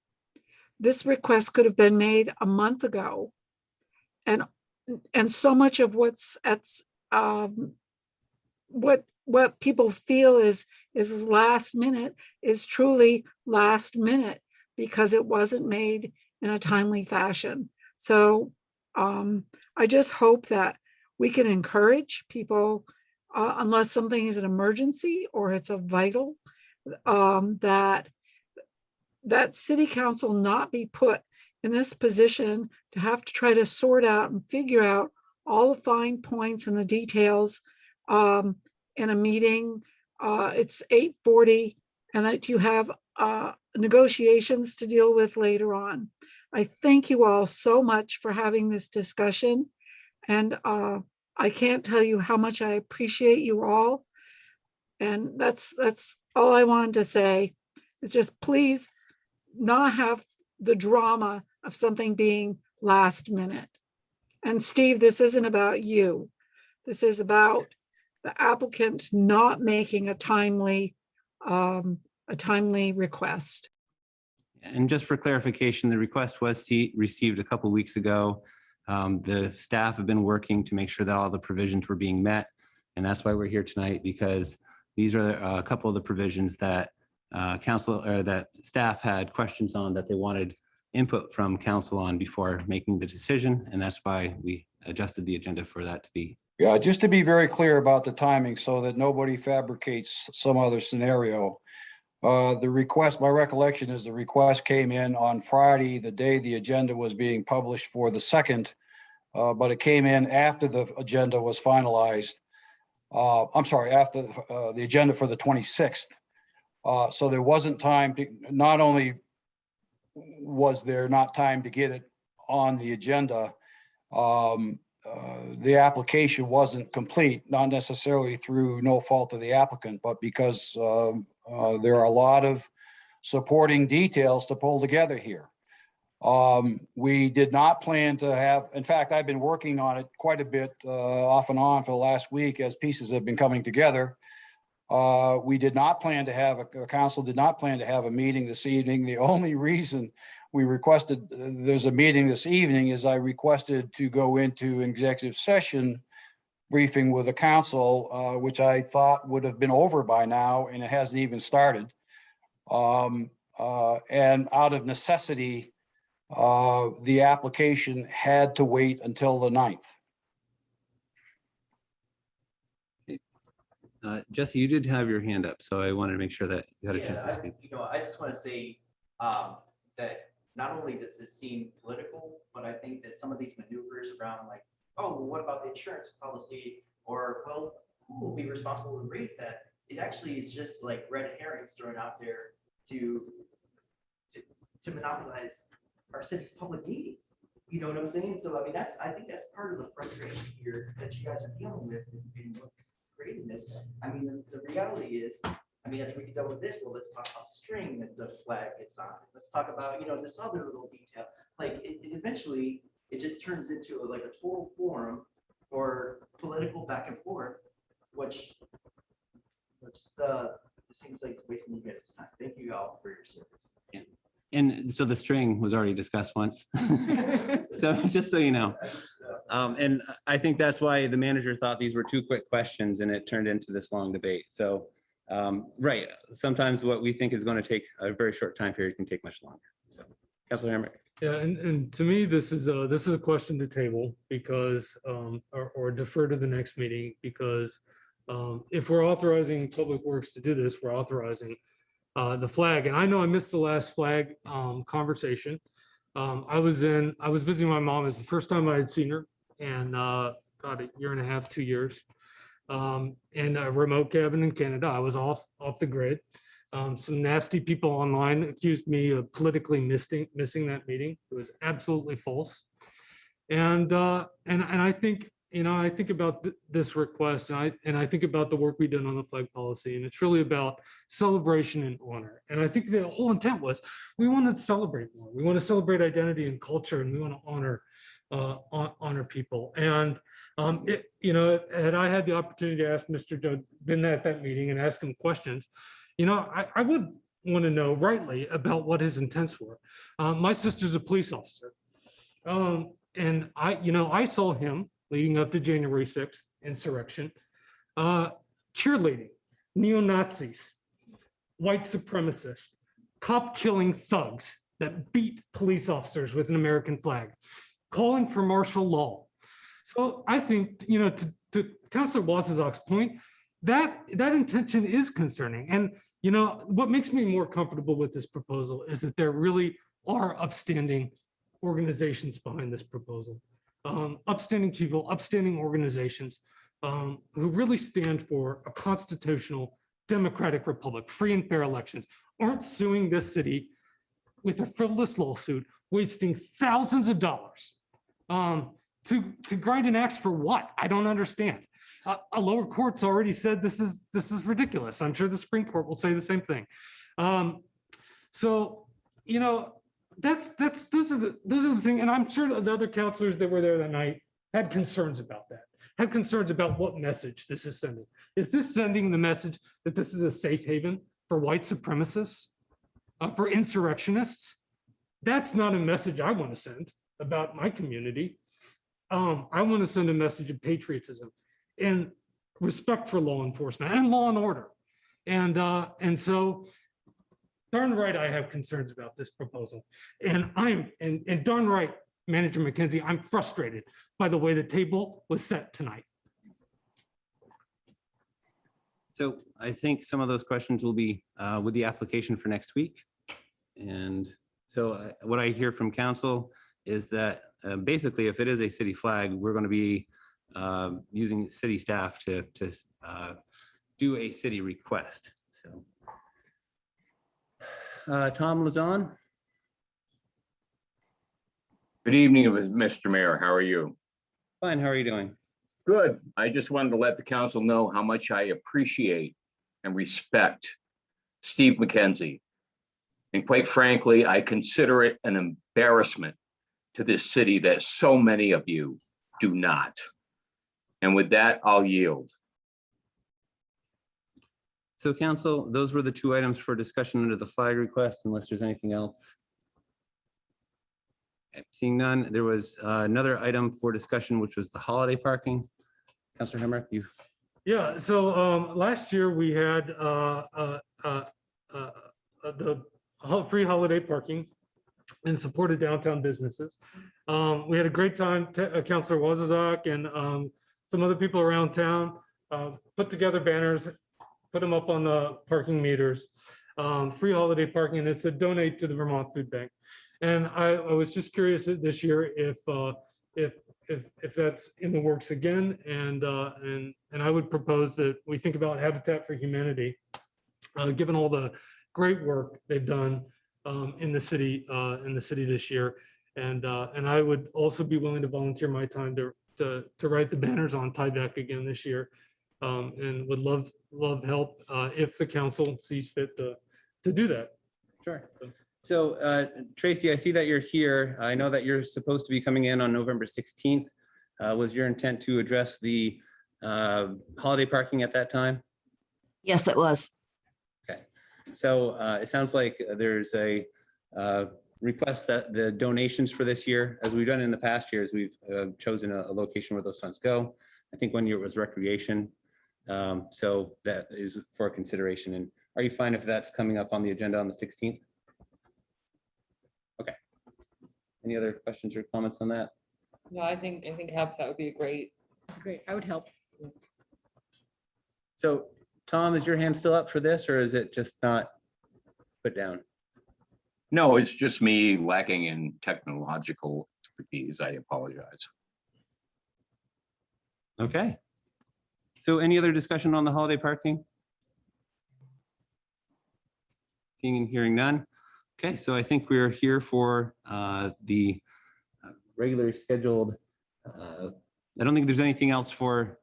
[SPEAKER 1] This request could have been made a month ago. And so much of what people feel is last minute is truly last minute because it wasn't made in a timely fashion. So I just hope that we can encourage people, unless something is an emergency or it's a vital, that city council not be put in this position to have to try to sort out and figure out all the fine points and the details in a meeting. It's 8:40 and that you have negotiations to deal with later on. I thank you all so much for having this discussion. And I can't tell you how much I appreciate you all. And that's all I wanted to say, is just please not have the drama of something being last minute. And Steve, this isn't about you. This is about the applicant not making a timely request.
[SPEAKER 6] And just for clarification, the request was received a couple weeks ago. The staff have been working to make sure that all the provisions were being met. And that's why we're here tonight, because these are a couple of the provisions that council or that staff had questions on, that they wanted input from council on before making the decision. And that's why we adjusted the agenda for that to be.
[SPEAKER 2] Yeah, just to be very clear about the timing so that nobody fabricates some other scenario. The request, my recollection is the request came in on Friday, the day the agenda was being published for the 2nd, but it came in after the agenda was finalized. I'm sorry, after the agenda for the 26th. So there wasn't time to, not only was there not time to get it on the agenda, the application wasn't complete, not necessarily through no fault of the applicant, but because there are a lot of supporting details to pull together here. We did not plan to have, in fact, I've been working on it quite a bit off and on for the last week as pieces have been coming together. We did not plan to have, council did not plan to have a meeting this evening. The only reason we requested there's a meeting this evening is I requested to go into executive session briefing with the council, which I thought would have been over by now, and it hasn't even started. And out of necessity, the application had to wait until the 9th.
[SPEAKER 6] Jesse, you did have your hand up, so I wanted to make sure that you had a chance to
[SPEAKER 15] Yeah,
[SPEAKER 6] speak.
[SPEAKER 15] I just want to say that not only does this seem political, but I think that some of these maneuvers around like, oh, well, what about the insurance policy? Or, well, who will be responsible to raise that? It actually is just like red herrings thrown out there to monopolize our city's public meetings. You know what I'm saying? So I mean, I think that's part of the frustration here that you guys are dealing with in what's creating this. I mean, the reality is, I mean, after we get done with this, well, let's talk about the string that the flag gets on. Let's talk about, this other little detail. Like it eventually, it just turns into like a total forum for political back and forth, which just it seems like it's wasting you guys' time. Thank you all for your service.
[SPEAKER 6] Yeah. And so the string was already discussed once. So just so you know. And I think that's why the manager thought these were 2 quick questions and it turned into this long debate. So, right, sometimes what we think is going to take a very short time period can take much longer. So, Councilor Hamrick.
[SPEAKER 3] Yeah, and to me, this is a question to table because, or defer to the next meeting, because if we're authorizing Public Works to do this, we're authorizing the flag. And I know I missed the last flag conversation. I was visiting my mom. It's the first time I had seen her in about a year and a half, 2 years, in a remote cabin in Canada. I was off the grid. Some nasty people online accused me of politically missing that meeting. It was absolutely false. And I think, I think about this request, and I think about the work we did on the flag policy, and it's really about celebration and honor. And I think the whole intent was we want to celebrate more. We want to celebrate identity and culture, and we want to honor people. And had I had the opportunity to ask Mr. Judd, been at that meeting and ask him questions, I would want to know rightly about what his intents were. My sister's a police officer. And I saw him leading up to January 6th insurrection, cheerleading, neo-Nazis, white supremacists, cop killing thugs that beat police officers with an American flag, calling for martial law. So I think, to Councilor Wasizak's point, that intention is concerning. And what makes me more comfortable with this proposal is that there really are upstanding organizations behind this proposal. Upstanding people, upstanding organizations who really stand for a constitutional democratic republic, free and fair elections, aren't suing this city with a frivolous lawsuit, wasting thousands of dollars to grind an axe for what? I don't understand. A lower court's already said this is ridiculous. I'm sure the Supreme Court will say the same thing. So, you know, those are the thing. And I'm sure the other counselors that were there that night had concerns about that, had concerns about what message this is sending. Is this sending the message that this is a safe haven for white supremacists, for insurrectionists? That's not a message I want to send about my community. I want to send a message of patriotism and respect for law enforcement and law and order. And so darn right, I have concerns about this proposal. And and darn right, Manager McKenzie, I'm frustrated by the way the table was set tonight.
[SPEAKER 6] So I think some of those questions will be with the application for next week. And so what I hear from council is that basically, if it is a city flag, we're going to be using city staff to do a city request. So Tom Lazon.
[SPEAKER 17] Good evening, Mr. Mayor. How are you?
[SPEAKER 6] Fine. How are you doing?
[SPEAKER 17] Good. I just wanted to let the council know how much I appreciate and respect Steve McKenzie. And quite frankly, I consider it an embarrassment to this city that so many of you do not. And with that, I'll yield.
[SPEAKER 6] So council, those were the two items for discussion under the flag request, unless there's anything else. Okay, seeing none, there was another item for discussion, which was the holiday parking. Councilor Hemrick, you.
[SPEAKER 3] Yeah, so last year we had the free holiday parking in support of downtown businesses. We had a great time. Councilor Wazazak and some other people around town put together banners, put them up on the parking meters, free holiday parking, and it said donate to the Vermont Food Bank. And I was just curious this year if that's in the works again, and I would propose that we think about Habitat for Humanity, given all the great work they've done in the city this year, and I would also be willing to volunteer my time to write the banners on Tyvek again this year, and would love help if the council sees fit to do that.
[SPEAKER 6] Sure. So Tracy, I see that you're here. I know that you're supposed to be coming in on November 16th. Was your intent to address the holiday parking at that time?
[SPEAKER 18] Yes, it was.
[SPEAKER 6] Okay. So it sounds like there's a request that the donations for this year, as we've done in the past years, we've chosen a location where those funds go. I think 1 year it was recreation. So that is for consideration. And are you fine if that's coming up on the agenda on the 16th? Okay. Any other questions or comments on that?
[SPEAKER 5] No, I think Habitat would be a great.
[SPEAKER 10] Great, I would help.
[SPEAKER 6] So Tom, is your hand still up for this, or is it just not put down?
[SPEAKER 17] No, it's just me lacking in technological expertise. I apologize.
[SPEAKER 6] Okay. So any other discussion on the holiday parking? Seeing and hearing none. Okay, so I think we're here for the regularly scheduled. I don't think there's anything else for.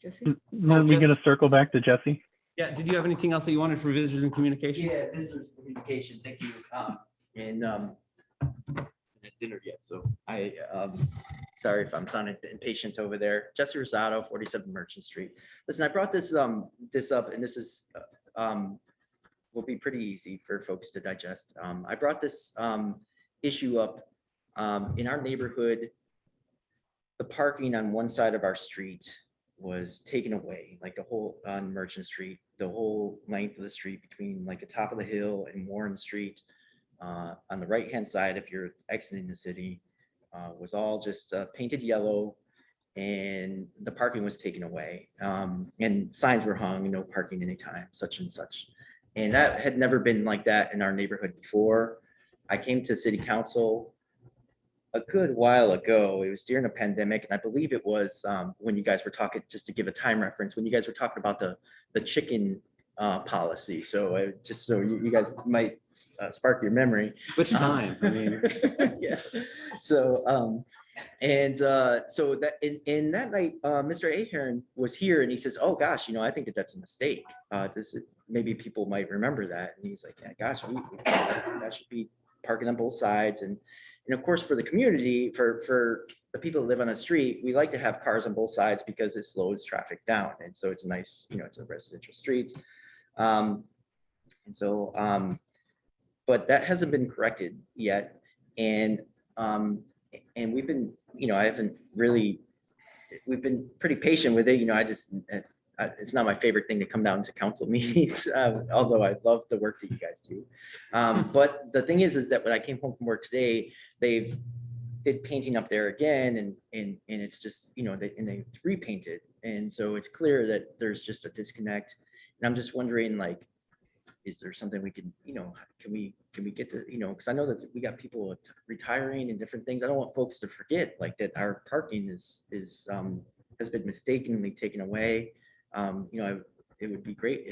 [SPEAKER 10] Jesse?
[SPEAKER 13] Are we going to circle back to Jesse?
[SPEAKER 6] Yeah, did you have anything else that you wanted for visitors and communications?
[SPEAKER 15] Yeah, visitors communication, thank you. And I'm not at dinner yet, so I, sorry if I'm sounding impatient over there. Jesse Rosado, 47 Merchant Street. Listen, I brought this up, and this is, will be pretty easy for folks to digest. I brought this issue up in our neighborhood. The parking on one side of our street was taken away, like the whole on Merchant Street, the whole length of the street between like the top of the hill and Warren Street. On the right-hand side, if you're exiting the city, was all just painted yellow, and the parking was taken away. And signs were hung, no parking anytime, such and such. And that had never been like that in our neighborhood before. I came to city council a good while ago. It was during the pandemic, and I believe it was when you guys were talking, just to give a time reference, when you guys were talking about the chicken policy. So just so you guys might spark your memory.
[SPEAKER 6] Which time? I mean,
[SPEAKER 15] Yeah. So so that in that night, Mr. Ahern was here, and he says, "Oh gosh, I think that's a mistake. Maybe people might remember that." And he's like, "Yeah, gosh, that should be parking on both sides." And of course, for the community, for the people that live on the street, we like to have cars on both sides because it slows traffic down, and so it's a nice, it's a residential street. But that hasn't been corrected yet, and we've been, we've been pretty patient with it. It's not my favorite thing to come down to council meetings, although I love the work that you guys do. But the thing is that when I came home from work today, they've did painting up there again, and it's just, they repainted, and so it's clear that there's just a disconnect. And I'm just wondering, like, is there something we can, can we get to, because I know that we got people retiring and different things. I don't want folks to forget, like, that our parking has been mistakenly taken away. It would be great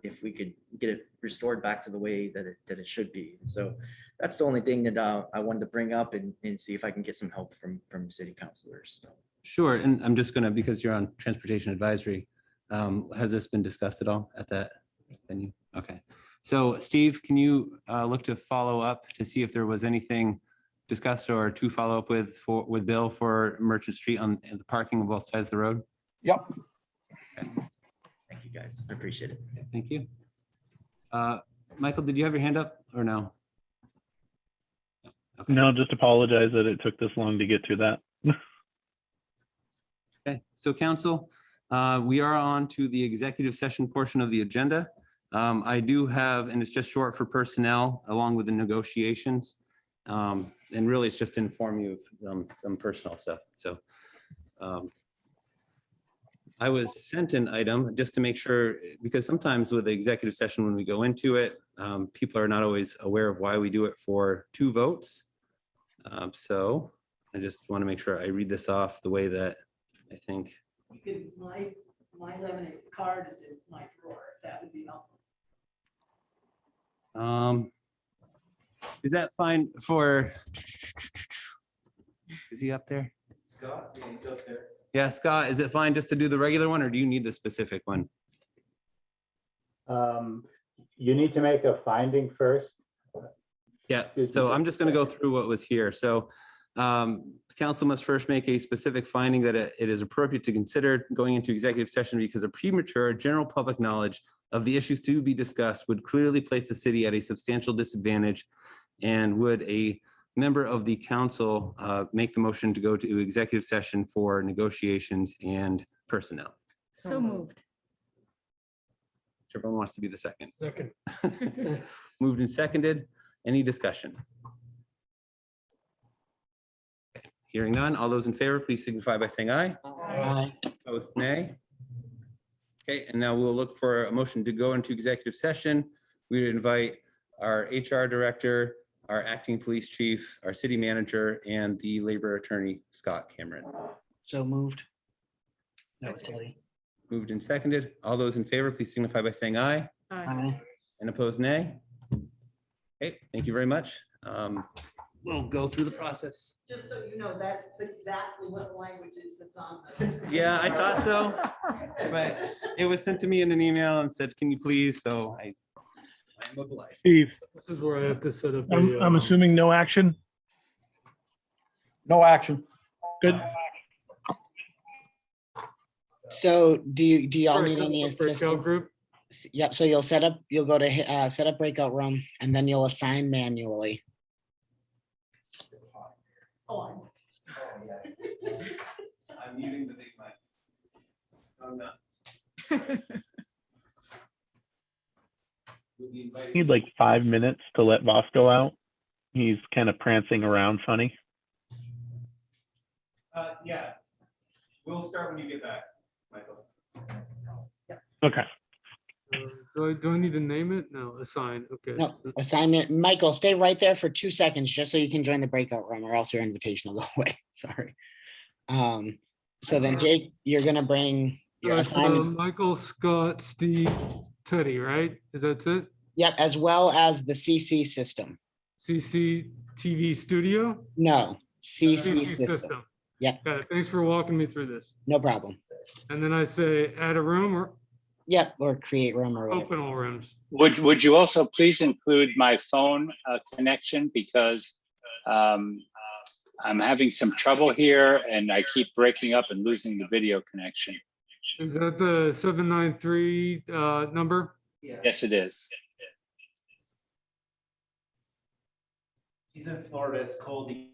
[SPEAKER 15] if we could get it restored back to the way that it should be. And so that's the only thing that I wanted to bring up and see if I can get some help from city councilors. So.
[SPEAKER 6] sure. And I'm just gonna, because you're on transportation advisory, has this been discussed at all at that venue? Okay. So Steve, can you look to follow up to see if there was anything discussed or to follow up with Bill for Merchant Street on the parking on both sides of the road?
[SPEAKER 2] Yep.
[SPEAKER 6] Okay.
[SPEAKER 15] Thank you, guys. I appreciate it.
[SPEAKER 6] Okay, thank you. Michael, did you have your hand up or no? Okay.
[SPEAKER 13] No, just apologize that it took this long to get to that.
[SPEAKER 6] Okay, so council, we are on to the executive session portion of the agenda. I do have, and it's just short for personnel along with the negotiations. And really it's just to inform you of some personal stuff. So I was sent an item just to make sure, because sometimes with the executive session, when we go into it, people are not always aware of why we do it for 2 votes. So I just want to make sure I read this off the way that I think.
[SPEAKER 16] You could, my laminated card is in my drawer, if that would be helpful.
[SPEAKER 6] Is that fine for, is he up there?
[SPEAKER 15] Scott, he's up there.
[SPEAKER 6] Yeah, Scott, is it fine just to do the regular one or do you need the specific one?
[SPEAKER 19] You need to make a finding first.
[SPEAKER 6] Yeah, so I'm just going to go through what was here. So council must first make a specific finding that it is appropriate to consider going into executive session because a premature general public knowledge of the issues to be discussed would clearly place the city at a substantial disadvantage. And would a member of the council make the motion to go to executive session for negotiations and personnel?
[SPEAKER 10] So moved.
[SPEAKER 6] Everyone wants to be the second.
[SPEAKER 3] Second.
[SPEAKER 6] Moved and seconded. Any discussion? Hearing none. All those in favor, please signify by saying aye.
[SPEAKER 4] Aye.
[SPEAKER 6] Opposed, nay. Okay, and now we'll look for a motion to go into executive session. We would invite our HR director, our acting police chief, our city manager, and the labor attorney, Scott Cameron.
[SPEAKER 4] So moved. That was Teddy.
[SPEAKER 6] Moved and seconded. All those in favor, please signify by saying aye.
[SPEAKER 4] Aye.
[SPEAKER 6] And opposed, nay. Okay, thank you very much. We'll go through the process.
[SPEAKER 16] Just so you know, that's exactly what the language is that's on. the-
[SPEAKER 6] Yeah, I thought so, but it was sent to me in an email and said, can you please? So I'm obliged.
[SPEAKER 3] Steve, this is where I have to set up.
[SPEAKER 19] I'm assuming no action.
[SPEAKER 2] No action.
[SPEAKER 19] Good.
[SPEAKER 4] So do y'all need any
[SPEAKER 3] Breakout
[SPEAKER 4] assistance?
[SPEAKER 3] group.
[SPEAKER 4] Yep, so you'll go to set up breakout room and then you'll assign manually.
[SPEAKER 16] Oh,
[SPEAKER 6] I'm muting the big mic. I'm not.
[SPEAKER 13] Need like 5 minutes to let Bosco out. He's kind of prancing around funny.
[SPEAKER 6] Yeah, we'll start when you get back, Michael.
[SPEAKER 13] Okay.
[SPEAKER 3] Do do I need to name it? No, assign, okay.
[SPEAKER 4] No,
[SPEAKER 3] so-
[SPEAKER 4] assignment. Michael, stay right there for 2 seconds, just so you can join the breakout room, or else your invitation will go away. Sorry. So then Jake, you're gonna bring your
[SPEAKER 3] That's
[SPEAKER 4] assignment.
[SPEAKER 3] Michael, Scott, Steve, Teddy, right? Is that it?
[SPEAKER 4] Yep, as well as the CC system.
[SPEAKER 3] CCTV studio?
[SPEAKER 4] No, CC
[SPEAKER 3] CC
[SPEAKER 4] system.
[SPEAKER 3] system.
[SPEAKER 4] Yep,
[SPEAKER 3] Got it. Thanks for walking me through this.
[SPEAKER 4] no problem.
[SPEAKER 3] And then I say add a room or
[SPEAKER 4] Yep, or create room or whatever.
[SPEAKER 3] open all rooms.
[SPEAKER 20] Would you also please include my phone connection, because I'm having some trouble here and I keep breaking up and losing the video connection.
[SPEAKER 3] Is that the 793 number?
[SPEAKER 20] Yes, it is.
[SPEAKER 15] He's in Florida. It's called the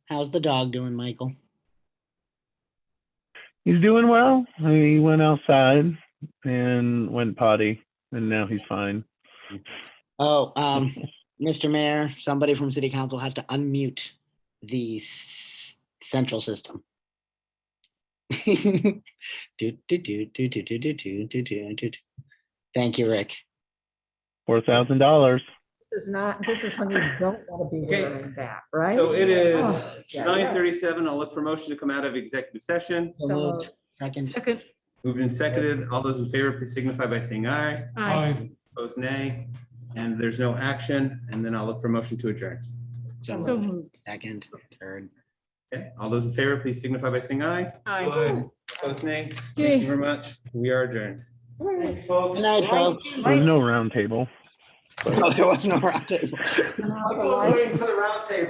[SPEAKER 4] How's the dog doing, Michael?
[SPEAKER 13] He's doing well. He went outside and went potty, and now he's fine.
[SPEAKER 4] Oh, Mr. Mayor, somebody from City Council has to unmute the central system. Do, do, do, do, do, do, do, do, do, do, do. Thank you, Rick.
[SPEAKER 13] $4,000.
[SPEAKER 9] This is when you don't want to be
[SPEAKER 6] Okay.
[SPEAKER 9] hearing that, right?
[SPEAKER 6] So it is
[SPEAKER 9] Oh, yeah.
[SPEAKER 6] 9:37. I'll look for motion to come out of executive session.
[SPEAKER 4] So moved. Second.
[SPEAKER 10] Second.
[SPEAKER 6] Moved and seconded. All those in favor, please signify by saying aye.
[SPEAKER 10] Aye.
[SPEAKER 6] Opposed, nay. And there's no action. And then I'll look for motion to adjourn.
[SPEAKER 4] So
[SPEAKER 10] So
[SPEAKER 4] moved.
[SPEAKER 10] moved.
[SPEAKER 4] Second, third.
[SPEAKER 6] Okay. All those in favor, please signify by saying aye.
[SPEAKER 10] Aye.
[SPEAKER 6] Opposed, nay.
[SPEAKER 10] Yay.
[SPEAKER 6] Thank you very much. We are adjourned.
[SPEAKER 4] Good night, folks.
[SPEAKER 13] There's no round table.
[SPEAKER 4] No, there was no round table.
[SPEAKER 9] Waiting
[SPEAKER 15] for the round table.